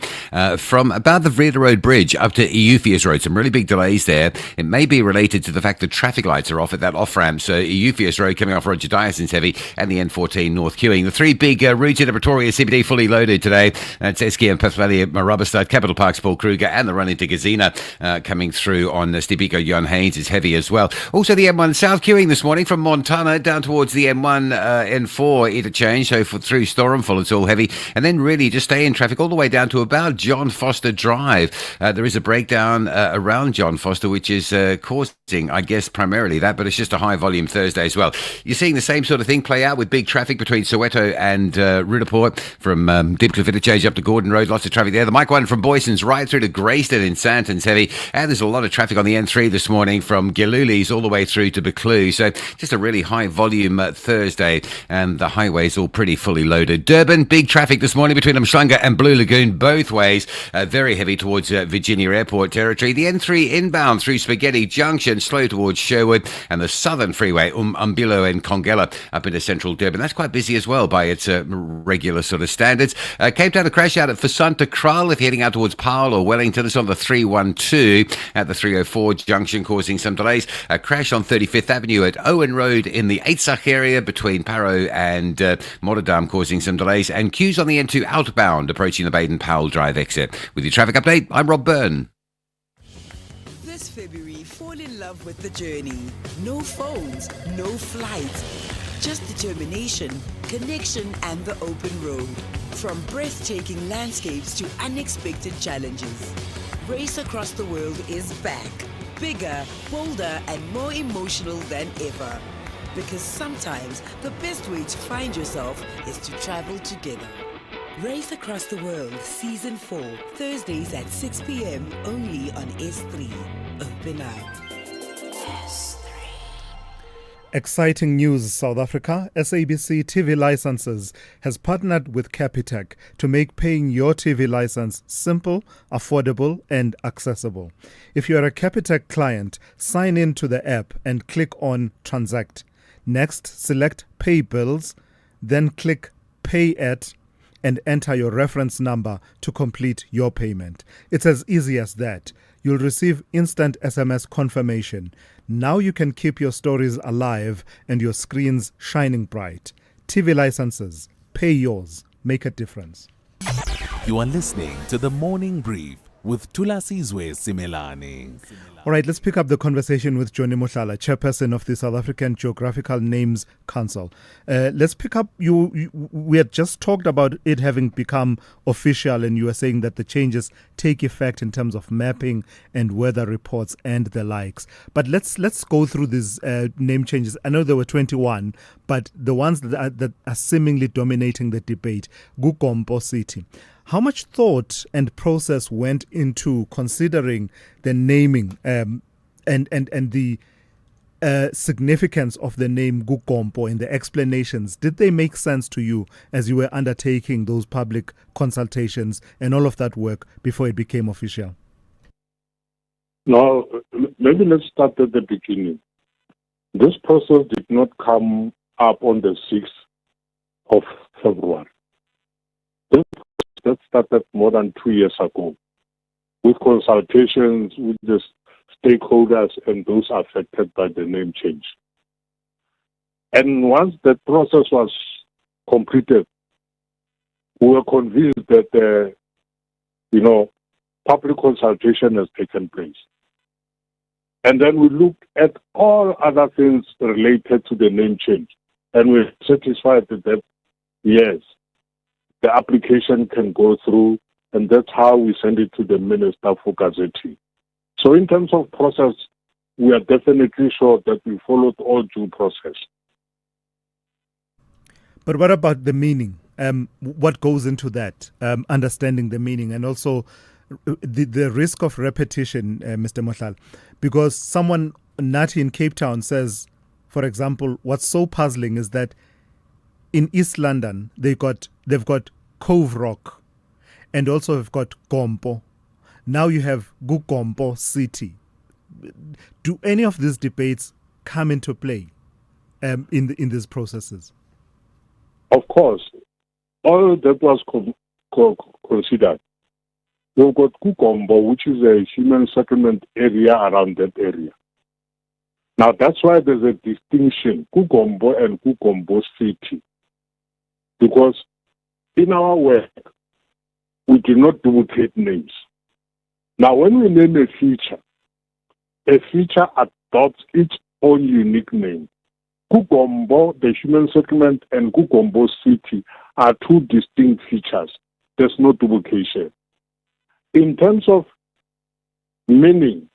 from about the Vrede Road Bridge up to Euphius Road. Some really big delays there. It may be related to the fact that traffic lights are off at that off-ramp. So Euphius Road coming off Roger Dyerson's heavy, and the N14 north queuing. The three big routes into Pretoria CBD fully loaded today. That's Esky and Perth Valley at Marabastad, Capital Park's Paul Kruger, and the run into Gazina coming through on Stibiko Jan Haynes is heavy as well. Also the M1 south queuing this morning from Montana down towards the M1 N4 interchange, so through Storenful it's all heavy, and then really just stay in traffic all the way down to about John Foster Drive. There is a breakdown around John Foster which is causing, I guess, primarily that, but it's just a high volume Thursday as well. You're seeing the same sort of thing play out with big traffic between Soweto and Rudaport from Deepcliff interchange up to Gordon Road. Lots of traffic there. The Mike 1 from Boyson's right through to Greyston in Santon's heavy, and there's a lot of traffic on the N3 this morning from Giluli's all the way through to Buccleuch. So just a really high volume Thursday, and the highways all pretty fully loaded. Durban, big traffic this morning between Umhlanga and Blue Lagoon both ways, very heavy towards Virginia Airport territory. The N3 inbound through Spaghetti Junction, slow towards Sherwood, and the Southern Freeway, Umbilo and Congela up into central Durban. That's quite busy as well by its regular sort of standards. Cape Town, a crash out at Fasanta Kraal if you're heading out towards Powell or Wellington. It's on the 312 at the 304 junction, causing some delays. A crash on 35th Avenue at Owen Road in the Eitzach area between Parow and Motterdam, causing some delays. And queues on the N2 outbound approaching the Baden-Powell Drive exit. With your traffic update, I'm Rob Byrne. This February, fall in love with the journey. No phones, no flights. Just determination, connection, and the open road. From breathtaking landscapes to unexpected challenges. Race Across the World is back. Bigger, bolder, and more emotional than ever. Because sometimes the best way to find yourself is to travel together. Race Across the World Season 4, Thursdays at 6 p.m. only on S3. Open up. Exciting news, South Africa. SABC TV Licenses has partnered with Capitec to make paying your TV license simple, affordable, and accessible. If you are a Capitec client, sign in to the app and click on Transact. Next, select Pay Bills, then click Pay At, and enter your reference number to complete your payment. It's as easy as that. You'll receive instant SMS confirmation. Now you can keep your stories alive and your screens shining bright. TV licenses. Pay yours. Make a difference. You are listening to The Morning Brief with Thulasizwe Simelane. All right, let's pick up the conversation with Johnny Mohlala, chairperson of the South African Geographical Names Council. Let's pick up, we had just talked about it having become official, and you were saying that the changes take effect in terms of mapping and weather reports and the likes. But let's go through these name changes. I know there were 21, but the ones that are seemingly dominating the debate, Gugombo City. How much thought and process went into considering the naming and the significance of the name Gugompo and the explanations, did they make sense to you as you were undertaking those public consultations and all of that work before it became official? Now, maybe let's start at the beginning. This process did not come up on the 6th of February. This process started more than 2 years ago with consultations with the stakeholders and those affected by the name change. And once that process was completed, we were convinced that, public consultation has taken place. And then we looked at all other things related to the name change. And we're satisfied that, yes, the application can go through, and that's how we send it to the Minister for Gazetting. So in terms of process, we are definitely sure that we followed all due process. But what about the meaning? What goes into that? Understanding the meaning and also the risk of repetition, Mr. Mohlala, because someone, Nati in Cape Town, says, for example, what's so puzzling is that in East London, they've got Cove Rock and also have got Gompo. Now you have Gugompo City. Do any of these debates come into play in these processes? Of course, all that was considered. We've got Gugombo, which is a human settlement area around that area. Now that's why there's a distinction, Gugombo and Gugombo City. Because in our work, we do not duplicate names. Now when we name a feature adopts its own unique name. Gugombo, the human settlement, and Gugombo City are two distinct features. There's no duplication. In terms of meaning,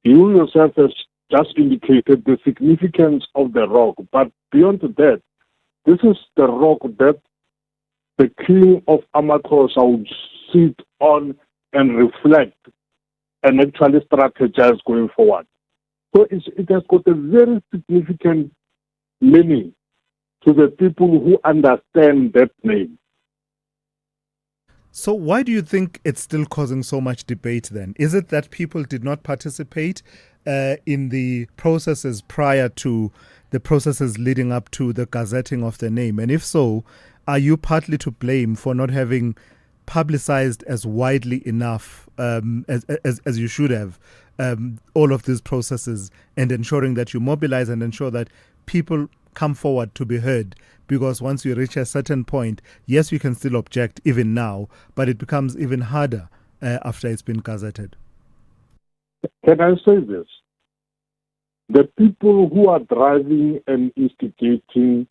you yourself has just indicated the significance of the rock, but beyond that, this is the rock that the king of Amakosa would sit on and reflect and actually strategize going forward. So it has got a very significant meaning to the people who understand that name. So why do you think it's still causing so much debate then? Is it that people did not participate in the processes prior to the processes leading up to the gazetting of the name? And if so, are you partly to blame for not having publicized as widely enough as you should have all of these processes and ensuring that you mobilize and ensure that people come forward to be heard? Because once you reach a certain point, yes, you can still object even now, but it becomes even harder after it's been gazetted. Can I say this? The people who are driving and instigating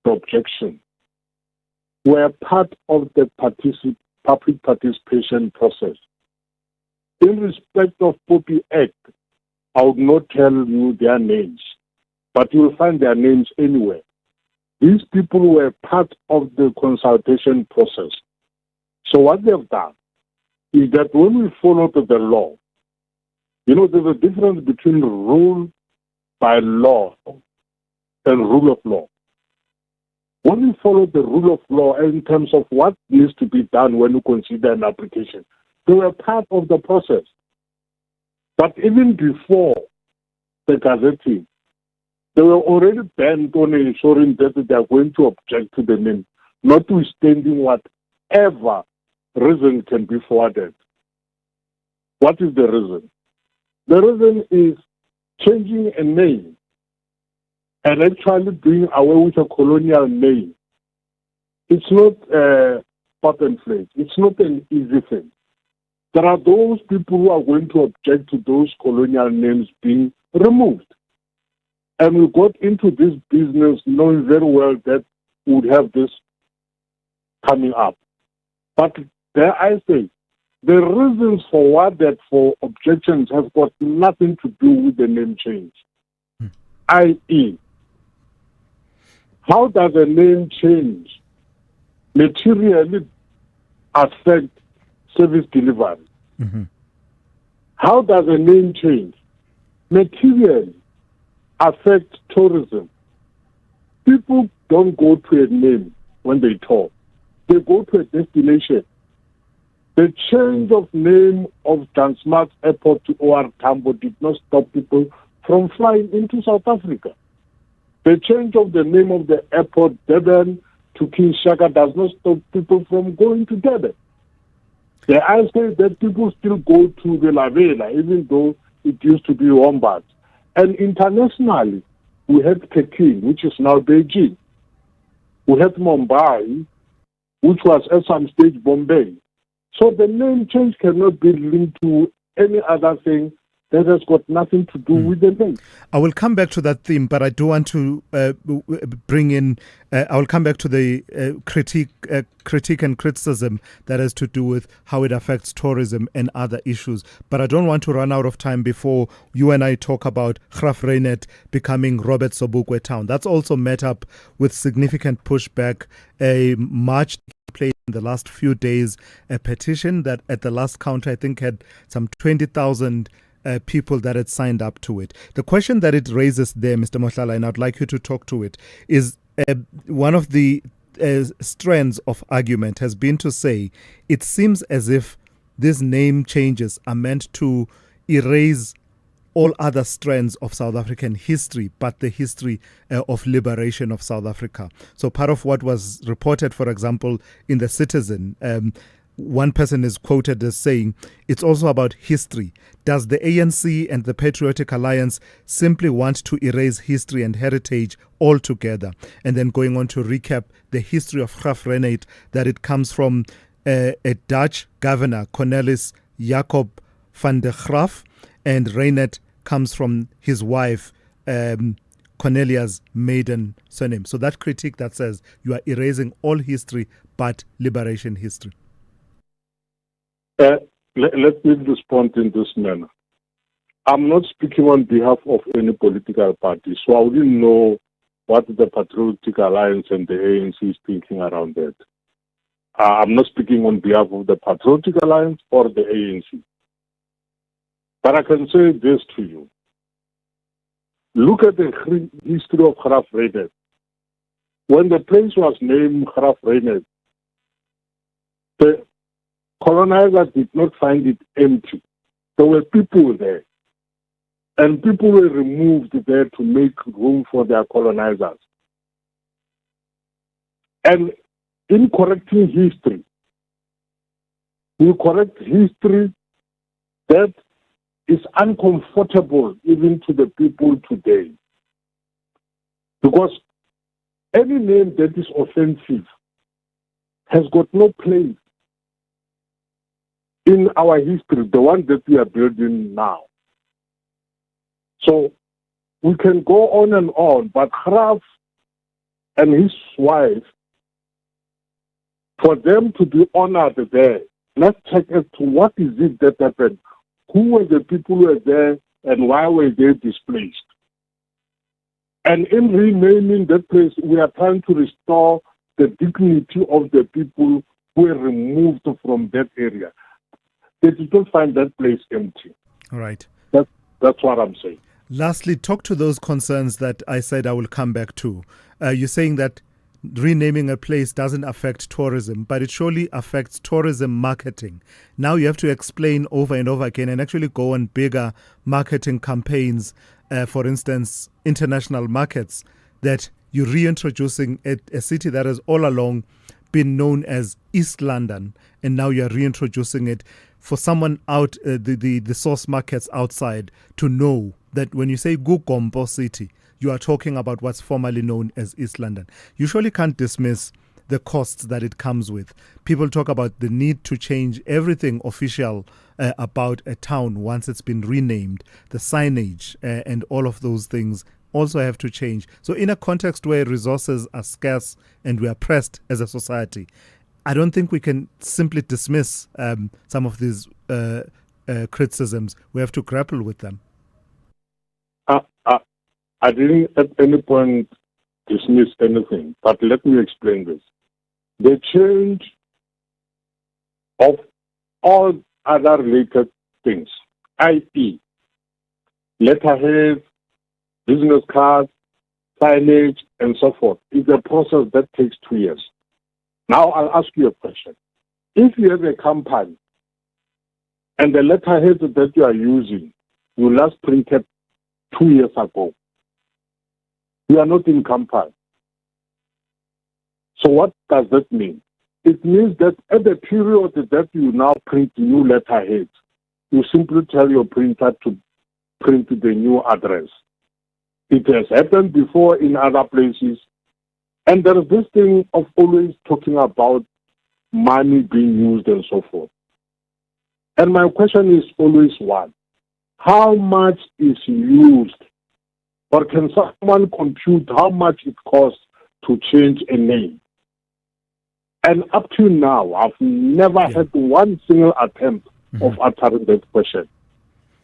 the objection were part of the public participation process. In respect of Poppy Act, I would not tell you their names, but you will find their names anywhere. These people were part of the consultation process. So what they've done is that when we follow the law, there's a difference between rule by law and rule of law. When we follow the rule of law in terms of what needs to be done when we consider an application, they were part of the process. But even before the gazetting, they were already bent on ensuring that they are going to object to the name, notwithstanding whatever reason can be forwarded. What is the reason? The reason is changing a name and actually doing away with a colonial name. It's not pot and flake. It's not an easy thing. There are those people who are going to object to those colonial names being removed. And we got into this business knowing very well that we would have this coming up. But there I say, the reasons for objections have got nothing to do with the name change. I.e., how does a name change materially affect service delivery? Mm-hmm. How does a name change materially affect tourism. People don't go to a name when they tour. They go to a destination. The change of name of Transmart Airport to OR Tambo did not stop people from flying into South Africa. The change of the name of the airport, Durban to King Shaka, does not stop people from going to Durban. The answer is that people still go to the La Vela, even though it used to be Wombat. And internationally, we have Peking, which is now Beijing. We have Mumbai, which was at some stage Bombay. So the name change cannot be linked to any other thing that has got nothing to do with the name. I will come back to that theme, but I do want to bring in, I will come back to the critique and criticism that has to do with how it affects tourism and other issues. But I don't want to run out of time before you and I talk about Graaff-Reinet becoming Robert Sobukwe Town. That's also met up with significant pushback. A march played in the last few days, a petition that at the last count I think had some 20,000 people that had signed up to it. The question that it raises there, Mr. Mohlala, and I'd like you to talk to it, is one of the strands of argument has been to say it seems as if these name changes are meant to erase all other strands of South African history, but the history of liberation of South Africa. So part of what was reported, for example, in The Citizen, one person is quoted as saying, it's also about history. Does the ANC and the Patriotic Alliance simply want to erase history and heritage altogether? And then going on to recap the history of Graaff-Reinet, that it comes from a Dutch governor, Cornelis Jacob van der Graaf, and Reinet comes from his wife, Cornelia's maiden surname. So that critique that says you are erasing all history but liberation history. Let me respond in this manner. I'm not speaking on behalf of any political party, so I wouldn't know what the Patriotic Alliance and the ANC is thinking around that. I'm not speaking on behalf of the Patriotic Alliance or the ANC. But I can say this to you. Look at the history of Graaff-Reinet. When the place was named Graaff-Reinet, the colonizer did not find it empty. There were people there. And people were removed there to make room for their colonizers. And in correcting history, we correct history that is uncomfortable even to the people today. Because any name that is offensive has got no place in our history, the one that we are building now. So we can go on, but Graaf and his wife, for them to be honored there, let's check as to what is it that happened. Who were the people who were there and why were they displaced? And in renaming that place, we are trying to restore the dignity of the people who were removed from that area. They did not find that place empty. All right. That's what I'm saying. Lastly, talk to those concerns that I said I will come back to. You're saying that renaming a place doesn't affect tourism, but it surely affects tourism marketing. Now you have to explain over and over again and actually go on bigger marketing campaigns, for instance, international markets, that you're reintroducing a city that has all along been known as East London, and now you're reintroducing it for someone out, the source markets outside, to know that when you say Gugombo City, you are talking about what's formerly known as East London. You surely can't dismiss the costs that it comes with. People talk about the need to change everything official about a town once it's been renamed. The signage and all of those things also have to change. So in a context where resources are scarce and we are pressed as a society, I don't think we can simply dismiss some of these criticisms. We have to grapple with them. I didn't at any point dismiss anything, but let me explain this. The change of all other related things, i.e., letterhead, business cards, signage, and so forth. It's a process that takes 2 years. Now I'll ask you a question. If you have a company and the letterhead that you are using, you last printed 2 years ago, you are not in company. So what does that mean? It means that at the period that you now print new letterheads, you simply tell your printer to print the new address. It has happened before in other places. And there is this thing of always talking about money being used and so forth. And my question is always one. How much is used? Or can someone compute how much it costs to change a name? And up to now, I've never had one single attempt of answering that question.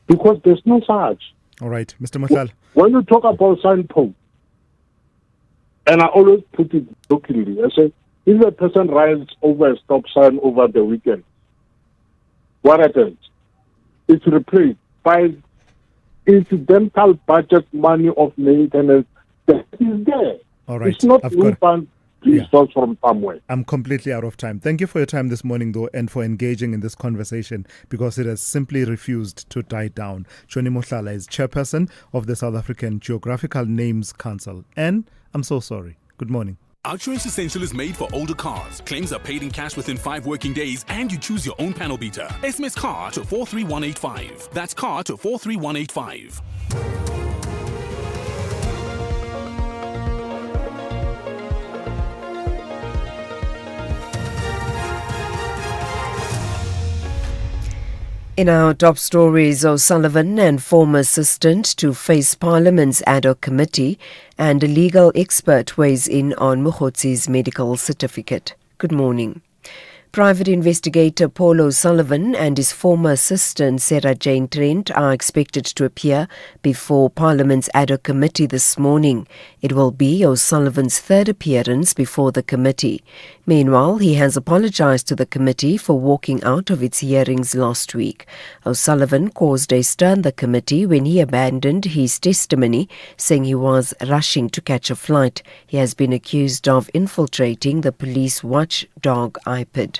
Because there's no such. All right, Mr. Mahlala. When you talk about signpost, and I always put it jokingly, I say, if a person rides over a stop sign over the weekend, what happens? It's replaced by incidental budget money of maintenance that is there. All right. It's not new funds resourced from somewhere. I'm completely out of time. Thank you for your time this morning, though, and for engaging in this conversation, because it has simply refused to die down. Choni Mahlala is chairperson of the South African Geographical Names Council. And I'm so sorry. Good morning. Outsurance Essential is made for older cars. Claims are paid in cash within 5 working days, and you choose your own panel beater. SMS CAR to 43185. That's CAR to 43185. In our top stories, O'Sullivan and former assistant to face Parliament's ad hoc committee and a legal expert weighs in on Mokgotzi's medical certificate. Good morning. Private investigator Paul O'Sullivan and his former assistant Sarah Jane Trent are expected to appear before Parliament's ad hoc committee this morning. It will be O'Sullivan's third appearance before the committee. Meanwhile, he has apologized to the committee for walking out of its hearings last week. O'Sullivan caused a stir in the committee when he abandoned his testimony, saying he was rushing to catch a flight. He has been accused of infiltrating the police watchdog iPad.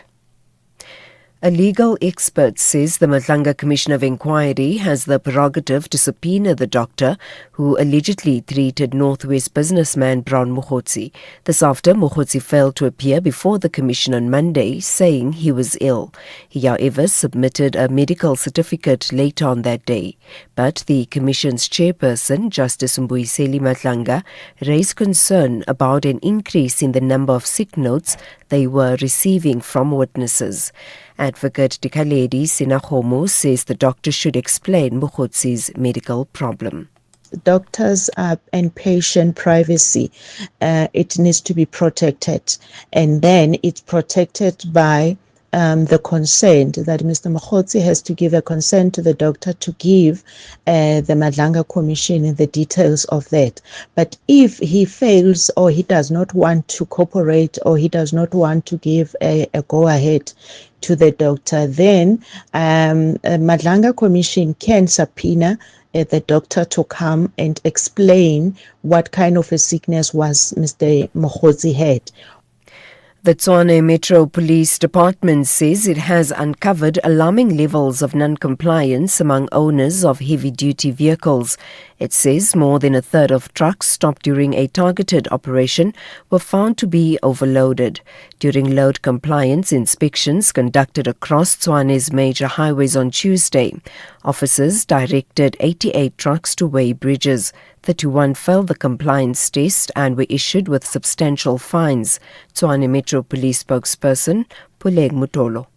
A legal expert says the Madlanga Commission of Inquiry has the prerogative to subpoena the doctor who allegedly treated Northwest businessman Brown Mokgotsi. This after Mokgotsi failed to appear before the commission on Monday, saying he was ill. He, however, submitted a medical certificate later on that day. But the commission's chairperson, Justice Mbuyiseli Madlanga, raised concern about an increase in the number of sick notes they were receiving from witnesses. Advocate Dikaledi Sinahomo says the doctor should explain Mokgotsi's medical problem. Doctors and patient privacy, it needs to be protected, and then it's protected by the consent that Mr. Mokgotsi has to give a consent to the doctor to give the Madlanga Commission the details of that. But if he fails or he does not want to cooperate or he does not want to give a go-ahead to the doctor, then Madlanga Commission can subpoena the doctor to come and explain what kind of a sickness was Mr. Mokgotsi had. The Tshwane Metro Police Department says it has uncovered alarming levels of non-compliance among owners of heavy-duty vehicles. It says more than a third of trucks stopped during a targeted operation were found to be overloaded. During load compliance inspections conducted across Tshwane's major highways on Tuesday, officers directed 88 trucks to weigh bridges. 31 failed the compliance test and were issued with substantial fines. Tshwane Metro Police spokesperson Puleng Mutolo.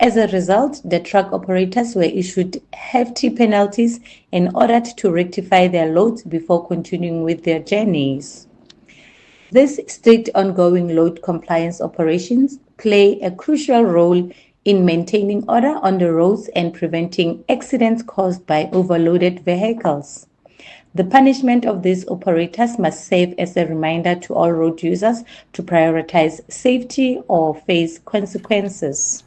As a result, the truck operators were issued hefty penalties and ordered to rectify their loads before continuing with their journeys. These strict ongoing load compliance operations play a crucial role in maintaining order on the roads and preventing accidents caused by overloaded vehicles. The punishment of these operators must serve as a reminder to all road users to prioritize safety or face consequences.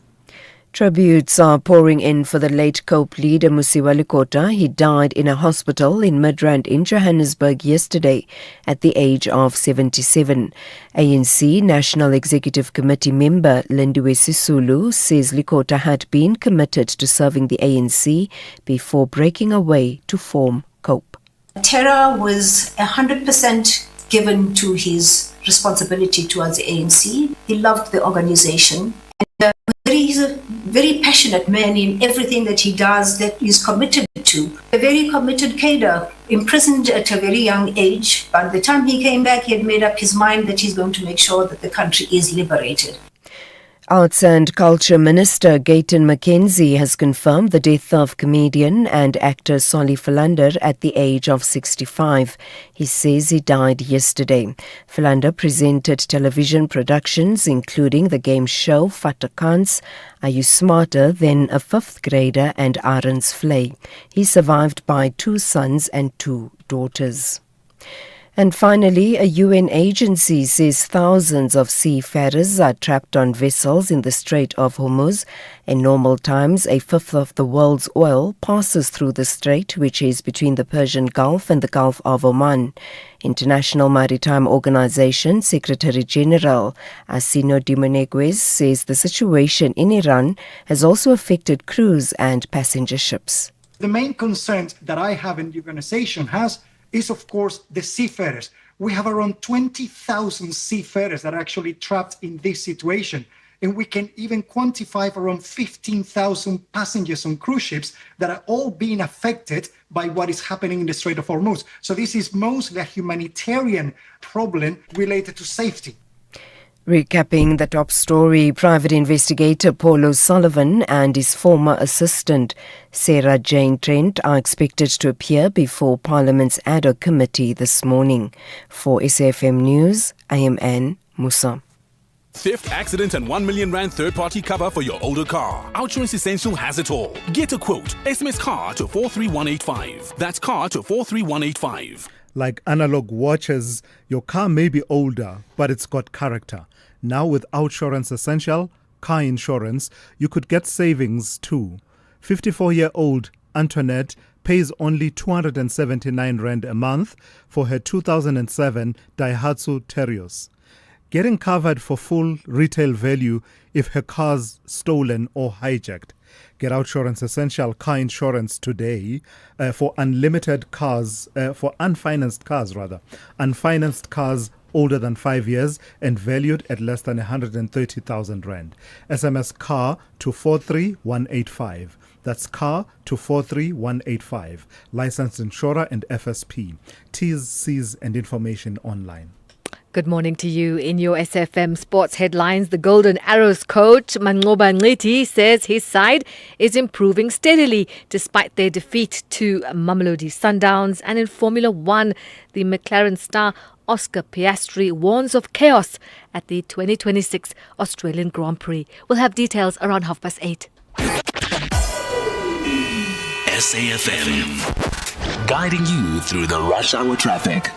Tributes are pouring in for the late COPE leader Municipal. He died in a hospital in Midrand in Johannesburg yesterday at the age of 77. ANC National Executive Committee member Lindiwe Sisulu says Likota had been committed to serving the ANC before breaking away to form COPE. Terra was 100% given to his responsibility towards the ANC. He loved the organization. And he's a very passionate man in everything that he does, that he's committed to. A very committed cadre, imprisoned at a very young age. By the time he came back, he had made up his mind that he's going to make sure that the country is liberated. Arts and Culture Minister Gayton McKenzie has confirmed the death of comedian and actor Solly Philander at the age of 65. He says he died yesterday. Philander presented television productions including the game show Fatakans, Are You Smarter Than a Fifth Grader and Aaron's Flay. He's survived by 2 sons and 2 daughters. And finally, a UN agency says thousands of seafarers are trapped on vessels in the Strait of Hormuz. In normal times, a fifth of the world's oil passes through the strait, which is between the Persian Gulf and the Gulf of Oman. International Maritime Organization Secretary General Asino Dimonegwes says the situation in Iran has also affected cruise and passenger ships. The main concern that I have in the organization is, of course, the seafarers. We have around 20,000 seafarers that are actually trapped in this situation. And we can even quantify around 15,000 passengers on cruise ships that are all being affected by what is happening in the Strait of Hormuz. So this is mostly a humanitarian problem related to safety. Recapping the top story, private investigator Paul O'Sullivan and his former assistant Sarah Jane Trent are expected to appear before Parliament's ad hoc committee this morning. For SAFM News, I am Anne Musa. Theft, accident and 1 million rand third-party cover for your older car. Outsurance Essential has it all. Get a quote. SMS CAR to 43185. That's CAR to 43185. Like analog watches, your car may be older, but it's got character. Now with Outsurance Essential car insurance, you could get savings too. 54-year-old Antoinette pays only 279 rand a month for her 2007 Daihatsu Terios, getting covered for full retail value if her car's stolen or hijacked. Get Outsurance Essential car insurance today for unlimited cars, for unfinanced cars older than 5 years and valued at less than 130,000 rand. SMS CAR to 43185. That's CAR to 43185. Licensed insurer and FSP. T's, C's and information online. Good morning to you. In your SFM Sports headlines, the Golden Arrows coach Manqoba Ngqithi says his side is improving steadily despite their defeat to Mamelodi Sundowns. And in Formula One, the McLaren star Oscar Piastri warns of chaos at the 2026 Australian Grand Prix. We'll have details around 8:30. SAFM, guiding you through the rush hour traffic.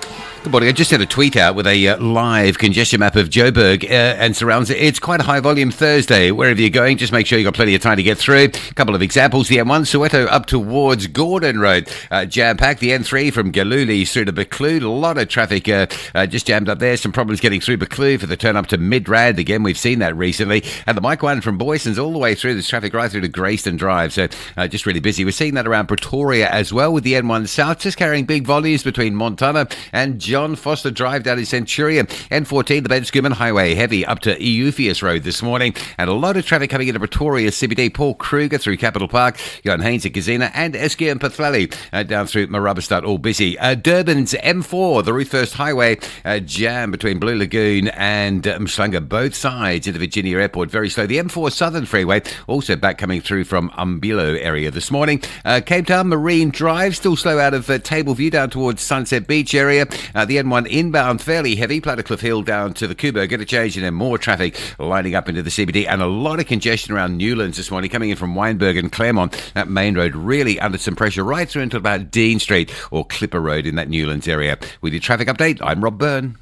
Good morning. I just had a tweet out with a live congestion map of Joburg and surrounds it. It's quite a high volume Thursday. Wherever you're going, just make sure you've got plenty of time to get through. A couple of examples. The M1 Soweto up towards Gordon Road. Jam-packed. The N3 from Galuli through to Buccleuch. A lot of traffic just jammed up there. Some problems getting through Buccleuch for the turn up to Midrand. Again, we've seen that recently. And the Mike 1 from Boyson's all the way through. There's traffic right through to Grayston Drive. So just really busy. We're seeing that around Pretoria as well with the N1 South. Just carrying big volumes between Montana and John Foster Drive down in Centurion. N14, the Ben Schoeman Highway, heavy up to Eupheus Road this morning. And a lot of traffic coming into Pretoria CBD. Paul Kruger through Capital Park, Johan Haynes at Gazina, and Eskia and Pathlali down through Marabastad, all busy. Durban's M4, the Ruth First Highway, jam between Blue Lagoon and Mhlanga, both sides into Virginia Airport, very slow. The M4 Southern Freeway, also back coming through from Umbilo area this morning. Cape Town Marine Drive, still slow out of Tableview down towards Sunset Beach area. The N1 inbound fairly heavy, Plattercliff Hill down to the Kubo, get a change and then more traffic lining up into the CBD and a lot of congestion around Newlands this morning coming in from Wynberg and Claremont. That main road really under some pressure right through until about Dean Street or Clipper Road in that Newlands area. With your traffic update, I'm Rob Byrne.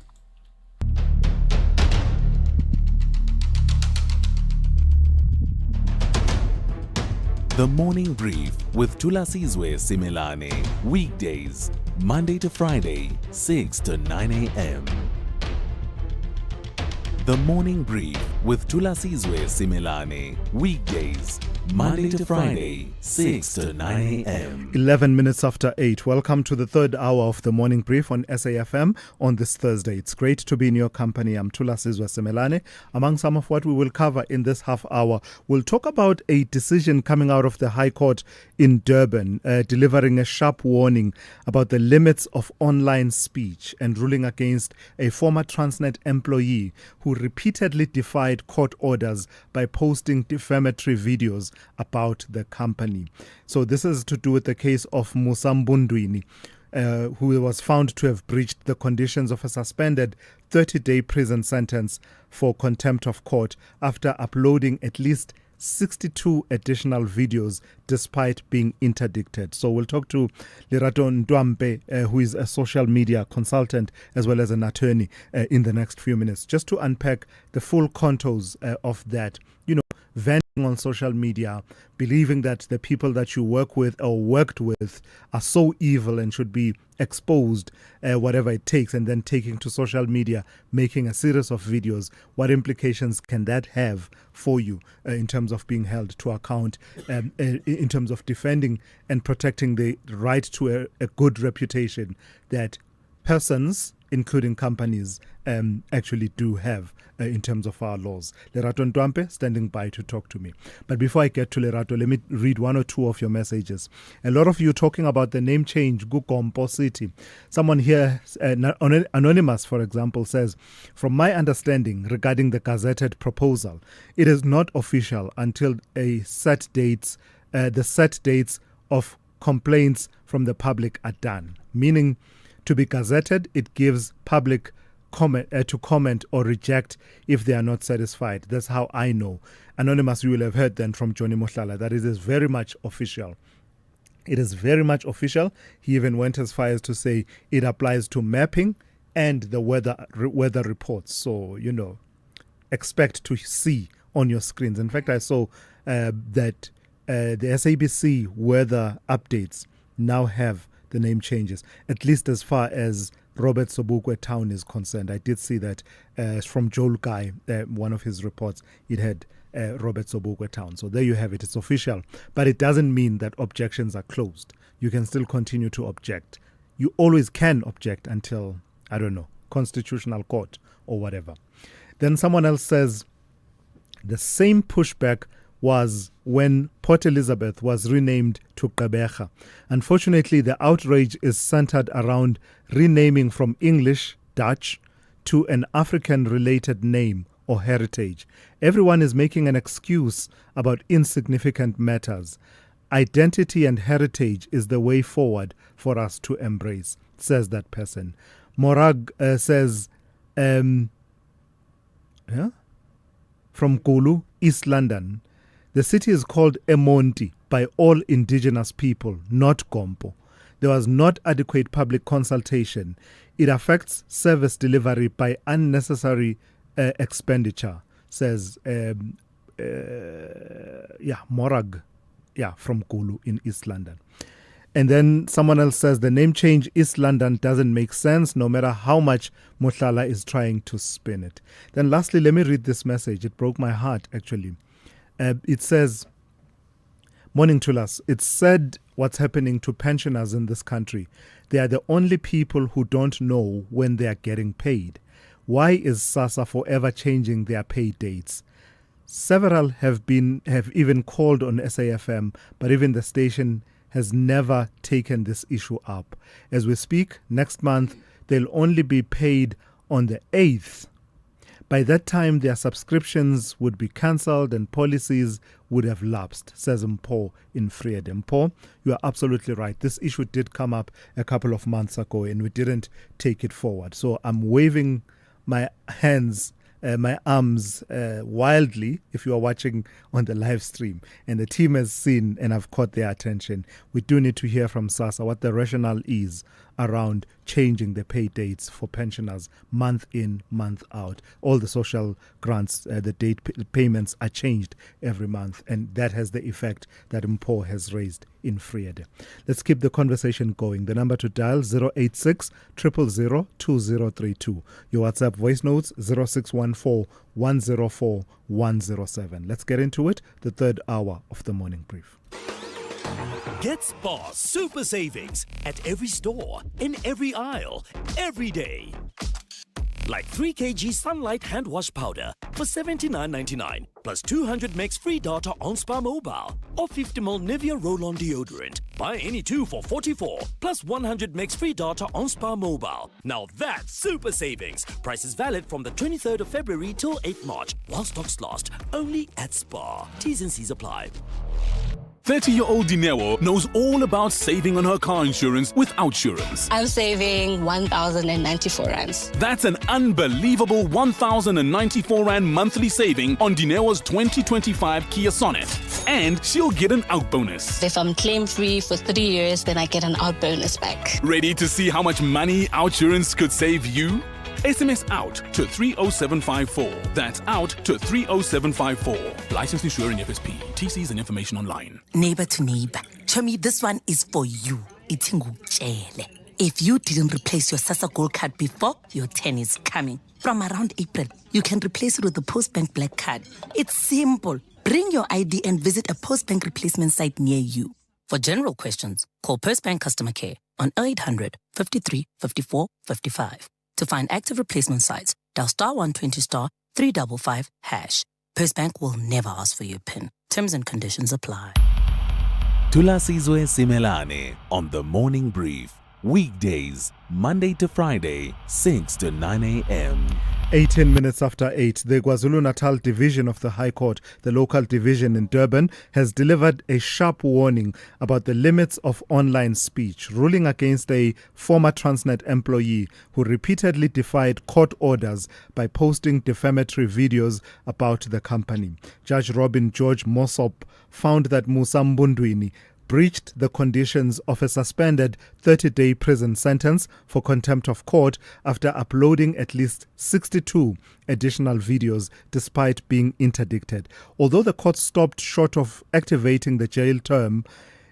The Morning Brief with Thulasizwe Simelane. Weekdays, Monday to Friday, 6 to 9 a.m. The Morning Brief with Thulasizwe Simelane. Weekdays, Monday to Friday, 6 to 9 a.m. 11 minutes after 8. Welcome to the third hour of the Morning Brief on SAFM on this Thursday. It's great to be in your company. I'm Thulasizwe Simelane. Among some of what we will cover in this half hour, we'll talk about a decision coming out of the High Court in Durban, delivering a sharp warning about the limits of online speech and ruling against a former Transnet employee who repeatedly defied court orders by posting defamatory videos about the company. So this is to do with the case of Musa Mbundwini, who was found to have breached the conditions of a suspended 30-day prison sentence for contempt of court after uploading at least 62 additional videos despite being interdicted. So we'll talk to Lerato Ndwampe, who is a social media consultant as well as an attorney, in the next few minutes, just to unpack the full contours of that. You know, venting on social media, believing that the people that you work with or worked with are so evil and should be exposed, whatever it takes, and then taking to social media, making a series of videos. What implications can that have for you in terms of being held to account, in terms of defending and protecting the right to a good reputation that persons, including companies, actually do have in terms of our laws. Lerato Ndwampe standing by to talk to me. But before I get to Lerato, let me read one or two of your messages. A lot of you talking about the name change, Gukompo City. Someone here, Anonymous, for example, says, from my understanding regarding the gazetted proposal, it is not official until the set dates of complaints from the public are done. Meaning, to be gazetted, it gives public comment to comment or reject if they are not satisfied. That's how I know. Anonymous, you will have heard then from Johnny Mohlala that it is very much official. It is very much official. He even went as far as to say it applies to mapping and the weather reports. So, you know, expect to see on your screens. In fact, I saw that the SABC weather updates now have the name changes, at least as far as Robert Sobukwe town is concerned. I did see that from Joel Guy, one of his reports, it had Robert Sobukwe town. So there you have it. It's official. But it doesn't mean that objections are closed. You can still continue to object. You always can object until, I don't know, constitutional court or whatever. Then someone else says the same pushback was when Port Elizabeth was renamed to Gqeberha. Unfortunately, the outrage is centered around renaming from English, Dutch, to an African-related name or heritage. Everyone is making an excuse about insignificant matters. Identity and heritage is the way forward for us to embrace, says that person. Morag says, from Kulu, East London, the city is called Emonti by all indigenous people, not Gompo. There was not adequate public consultation. It affects service delivery by unnecessary expenditure, says Morag, from Kulu in East London. And then someone else says the name change East London doesn't make sense no matter how much Mohlala is trying to spin it. Then lastly, let me read this message. It broke my heart, actually. It says, morning to us. It's sad what's happening to pensioners in this country. They are the only people who don't know when they are getting paid. Why is SASSA forever changing their pay dates? Several have even called on SAFM, but even the station has never taken this issue up. As we speak, next month, they'll only be paid on the 8th. By that time, their subscriptions would be cancelled and policies would have lapsed, says Mpo in Friede. Mpo, you are absolutely right. This issue did come up a couple of months ago and we didn't take it forward. So I'm waving my hands, my arms wildly if you are watching on the live stream. And the team has seen and I've caught their attention. We do need to hear from SASSA what the rationale is around changing the pay dates for pensioners month in, month out. All the social grants, the date payments are changed every month, and that has the effect that Mpho has raised in Friede. Let's keep the conversation going. The number to dial 086 000 2032. Your WhatsApp voice notes 0614 104 107. Let's get into it, the third hour of the morning brief. Get Spar super savings at every store, in every aisle, every day. Like 3 kg Sunlight hand wash powder for $79.99 plus 200 megs free data on Spar Mobile, or 50ml Nivea roll-on deodorant. Buy any two for $44 plus 100 megs free data on Spar Mobile. Now that's super savings. Price is valid from the 23rd of February till 8th March while stocks last. Only at Spar. T's and C's apply. 30-year-old Dineo knows all about saving on her car insurance with Outsurance. I'm saving 1,094 rands. That's an unbelievable 1,094 rand monthly saving on Dineo's 2025 Kia Sonet. And she'll get an out bonus. If I'm claim-free for 3 years, then I get an out bonus back. Ready to see how much money Outsurance could save you? SMS out to 30754. That's out to 30754. Licensed insuring FSP. TCs and information online. Neighbor to neighbor. Show me, this one is for you. If you didn't replace your SASSA Gold card before, your 10 is coming. From around April, you can replace it with the Postbank Black Card. It's simple. Bring your ID and visit a Postbank replacement site near you. For general questions, call Postbank Customer Care on 0800 53 54 55. To find active replacement sites, dial *120 *355#. Postbank will never ask for your PIN. Terms and conditions apply. Thulasizwe Simelane on the Morning Brief. Weekdays, Monday to Friday, 6 to 9 a.m. 18 minutes after 8, the KwaZulu-Natal division of the High Court, the local division in Durban, has delivered a sharp warning about the limits of online speech, ruling against a former Transnet employee who repeatedly defied court orders by posting defamatory videos about the company. Judge Robin George Mossop found that Musa Mbundwini breached the conditions of a suspended 30-day prison sentence for contempt of court after uploading at least 62 additional videos despite being interdicted. Although the court stopped short of activating the jail term,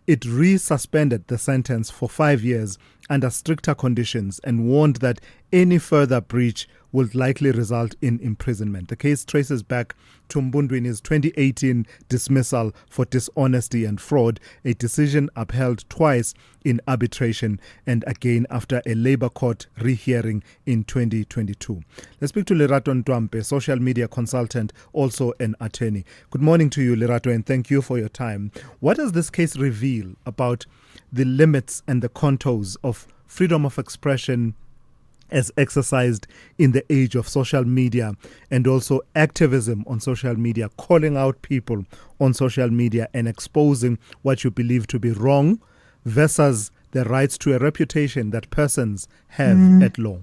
it resuspended the sentence for 5 years under stricter conditions and warned that any further breach would likely result in imprisonment. The case traces back to Mbundwini's 2018 dismissal for dishonesty and fraud, a decision upheld twice in arbitration and again after a Labour Court rehearing in 2022. Let's speak to Lerato Ntwampe, social media consultant, also an attorney. Good morning to you, Lerato, and thank you for your time. What does this case reveal about the limits and the contours of freedom of expression as exercised in the age of social media, and also activism on social media, calling out people on social media and exposing what you believe to be wrong versus the rights to a reputation that persons have at law?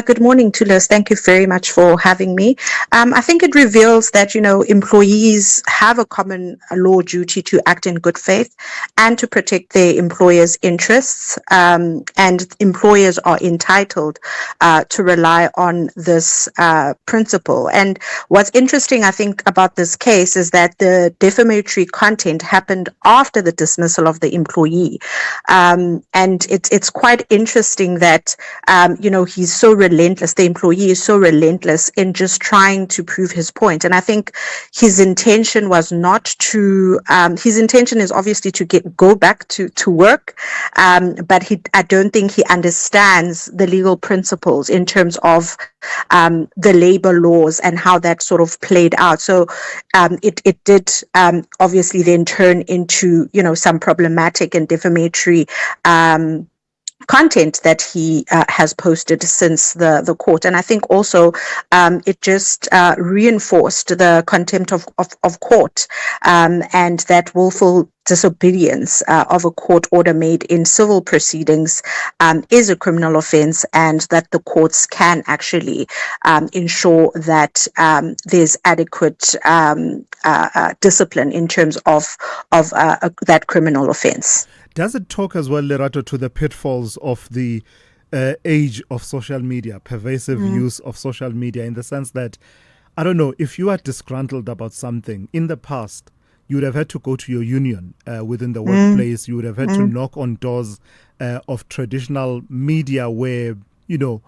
Good morning, Thulas. Thank you very much for having me. I think it reveals that, employees have a common law duty to act in good faith and to protect their employers' interests. And employers are entitled to rely on this principle. And what's interesting, I think, about this case is that the defamatory content happened after the dismissal of the employee. And it's quite interesting that, he's so relentless, the employee is so relentless in just trying to prove his point. And I think his intention was not to, his intention is obviously to go back to work, but I don't think he understands the legal principles in terms of the labor laws and how that sort of played out. So it did obviously then turn into, some problematic and defamatory content that he has posted since the court. And I think also it just reinforced the contempt of court and that willful disobedience of a court order made in civil proceedings is a criminal offense, and that the courts can actually ensure that there's adequate discipline in terms of that criminal offense. Does it talk as well, Lerato, to the pitfalls of the age of social media, pervasive use of social media, in the sense that, I don't know, if you are disgruntled about something in the past, you would have had to go to your union within the workplace. You would have had to knock on doors of traditional media where, you know,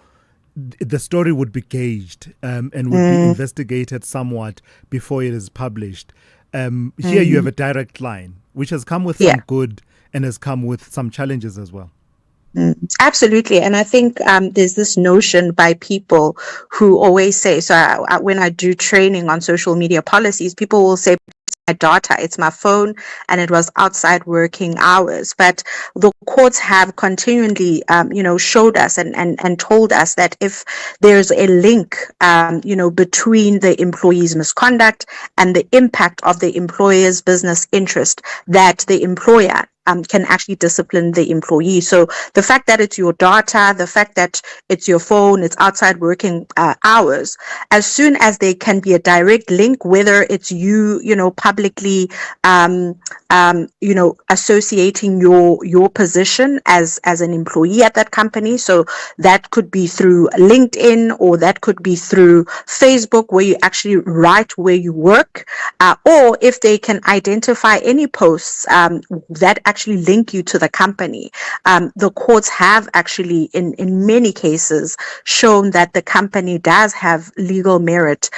the story would be gauged and would be investigated somewhat before it is published. Here you have a direct line, which has come with some good and has come with some challenges as well. Absolutely. And I think there's this notion by people who always say, so when I do training on social media policies, people will say, my data, it's my phone, and it was outside working hours. But the courts have continually, showed us and told us that if there's a link, between the employee's misconduct and the impact of the employer's business interest, that the employer can actually discipline the employee. So the fact that it's your data, the fact that it's your phone, it's outside working hours, as soon as there can be a direct link, whether it's you, publicly, associating your position as an employee at that company. So that could be through LinkedIn, or that could be through Facebook, where you actually write where you work, or if they can identify any posts that actually link you to the company. The courts have actually, in many cases, shown that the company does have legal merit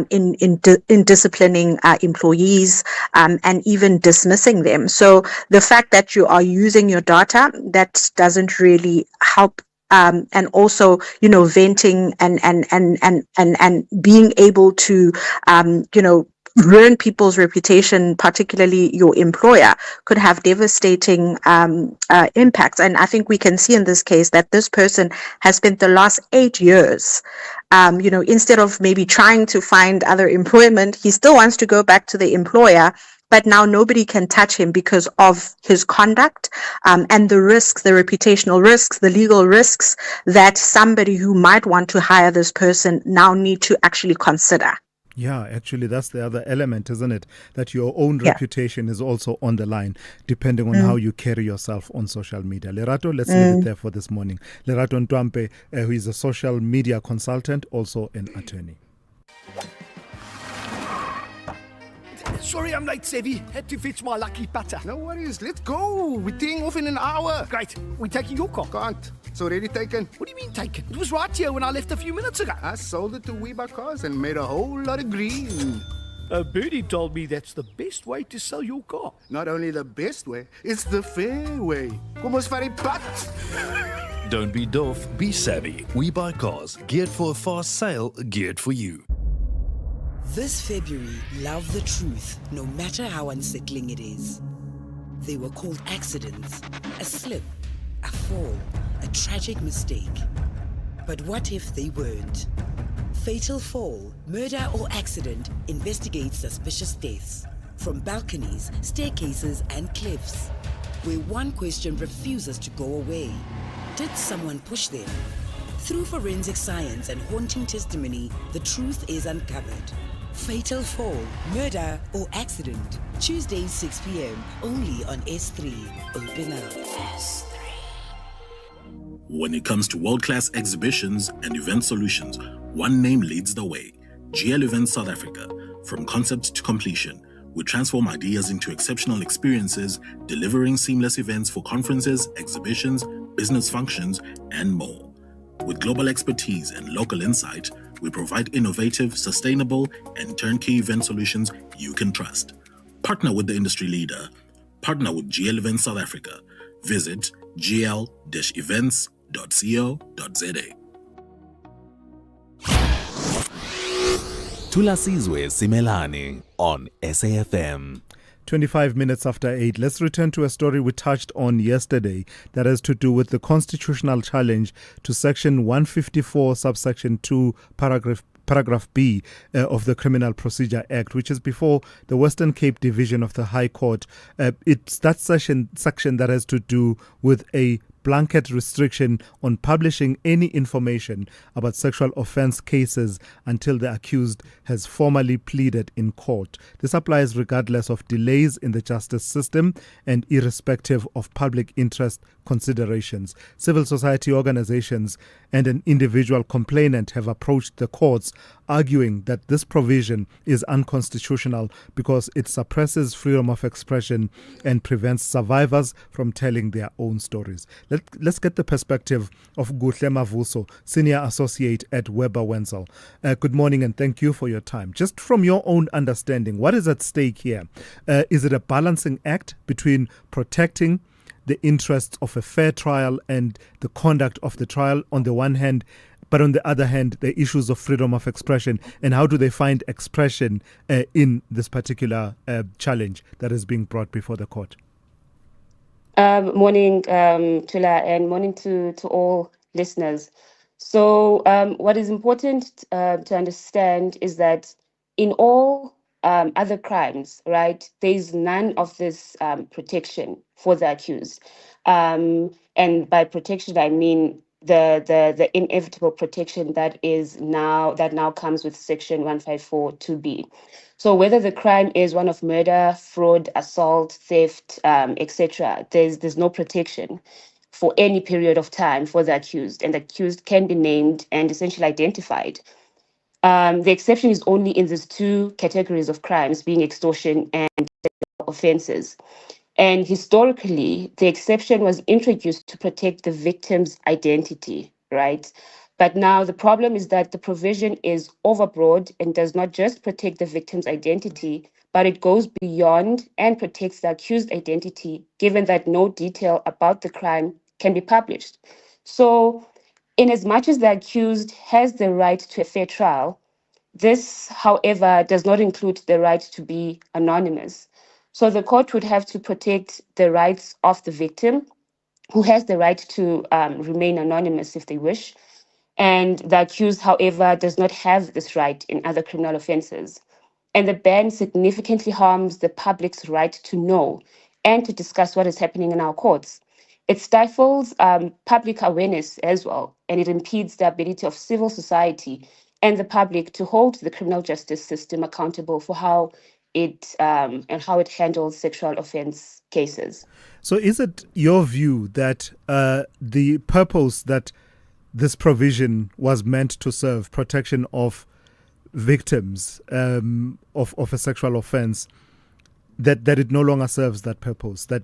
in disciplining employees and even dismissing them. So the fact that you are using your data, that doesn't really help. And also, venting and being able to, ruin people's reputation, particularly your employer, could have devastating impacts. And I think we can see in this case that this person has spent the last 8 years, instead of maybe trying to find other employment, he still wants to go back to the employer. But now nobody can touch him because of his conduct and the risks, the reputational risks, the legal risks that somebody who might want to hire this person now need to actually consider. Yeah, actually, that's the other element, isn't it? That your own reputation is also on the line, depending on how you carry yourself on social media. Lerato, let's leave it there for this morning. Lerato Ntwampe, who is a social media consultant, also an attorney. Sorry I'm late, Sevi. Had to fetch my lucky putter. No worries, let's go. We're teeing off in an hour. Great. We're taking your car. Can't. It's already taken. What do you mean taken? It was right here when I left a few minutes ago. I sold it to WeBuy Cars and made a whole lot of green. Birdie told me that's the best way to sell your car. Not only the best way, it's the fair way. Kom ons vat die pad. Don't be doof, be savvy. WeBuy Cars, geared for a fast sale, geared for you. This February, love the truth, no matter how unsettling it is. They were called accidents, a slip, a fall, a tragic mistake. But what if they weren't? Fatal fall, murder or accident investigates suspicious deaths from balconies, staircases and cliffs, where one question refuses to go away. Did someone push them? Through forensic science and haunting testimony, the truth is uncovered. Fatal fall, murder or accident. Tuesdays 6 p.m. only on S3. Open up. S3. When it comes to world-class exhibitions and event solutions, one name leads the way. GL Events South Africa. From concept to completion, we transform ideas into exceptional experiences, delivering seamless events for conferences, exhibitions, business functions, and more. With global expertise and local insight, we provide innovative, sustainable, and turnkey event solutions you can trust. Partner with the industry leader. Partner with GL Events South Africa. Visit gl-events.co.za. Thulasizwe Simelane on SAFM. 25 minutes after 8, let's return to a story we touched on yesterday that has to do with the constitutional challenge to Section 154, subsection 2, paragraph B of the Criminal Procedure Act, which is before the Western Cape Division of the High Court. It's that section that has to do with a blanket restriction on publishing any information about sexual offense cases until the accused has formally pleaded in court. This applies regardless of delays in the justice system and irrespective of public interest considerations. Civil society organizations and an individual complainant have approached the courts arguing that this provision is unconstitutional because it suppresses freedom of expression and prevents survivors from telling their own stories. Let's get the perspective of Guhle Mavuso, Senior Associate at Weber Wenzel. Good morning and thank you for your time. Just from your own understanding, what is at stake here? Is it a balancing act between protecting the interests of a fair trial and the conduct of the trial on the one hand, but on the other hand, the issues of freedom of expression, and how do they find expression in this particular challenge that is being brought before the court? Morning, Tula, and morning to all listeners. So what is important to understand is that in all other crimes, right, there is none of this protection for the accused. And by protection, I mean the inevitable protection that now comes with Section 154(2)(b). So whether the crime is one of murder, fraud, assault, theft, etc., there's no protection for any period of time for the accused, and the accused can be named and essentially identified. The exception is only in these two categories of crimes, being extortion and sexual offenses. And historically, the exception was introduced to protect the victim's identity, right? But now the problem is that the provision is overbroad and does not just protect the victim's identity, but it goes beyond and protects the accused identity, given that no detail about the crime can be published. So, in as much as the accused has the right to a fair trial, this, however, does not include the right to be anonymous. So the court would have to protect the rights of the victim, who has the right to remain anonymous if they wish. And the accused, however, does not have this right in other criminal offenses. And the ban significantly harms the public's right to know and to discuss what is happening in our courts. It stifles public awareness as well, and it impedes the ability of civil society and the public to hold the criminal justice system accountable for how it handles sexual offense cases. So is it your view that the purpose that this provision was meant to serve, protection of victims of a sexual offense, that it no longer serves that purpose, that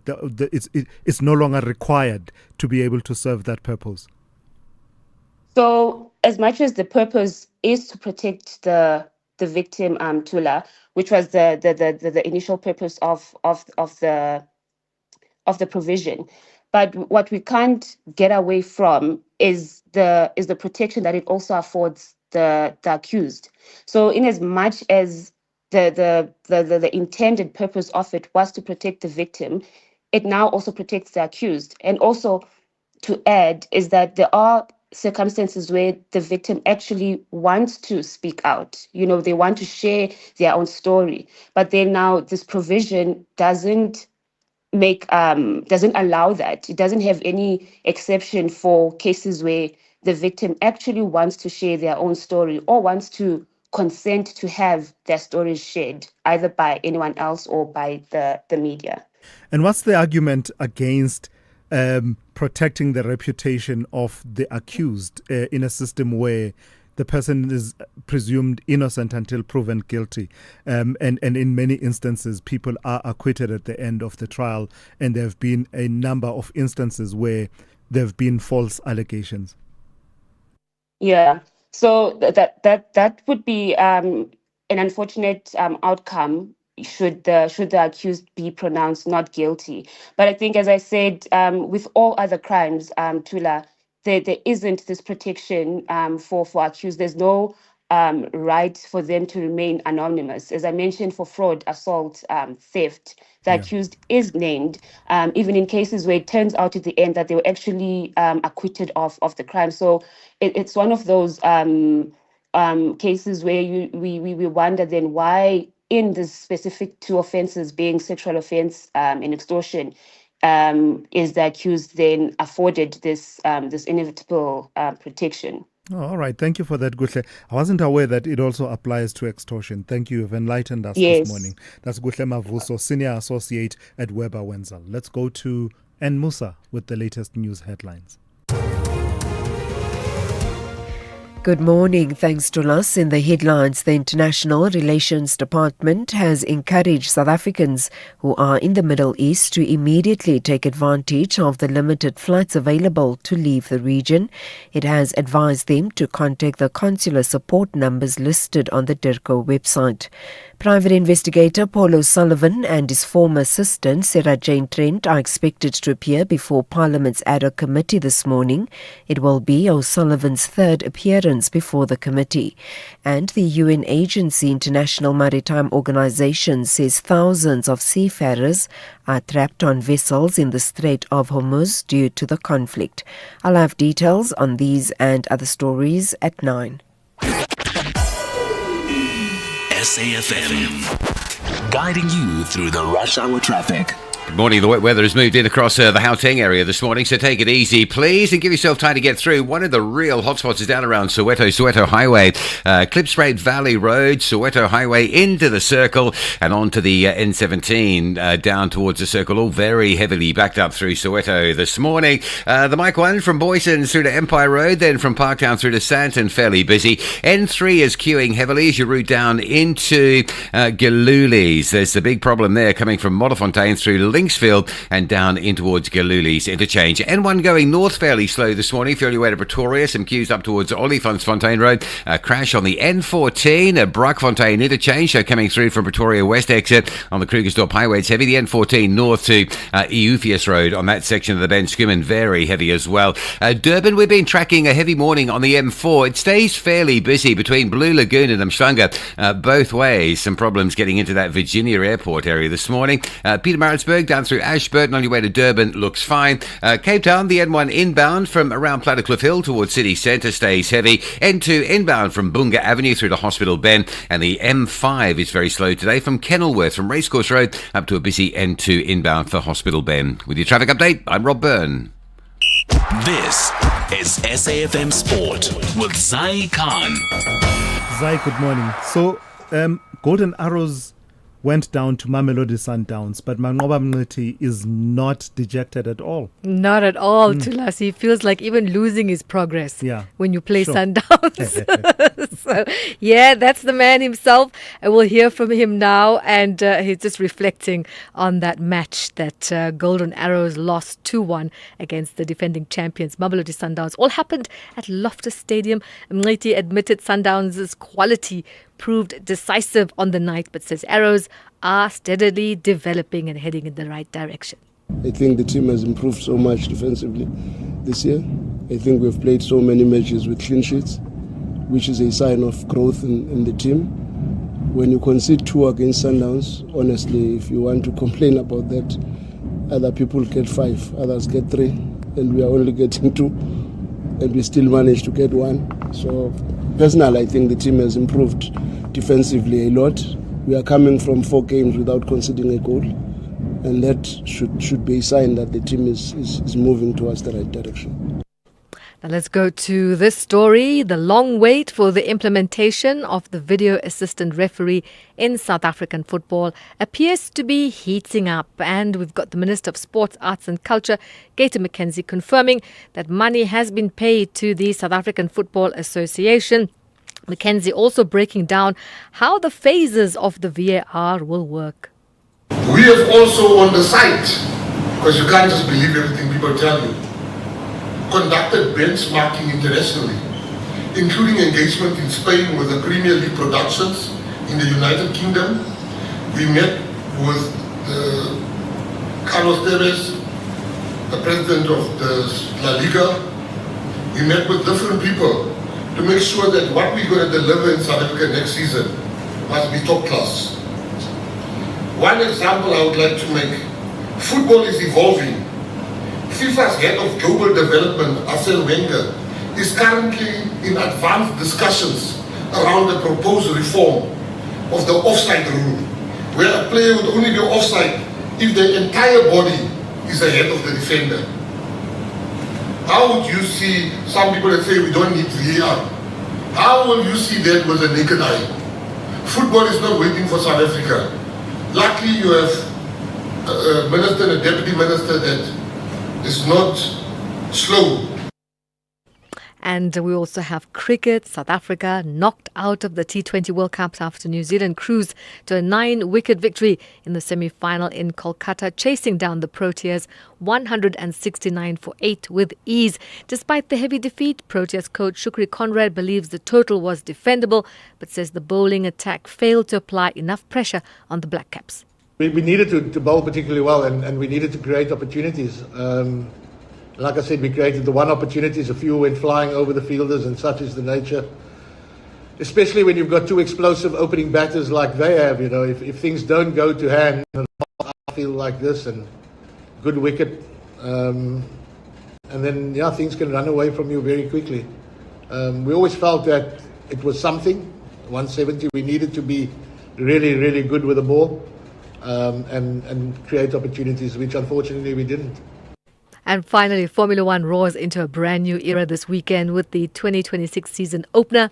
it's no longer required to be able to serve that purpose? So as much as the purpose is to protect the victim, Tula, which was the initial purpose of the provision, but what we can't get away from is the protection that it also affords the accused. So in as much as the intended purpose of it was to protect the victim, it now also protects the accused. And also to add is that there are circumstances where the victim actually wants to speak out. You know, they want to share their own story, but then now this provision doesn't allow that. It doesn't have any exception for cases where the victim actually wants to share their own story or wants to consent to have their stories shared either by anyone else or by the media. And what's the argument against protecting the reputation of the accused in a system where the person is presumed innocent until proven guilty? And in many instances, people are acquitted at the end of the trial, and there have been a number of instances where there have been false allegations. Yeah, so that would be an unfortunate outcome should the accused be pronounced not guilty. But I think, as I said, with all other crimes, Tula, there isn't this protection for accused. There's no right for them to remain anonymous. As I mentioned, for fraud, assault, theft, the accused is named, even in cases where it turns out at the end that they were actually acquitted of the crime. So it's one of those cases where we wonder then why in the specific two offenses being sexual offense and extortion, is the accused then afforded this inevitable protection. Oh, all right. Thank you for that, Guhle. I wasn't aware that it also applies to extortion. Thank you. You've enlightened us this morning. That's Guhle Mavuso, Senior Associate at Weber Wenzel. Let's go to N. Musa with the latest news headlines. Good morning. Thanks to us. In the headlines, the International Relations Department has encouraged South Africans who are in the Middle East to immediately take advantage of the limited flights available to leave the region. It has advised them to contact the consular support numbers listed on the DIRCO website. Private investigator Paul O'Sullivan and his former assistant Sarah Jane Trent are expected to appear before Parliament's ad hoc committee this morning. It will be O'Sullivan's third appearance before the committee. And the UN agency International Maritime Organization says thousands of seafarers are trapped on vessels in the Strait of Hormuz due to the conflict. I'll have details on these and other stories at 9. SAFM, guiding you through the rush hour traffic. Good morning. The wet weather has moved in across the Gauteng area this morning, so take it easy, please, and give yourself time to get through. One of the real hotspots is down around Soweto Highway, Klipspruit Valley Road, Soweto Highway into the circle and onto the N17 down towards the circle, all very heavily backed up through Soweto this morning. The Mike 1 from Boyson through to Empire Road, then from Parktown through to Sandton, fairly busy. N3 is queuing heavily as you route down into Galulis. There's the big problem there coming from Modderfontein through Linksfield and down in towards Galulis interchange. N1 going north fairly slow this morning. If you're on your way to Pretoria, some queues up towards Olifantsfontein Road. Crash on the N14, Brakfontein interchange, so coming through from Pretoria West exit on the Krugersdorp Highway. It's heavy. The N14 north to Euphius Road on that section of the Ben Skuman, very heavy as well. Durban, we've been tracking a heavy morning on the M4. It stays fairly busy between Blue Lagoon and Umhlanga both ways. Some problems getting into that Virginia Airport area this morning. Pietermaritzburg down through Ashburton on your way to Durban looks fine. Cape Town, the N1 inbound from around Plattekloof Hill towards City Centre stays heavy. N2 inbound from Bunga Avenue through to Hospital Bend, and the M5 is very slow today from Kenilworth from Racecourse Road up to a busy N2 inbound for Hospital Bend. With your traffic update, I'm Rob Byrne. This is SAFM Sport with Zai Khan. Zai, good morning. So, Golden Arrows went down to Mamelodi Sundowns, but Manqoba Mngqithi is not dejected at all. Not at all, Thulasizwe. It feels like even losing is progress when you play Sundowns. So, yeah, that's the man himself. And we'll hear from him now. And he's just reflecting on that match that Golden Arrows lost 2-1 against the defending champions, Mamelodi Sundowns. All happened at Loftus Stadium. Mngqithi admitted Sundowns' quality proved decisive on the night, but says Arrows are steadily developing and heading in the right direction. I think the team has improved so much defensively this year. I think we've played so many matches with clean sheets, which is a sign of growth in the team. When you concede 2 against Sundowns, honestly, if you want to complain about that, other people get 5, others get 3, and we are only getting 2, and we still manage to get 1. So personally, I think the team has improved defensively a lot. We are coming from 4 games without conceding a goal, and that should be a sign that the team is moving towards the right direction. Now let's go to this story. The long wait for the implementation of the video assistant referee in South African football appears to be heating up. And we've got the Minister of Sports, Arts and Culture, Gator McKenzie, confirming that money has been paid to the South African Football Association. McKenzie also breaking down how the phases of the VAR will work. We have also on the site, because you can't just believe everything people tell you, conducted benchmarking internationally, including engagement in Spain with the Premier League productions in the United Kingdom. We met with Carlos Tevez, the president of the La Liga. We met with different people to make sure that what we're going to deliver in South Africa next season must be top class. One example I would like to make, football is evolving. FIFA's head of global development, Arsene Wenger, is currently in advanced discussions around the proposed reform of the offside rule, where a player would only be offside if the entire body is ahead of the defender. How would you see some people that say we don't need VAR? How will you see that with a naked eye? Football is not waiting for South Africa. Luckily, you have a minister and a deputy minister that is not slow. And we also have cricket. South Africa knocked out of the T20 World Cup after New Zealand cruised to a 9-wicket victory in the semi-final in Kolkata, chasing down the Proteas 169 for 8 with ease. Despite the heavy defeat, Proteas coach Shukri Conrad believes the total was defendable, but says the bowling attack failed to apply enough pressure on the Black Caps. We needed to bowl particularly well, and we needed to create opportunities. Like I said, we created the one opportunities. A few went flying over the fielders, and such is the nature. Especially when you've got two explosive opening batters like they have. You know, if things don't go to hand, I feel like this, and good wicket, and then things can run away from you very quickly. We always felt that it was something. 170. We needed to be really, really good with the ball, and create opportunities, which unfortunately we didn't. And finally, Formula One roars into a brand new era this weekend with the 2026 season opener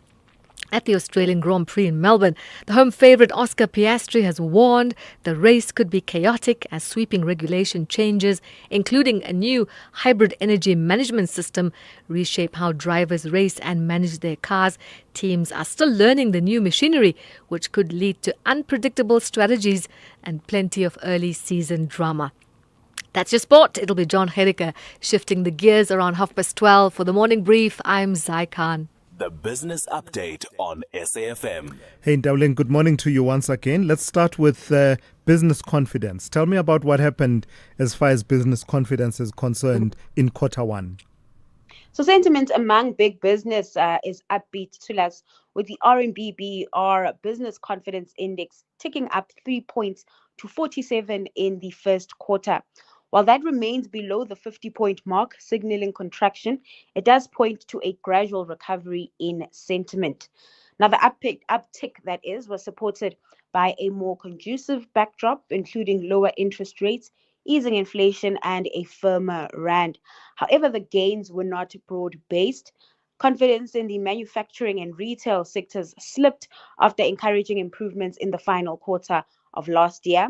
at the Australian Grand Prix in Melbourne. The home favourite Oscar Piastri has warned the race could be chaotic as sweeping regulation changes, including a new hybrid energy management system, reshape how drivers race and manage their cars. Teams are still learning the new machinery, which could lead to unpredictable strategies and plenty of early season drama. That's your sport. It'll be John Herica shifting the gears around 12:30. For the morning brief, I'm Zai Khan. The Business Update on SAFM. Hey, Ndauling, good morning to you once again. Let's start with business confidence. Tell me about what happened as far as business confidence is concerned in quarter one. So sentiment among big business is upbeat to us, with the RMBBR Business Confidence Index ticking up 3 points to 47 in the first quarter. While that remains below the 50-point mark, signaling contraction, it does point to a gradual recovery in sentiment. Now, the uptick that is was supported by a more conducive backdrop, including lower interest rates, easing inflation, and a firmer rand. However, the gains were not broad-based. Confidence in the manufacturing and retail sectors slipped after encouraging improvements in the final quarter of last year.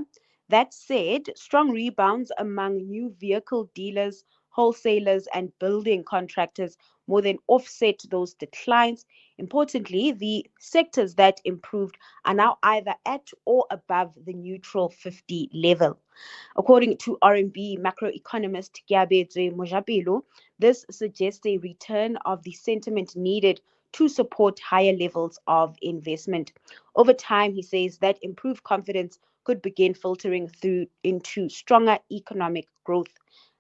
That said, strong rebounds among new vehicle dealers, wholesalers, and building contractors more than offset those declines. Importantly, the sectors that improved are now either at or above the neutral 50 level. According to RMB macroeconomist Gyabedzwe Mojapelo, this suggests a return of the sentiment needed to support higher levels of investment. Over time, he says that improved confidence could begin filtering through into stronger economic growth.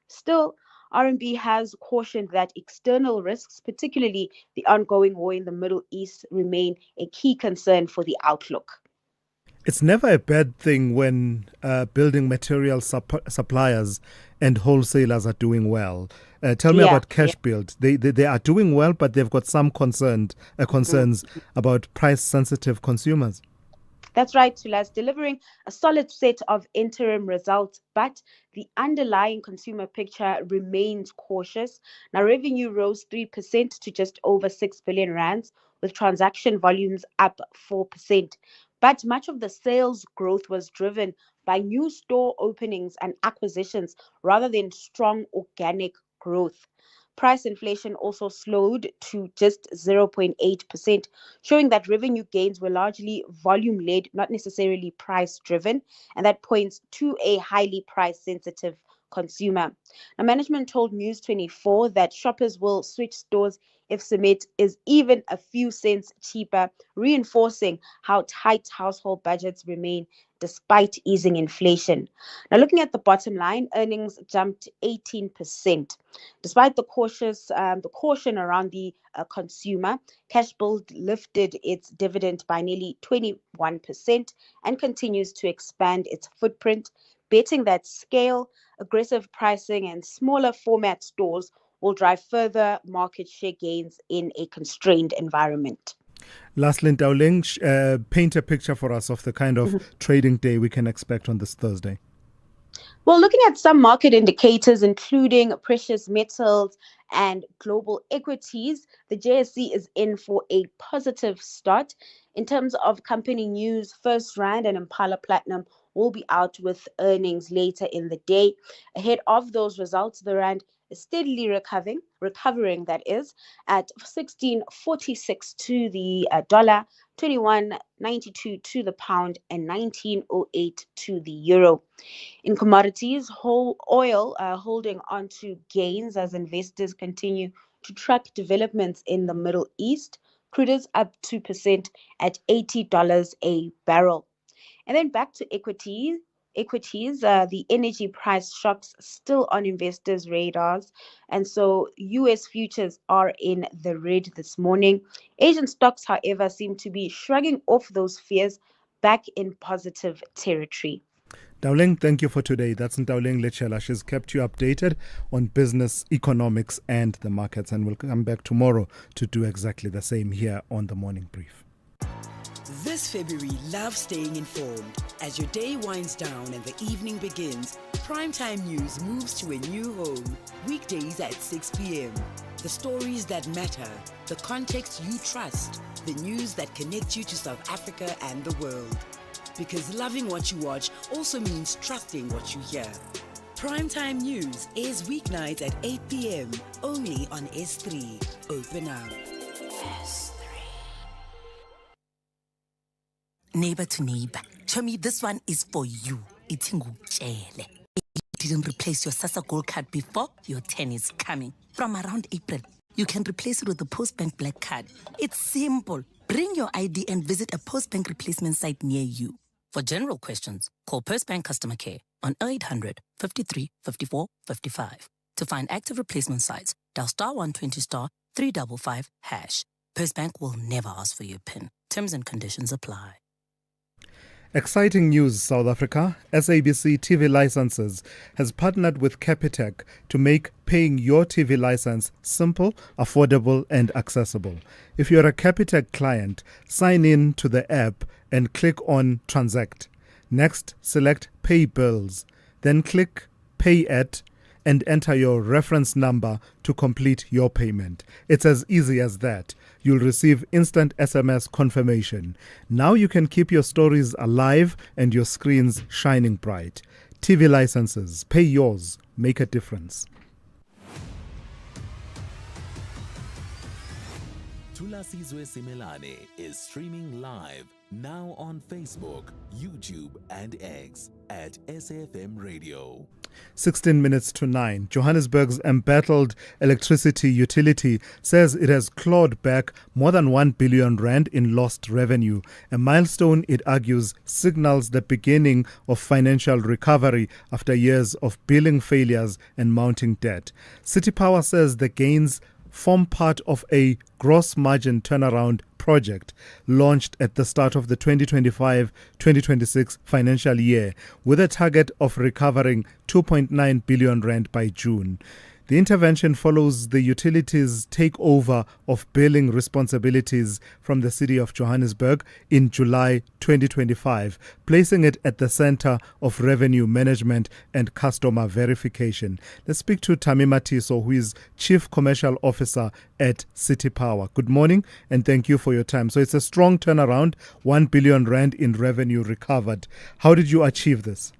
Still, RMB has cautioned that external risks, particularly the ongoing war in the Middle East, remain a key concern for the outlook. It's never a bad thing when building material suppliers and wholesalers are doing well. Tell me about Cash Build. They are doing well, but they've got some concerns about price-sensitive consumers. That's right, Thulas, delivering a solid set of interim results, but the underlying consumer picture remains cautious. Now, revenue rose 3% to just over 6 billion rands, with transaction volumes up 4%. But much of the sales growth was driven by new store openings and acquisitions rather than strong organic growth. Price inflation also slowed to just 0.8%, showing that revenue gains were largely volume-led, not necessarily price-driven, and that points to a highly price-sensitive consumer. Now, management told News24 that shoppers will switch stores if cement is even a few cents cheaper, reinforcing how tight household budgets remain despite easing inflation. Now, looking at the bottom line, earnings jumped 18%. Despite the caution around the consumer, Cash Build lifted its dividend by nearly 21% and continues to expand its footprint, betting that scale, aggressive pricing, and smaller format stores will drive further market share gains in a constrained environment. Lastly, Ndauling, paint a picture for us of the kind of trading day we can expect on this Thursday. Well, looking at some market indicators, including precious metals and global equities, the JSE is in for a positive start. In terms of company news, First Rand and Impala Platinum will be out with earnings later in the day. Ahead of those results, the Rand is steadily recovering that is, at 16.46 to the dollar, 21.92 to the pound, and 19.08 to the euro. In commodities, whole oil holding on to gains as investors continue to track developments in the Middle East. Crude is up 2% at $80 a barrel. And then back to equities. The energy price shocks still on investors' radars. And so US futures are in the red this morning. Asian stocks, however, seem to be shrugging off those fears back in positive territory. Dowling, thank you for today. That's Dowling Lechela. She's kept you updated on business, economics, and the markets. And we'll come back tomorrow to do exactly the same here on the Morning Brief. This February, love staying informed. As your day winds down and the evening begins, Primetime News moves to a new home. Weekdays at 6 p.m. The stories that matter, the context you trust, the news that connects you to South Africa and the world. Because loving what you watch also means trusting what you hear. Primetime News is weeknights at 8 p.m. only on S3. Open up. S3. Neighbor to neighbor, show me this one is for you. It's ngukutshele. If you didn't replace your Sasa Gold card before, your 10 is coming. From around April, you can replace it with the Postbank Black Card. It's simple. Bring your ID and visit a Postbank replacement site near you. For general questions, call Postbank Customer Care on 0800 53 54 55. To find active replacement sites, dial *120 *355 #. Postbank will never ask for your PIN. Terms and conditions apply. Exciting news, South Africa. SABC TV Licenses has partnered with Capitec to make paying your TV license simple, affordable, and accessible. If you're a Capitec client, sign in to the app and click on Transact. Next, select Pay Bills. Then click Pay At and enter your reference number to complete your payment. It's as easy as that. You'll receive instant SMS confirmation. Now you can keep your stories alive and your screens shining bright. TV licenses, pay yours, make a difference. Thulasizwe Simelane is streaming live now on Facebook, YouTube, and X at SAFM Radio. 16 minutes to 9. Johannesburg's embattled electricity utility says it has clawed back more than 1 billion rand in lost revenue, a milestone it argues signals the beginning of financial recovery after years of billing failures and mounting debt. City Power says the gains form part of a gross margin turnaround project launched at the start of the 2025-2026 financial year with a target of recovering 2.9 billion rand by June. The intervention follows the utilities' takeover of billing responsibilities from the City of Johannesburg in July 2025, placing it at the center of revenue management and customer verification. Let's speak to Tamima Tiso, who is Chief Commercial Officer at City Power. Good morning and thank you for your time. So it's a strong turnaround, 1 billion rand in revenue recovered. How did you achieve this?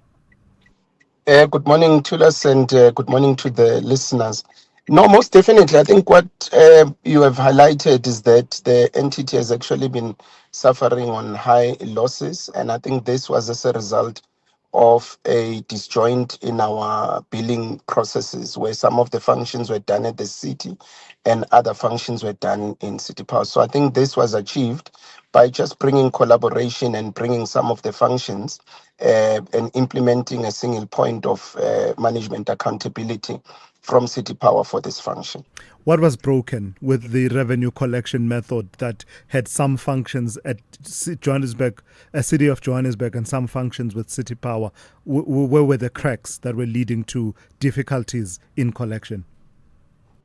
Good morning, Thulas, and good morning to the listeners. No, most definitely. I think what you have highlighted is that the entity has actually been suffering on high losses, and I think this was as a result of a disjoint in our billing processes where some of the functions were done at the city and other functions were done in City Power. So I think this was achieved by just bringing collaboration and bringing some of the functions and implementing a single point of management accountability from City Power for this function. What was broken with the revenue collection method that had some functions at Johannesburg, a City of Johannesburg, and some functions with City Power? Where were the cracks that were leading to difficulties in collection?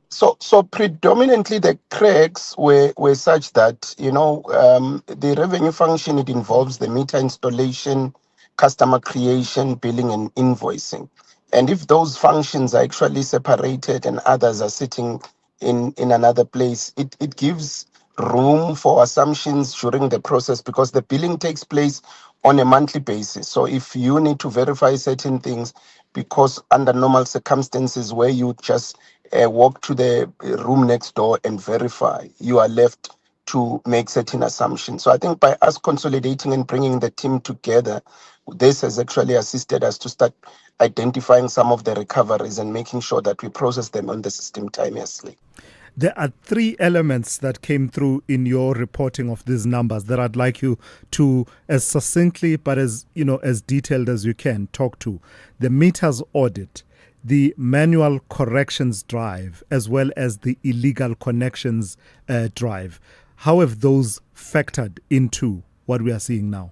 So predominantly the cracks were such that, the revenue function, it involves the meter installation, customer creation, billing, and invoicing. And if those functions are actually separated and others are sitting in another place, it gives room for assumptions during the process, because the billing takes place on a monthly basis. So if you need to verify certain things, because under normal circumstances where you just walk to the room next door and verify, you are left to make certain assumptions. So I think by us consolidating and bringing the team together, this has actually assisted us to start identifying some of the recoveries and making sure that we process them on the system timelessly. There are three elements that came through in your reporting of these numbers that I'd like you to, as succinctly but as detailed as you can, talk to. The meters audit, the manual corrections drive, as well as the illegal connections drive. How have those factored into what we are seeing now?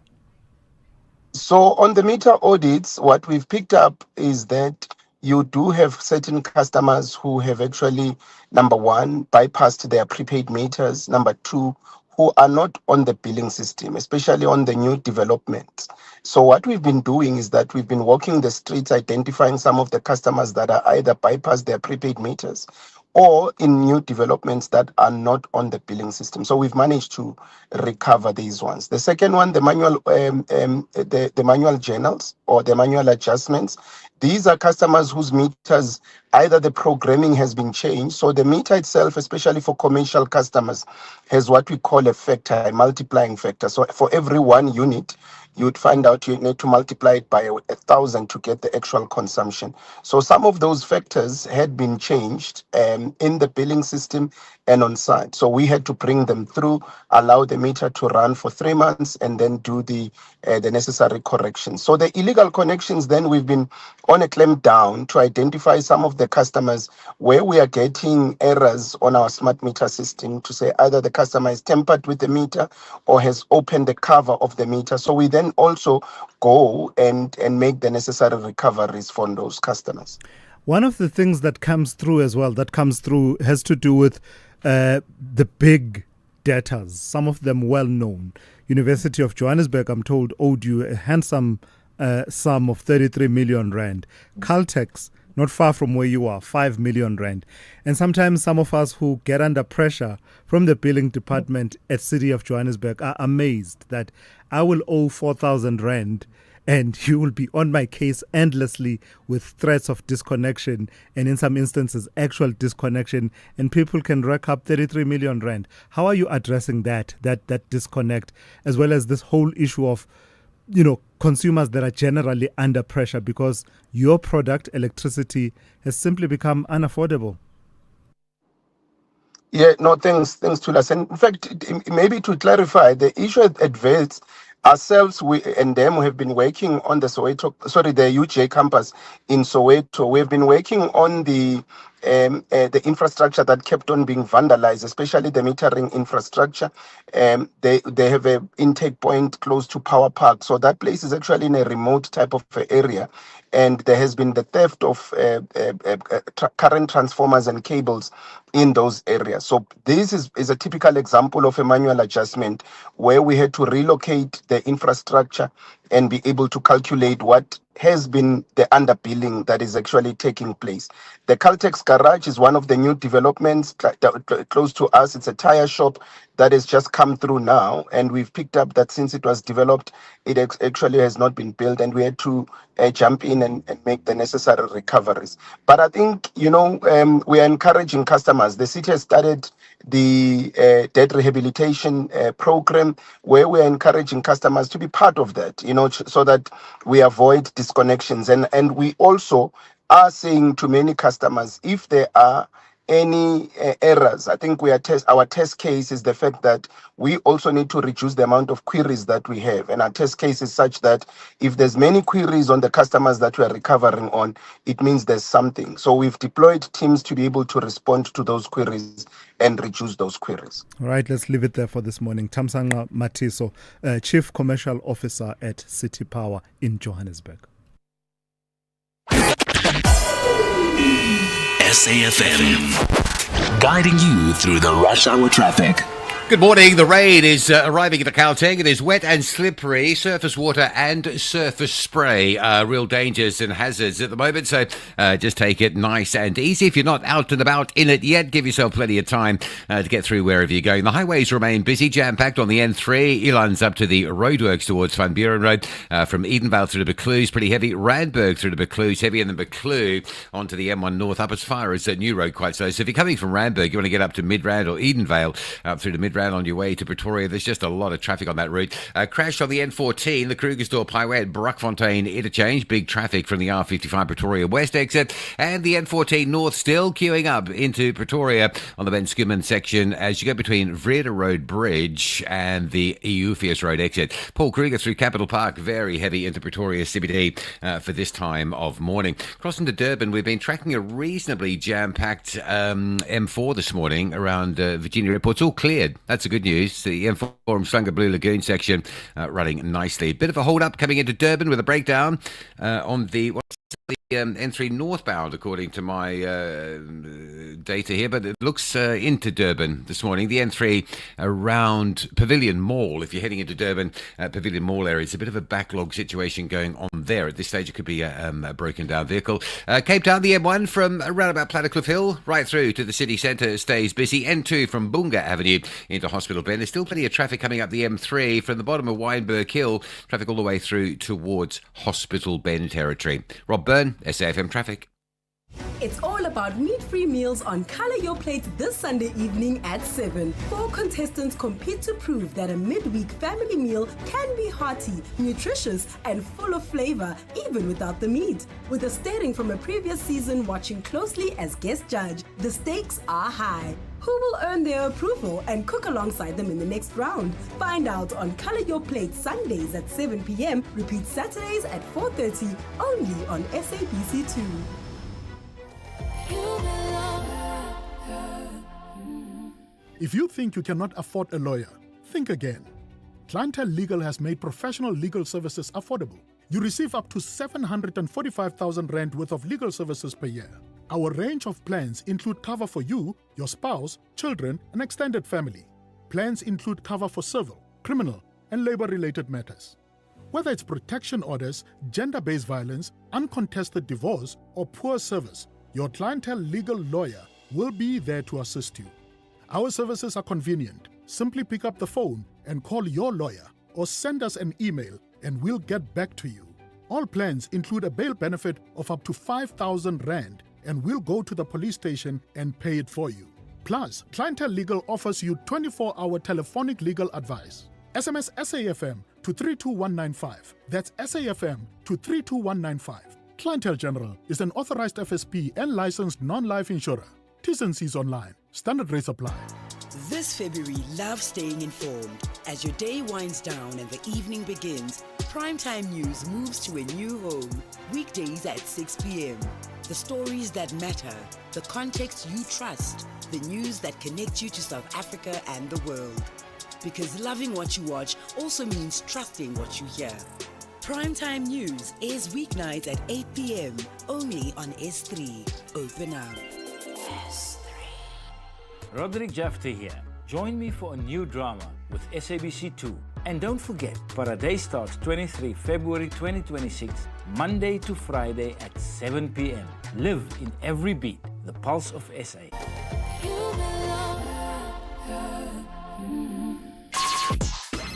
So on the meter audits, what we've picked up is that you do have certain customers who have actually, number one, bypassed their prepaid meters. Number two, who are not on the billing system, especially on the new developments. So what we've been doing is that we've been walking the streets, identifying some of the customers that are either bypassed their prepaid meters or in new developments that are not on the billing system. So we've managed to recover these ones. The second one, the manual the manual journals or the manual adjustments. These are customers whose meters, either the programming has been changed. So the meter itself, especially for commercial customers, has what we call a factor, a multiplying factor. So for every 1 unit, you'd find out you need to multiply it by 1,000 to get the actual consumption. So some of those factors had been changed in the billing system and on site. So we had to bring them through, allow the meter to run for 3 months, and then do the necessary corrections. So the illegal connections, then we've been on a clamp down to identify some of the customers where we are getting errors on our smart meter system to say either the customer is tampered with the meter or has opened the cover of the meter. So we then also go and make the necessary recoveries for those customers. One of the things that comes through as well, has to do with the big debtors, some of them well known. University of Johannesburg, I'm told, owed you a handsome sum of 33 million rand. Caltex, not far from where you are, 5 million rand. And sometimes some of us who get under pressure from the billing department at City of Johannesburg are amazed that I will owe 4,000 rand and you will be on my case endlessly with threats of disconnection and in some instances actual disconnection, and people can rack up 33 million rand. How are you addressing that disconnect, as well as this whole issue of consumers that are generally under pressure because your product, electricity, has simply become unaffordable? Yeah, no, thanks, Thulas. And in fact, maybe to clarify, the issue at Wales, ourselves, we and them have been working on the UJ campus in Soweto. We've been working on the infrastructure that kept on being vandalized, especially the metering infrastructure. They have an intake point close to Power Park. So that place is actually in a remote type of area. And there has been the theft of current transformers and cables in those areas. So this is a typical example of a manual adjustment where we had to relocate the infrastructure and be able to calculate what has been the underbilling that is actually taking place. The Caltex garage is one of the new developments close to us. It's a tire shop that has just come through now, and we've picked up that since it was developed, it actually has not been built, and we had to jump in and make the necessary recoveries. But I think, we are encouraging customers. The city has started the debt rehabilitation program where we are encouraging customers to be part of that, so that we avoid disconnections. And we also are saying to many customers, if there are any errors, I think our test case is the fact that we also need to reduce the amount of queries that we have. And our test case is such that if there's many queries on the customers that we are recovering on, it means there's something. So we've deployed teams to be able to respond to those queries and reduce those queries. All right, let's leave it there for this morning. Thamsanqa Matiso, Chief Commercial Officer at City Power in Johannesburg. SAFM, guiding you through the rush hour traffic. Good morning. The rain is arriving at the Gauteng. It is wet and slippery. Surface water and surface spray are real dangers and hazards at the moment. So just take it nice and easy. If you're not out and about in it yet, give yourself plenty of time to get through wherever you're going. The highways remain busy, jam-packed on the N3. Elands up to the roadworks towards Van Buren Road. From Edenvale through to Beclue's pretty heavy. Randburg through to Beclue's heavy. And then Beclue onto the M1 North up as far as New Road quite slow. So if you're coming from Randburg, you want to get up to Midrand or Edenvale up through to Midrand on your way to Pretoria. There's just a lot of traffic on that route. Crash on the N14, the Krugersdorp Highway at Brockfontein interchange. Big traffic from the R55 Pretoria West exit. And the N14 North still queuing up into Pretoria on the Ben Schoeman section as you go between Vrede Road Bridge and the Eupheus Road exit. Paul Kruger through Capital Park, very heavy into Pretoria CBD for this time of morning. Crossing to Durban, we've been tracking a reasonably jam-packed M4 this morning around Virginia Airport. It's all cleared. That's a good news. The M4 from Slanga Blue Lagoon section running nicely. Bit of a hold-up coming into Durban with a breakdown on the N3 northbound, according to my data here, but it looks into Durban this morning. The N3 around Pavilion Mall, if you're heading into Durban, Pavilion Mall area, it's a bit of a backlog situation going on there. At this stage, it could be a broken down vehicle. Cape Town, the M1 from around about Plattercliff Hill right through to the city centre stays busy. N2 from Bunga Avenue into Hospital Bend. There's still plenty of traffic coming up the M3 from the bottom of Wynberg Hill, traffic all the way through towards Hospital Bend territory. Rob Byrne, SAFM Traffic. It's all about meat-free meals on Colour Your Plate this Sunday evening at 7. 4 contestants compete to prove that a midweek family meal can be hearty, nutritious and full of flavour even without the meat. With a steering from a previous season watching closely as guest judge, the stakes are high. Who will earn their approval and cook alongside them in the next round? Find out on Colour Your Plate Sundays at 7 p.m, repeat Saturdays at 4:30, only on SABC2. If you think you cannot afford a lawyer, think again. Clientele Legal has made professional legal services affordable. You receive up to 745,000 rand worth of legal services per year. Our range of plans include cover for you, your spouse, children, and extended family. Plans include cover for civil, criminal, and labor-related matters. Whether it's protection orders, gender-based violence, uncontested divorce, or poor service, your Clientele Legal lawyer will be there to assist you. Our services are convenient. Simply pick up the phone and call your lawyer or send us an email and we'll get back to you. All plans include a bail benefit of up to 5,000 rand and we'll go to the police station and pay it for you. Plus, Clientele Legal offers you 24-hour telephonic legal advice. SMS SAFM to 32195. That's SAFM to 32195. Clientele General is an authorized FSP and licensed non-life insurer. T's and C's online. Standard rates apply. This February, love staying informed. As your day winds down and the evening begins, Primetime News moves to a new home. Weekdays at 6 p.m. The stories that matter, the context you trust, the news that connects you to South Africa and the world. Because loving what you watch also means trusting what you hear. Primetime News is weeknights at 8 p.m. only on S3. Open up. Roderick Jafte here. Join me for a new drama with SABC2. And don't forget, Paradise starts 23 February 2026, Monday to Friday at 7 p.m. Live in every beat, the pulse of SA.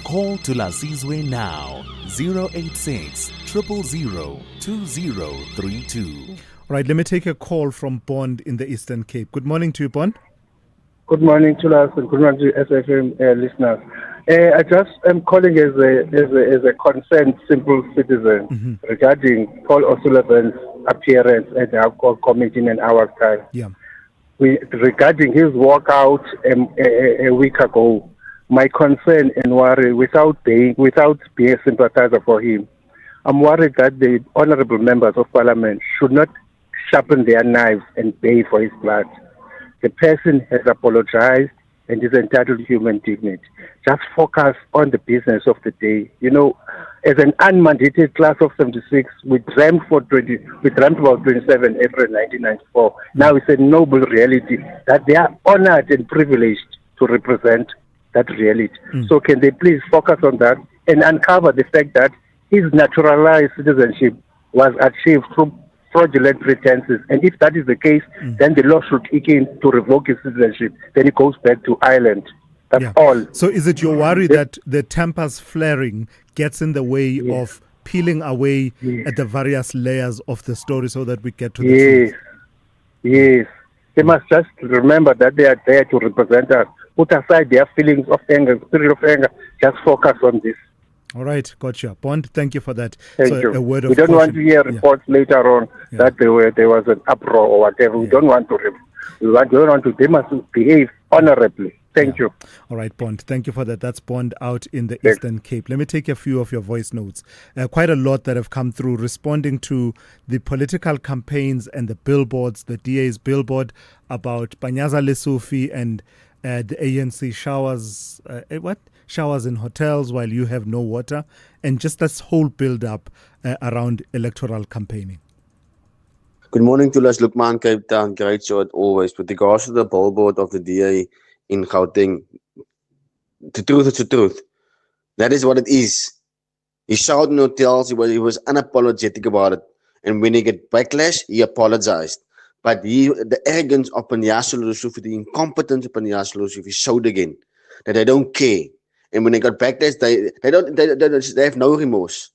Call Thulasizwe now, 086 000 2032. Right, let me take a call from Bond in the Eastern Cape. Good morning to you, Bond. Good morning to us and good morning to SFM listeners. I just am calling as a concerned simple citizen regarding Paul O'Sullivan's appearance at the Alcohol Committee in an hour's time. Yeah. Regarding his walkout a week ago, my concern and worry, without being a sympathizer for him, I'm worried that the honorable members of parliament should not sharpen their knives and pay for his blood. The person has apologized and is entitled to human dignity. Just focus on the business of the day. You know, as an unmandated class of 76, we dreamt about 27 April 1994. Now it's a noble reality that they are honored and privileged to represent that reality. So can they please focus on that and uncover the fact that his naturalized citizenship was achieved through fraudulent pretenses. And if that is the case, then the law should kick in to revoke his citizenship. Then he goes back to Ireland. That's all. So is it your worry that the tempers flaring gets in the way of peeling away at the various layers of the story so that we get to the truth? Yes. They must just remember that they are there to represent us. Put aside their feelings of anger, spirit of anger. Just focus on this. All right, gotcha. Bond, thank you for that. Thank you. A word of we don't caution. want to hear reports later on that there was an uproar or whatever. We don't want to. They must behave honorably. Thank you. All right, Bond. Thank you for that. That's Bond out in the Eastern Cape. Let me take a few of your voice notes. Quite a lot that have come through responding to the political campaigns and the billboards, the DA's billboard about Panyaza Lesufi and the ANC showers. Showers in hotels while you have no water, and just this whole build-up around electoral campaigning. Good morning to us, Lukman, Cape Town. Great show as always. With regards to the billboard of the DA in Gauteng, the truth is the truth. That is what it is. He shouted in hotels. He was unapologetic about it. And when he get backlash, he apologized. But the arrogance of Panyaza Lesufi, the incompetence of Panyaza Lesufi showed again that they don't care. And when they got backlash, they have no remorse.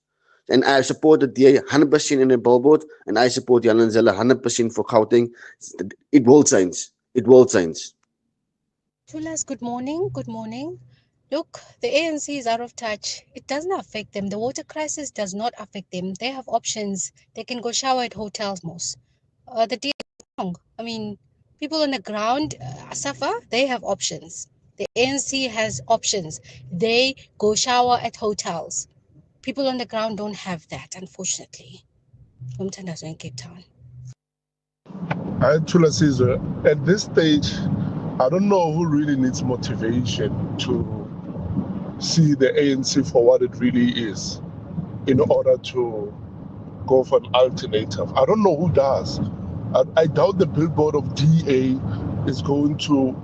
And I support the DA 100% in the billboard, and I support Jan and Zelle 100% for Gauteng. It will change. It will change. Tulas, good morning. Good morning. Look, the ANC is out of touch. It doesn't affect them. The water crisis does not affect them. They have options. They can go shower at hotels most. The DA is wrong. I mean, people on the ground suffer. They have options. The ANC has options. They go shower at hotels. People on the ground don't have that, unfortunately. I'm Thulasizwe in Cape Town. Hi, Thulasizwe. At this stage, I don't know who really needs motivation to see the ANC for what it really is in order to go for an alternative. I don't know who does. I doubt the billboard of DA is going to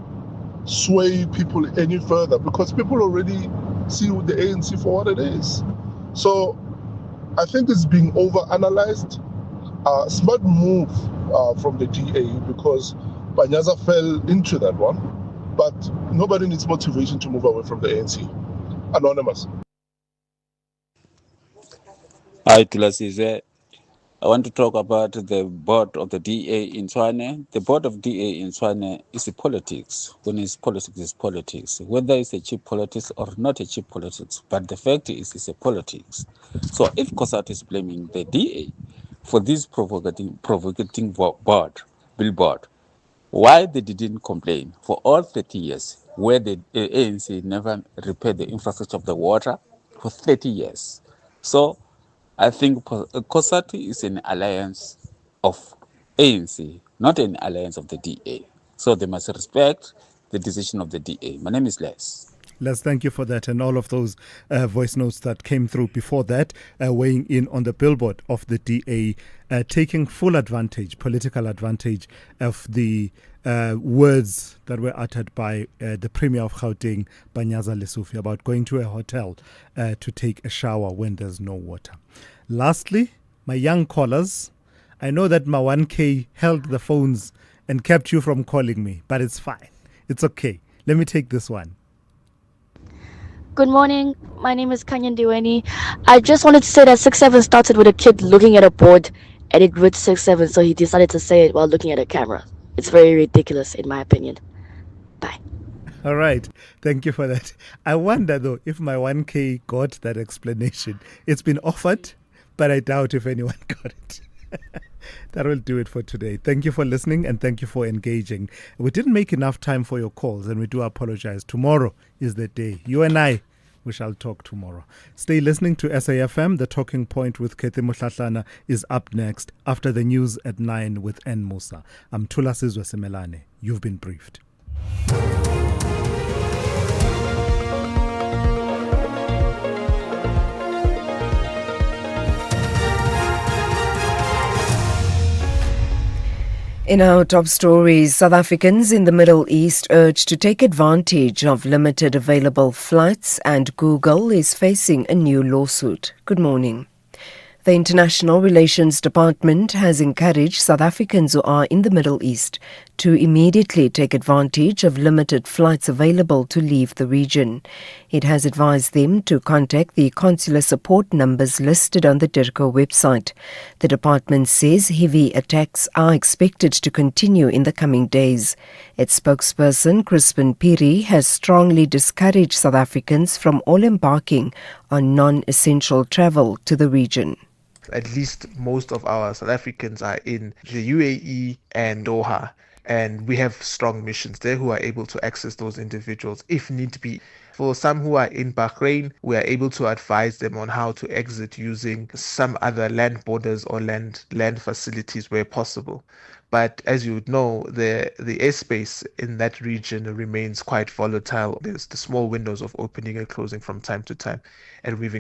sway people any further because people already see the ANC for what it is. So I think it's being overanalyzed. Smart move from the DA because Panyaza fell into that one, but nobody needs motivation to move away from the ANC. Anonymous. Hi, Thulasizwe. I want to talk about the board of the DA in Tshwane. The board of DA in Tshwane is politics. When it's politics, it's politics. Whether it's a cheap politics or not a cheap politics, but the fact is it's a politics. So if COSAT is blaming the DA for this provocating billboard, why they didn't complain for all 30 years where the ANC never repaired the infrastructure of the water for 30 years. So I think COSAT is an alliance of ANC, not an alliance of the DA. So they must respect the decision of the DA. My name is Les. Les, thank you for that, and all of those voice notes that came through before that, weighing in on the billboard of the DA, taking full advantage, political advantage of the words that were uttered by the Premier of Gauteng, Panyaza Lesufi, about going to a hotel to take a shower when there's no water. Lastly, my young callers, I know that my 1K held the phones and kept you from calling me, but it's fine. It's okay. Let me take this one. Good morning. My name is Kanyan Diweni. I just wanted to say that 6-7 started with a kid looking at a board and it read 6-7, so he decided to say it while looking at a camera. It's very ridiculous, in my opinion. Bye. All right. Thank you for that. I wonder, though, if my 1K got that explanation. It's been offered, but I doubt if anyone got it. That will do it for today. Thank you for listening and thank you for engaging. We didn't make enough time for your calls and we do apologize. Tomorrow is the day. You and I, we shall talk tomorrow. Stay listening to SAFM. The Talking Point with Kethi Motlatlana is up next after the news at 9 with N. Musa. I'm Thulasizwe Simelane. You've been briefed. In our top stories, South Africans in the Middle East urged to take advantage of limited available flights, and Google is facing a new lawsuit. Good morning. The International Relations Department has encouraged South Africans who are in the Middle East to immediately take advantage of limited flights available to leave the region. It has advised them to contact the consular support numbers listed on the DIRCO website. The department says heavy attacks are expected to continue in the coming days. Its spokesperson, Crispin Piri, has strongly discouraged South Africans from all embarking on non-essential travel to the region. At least most of our South Africans are in the UAE and Doha, and we have strong missions there who are able to access those individuals if need be. For some who are in Bahrain, we are able to advise them on how to exit using some other land borders or land facilities where possible. But as you would know, the airspace in that region remains quite volatile. There's the small windows of opening and closing from time to time, and we've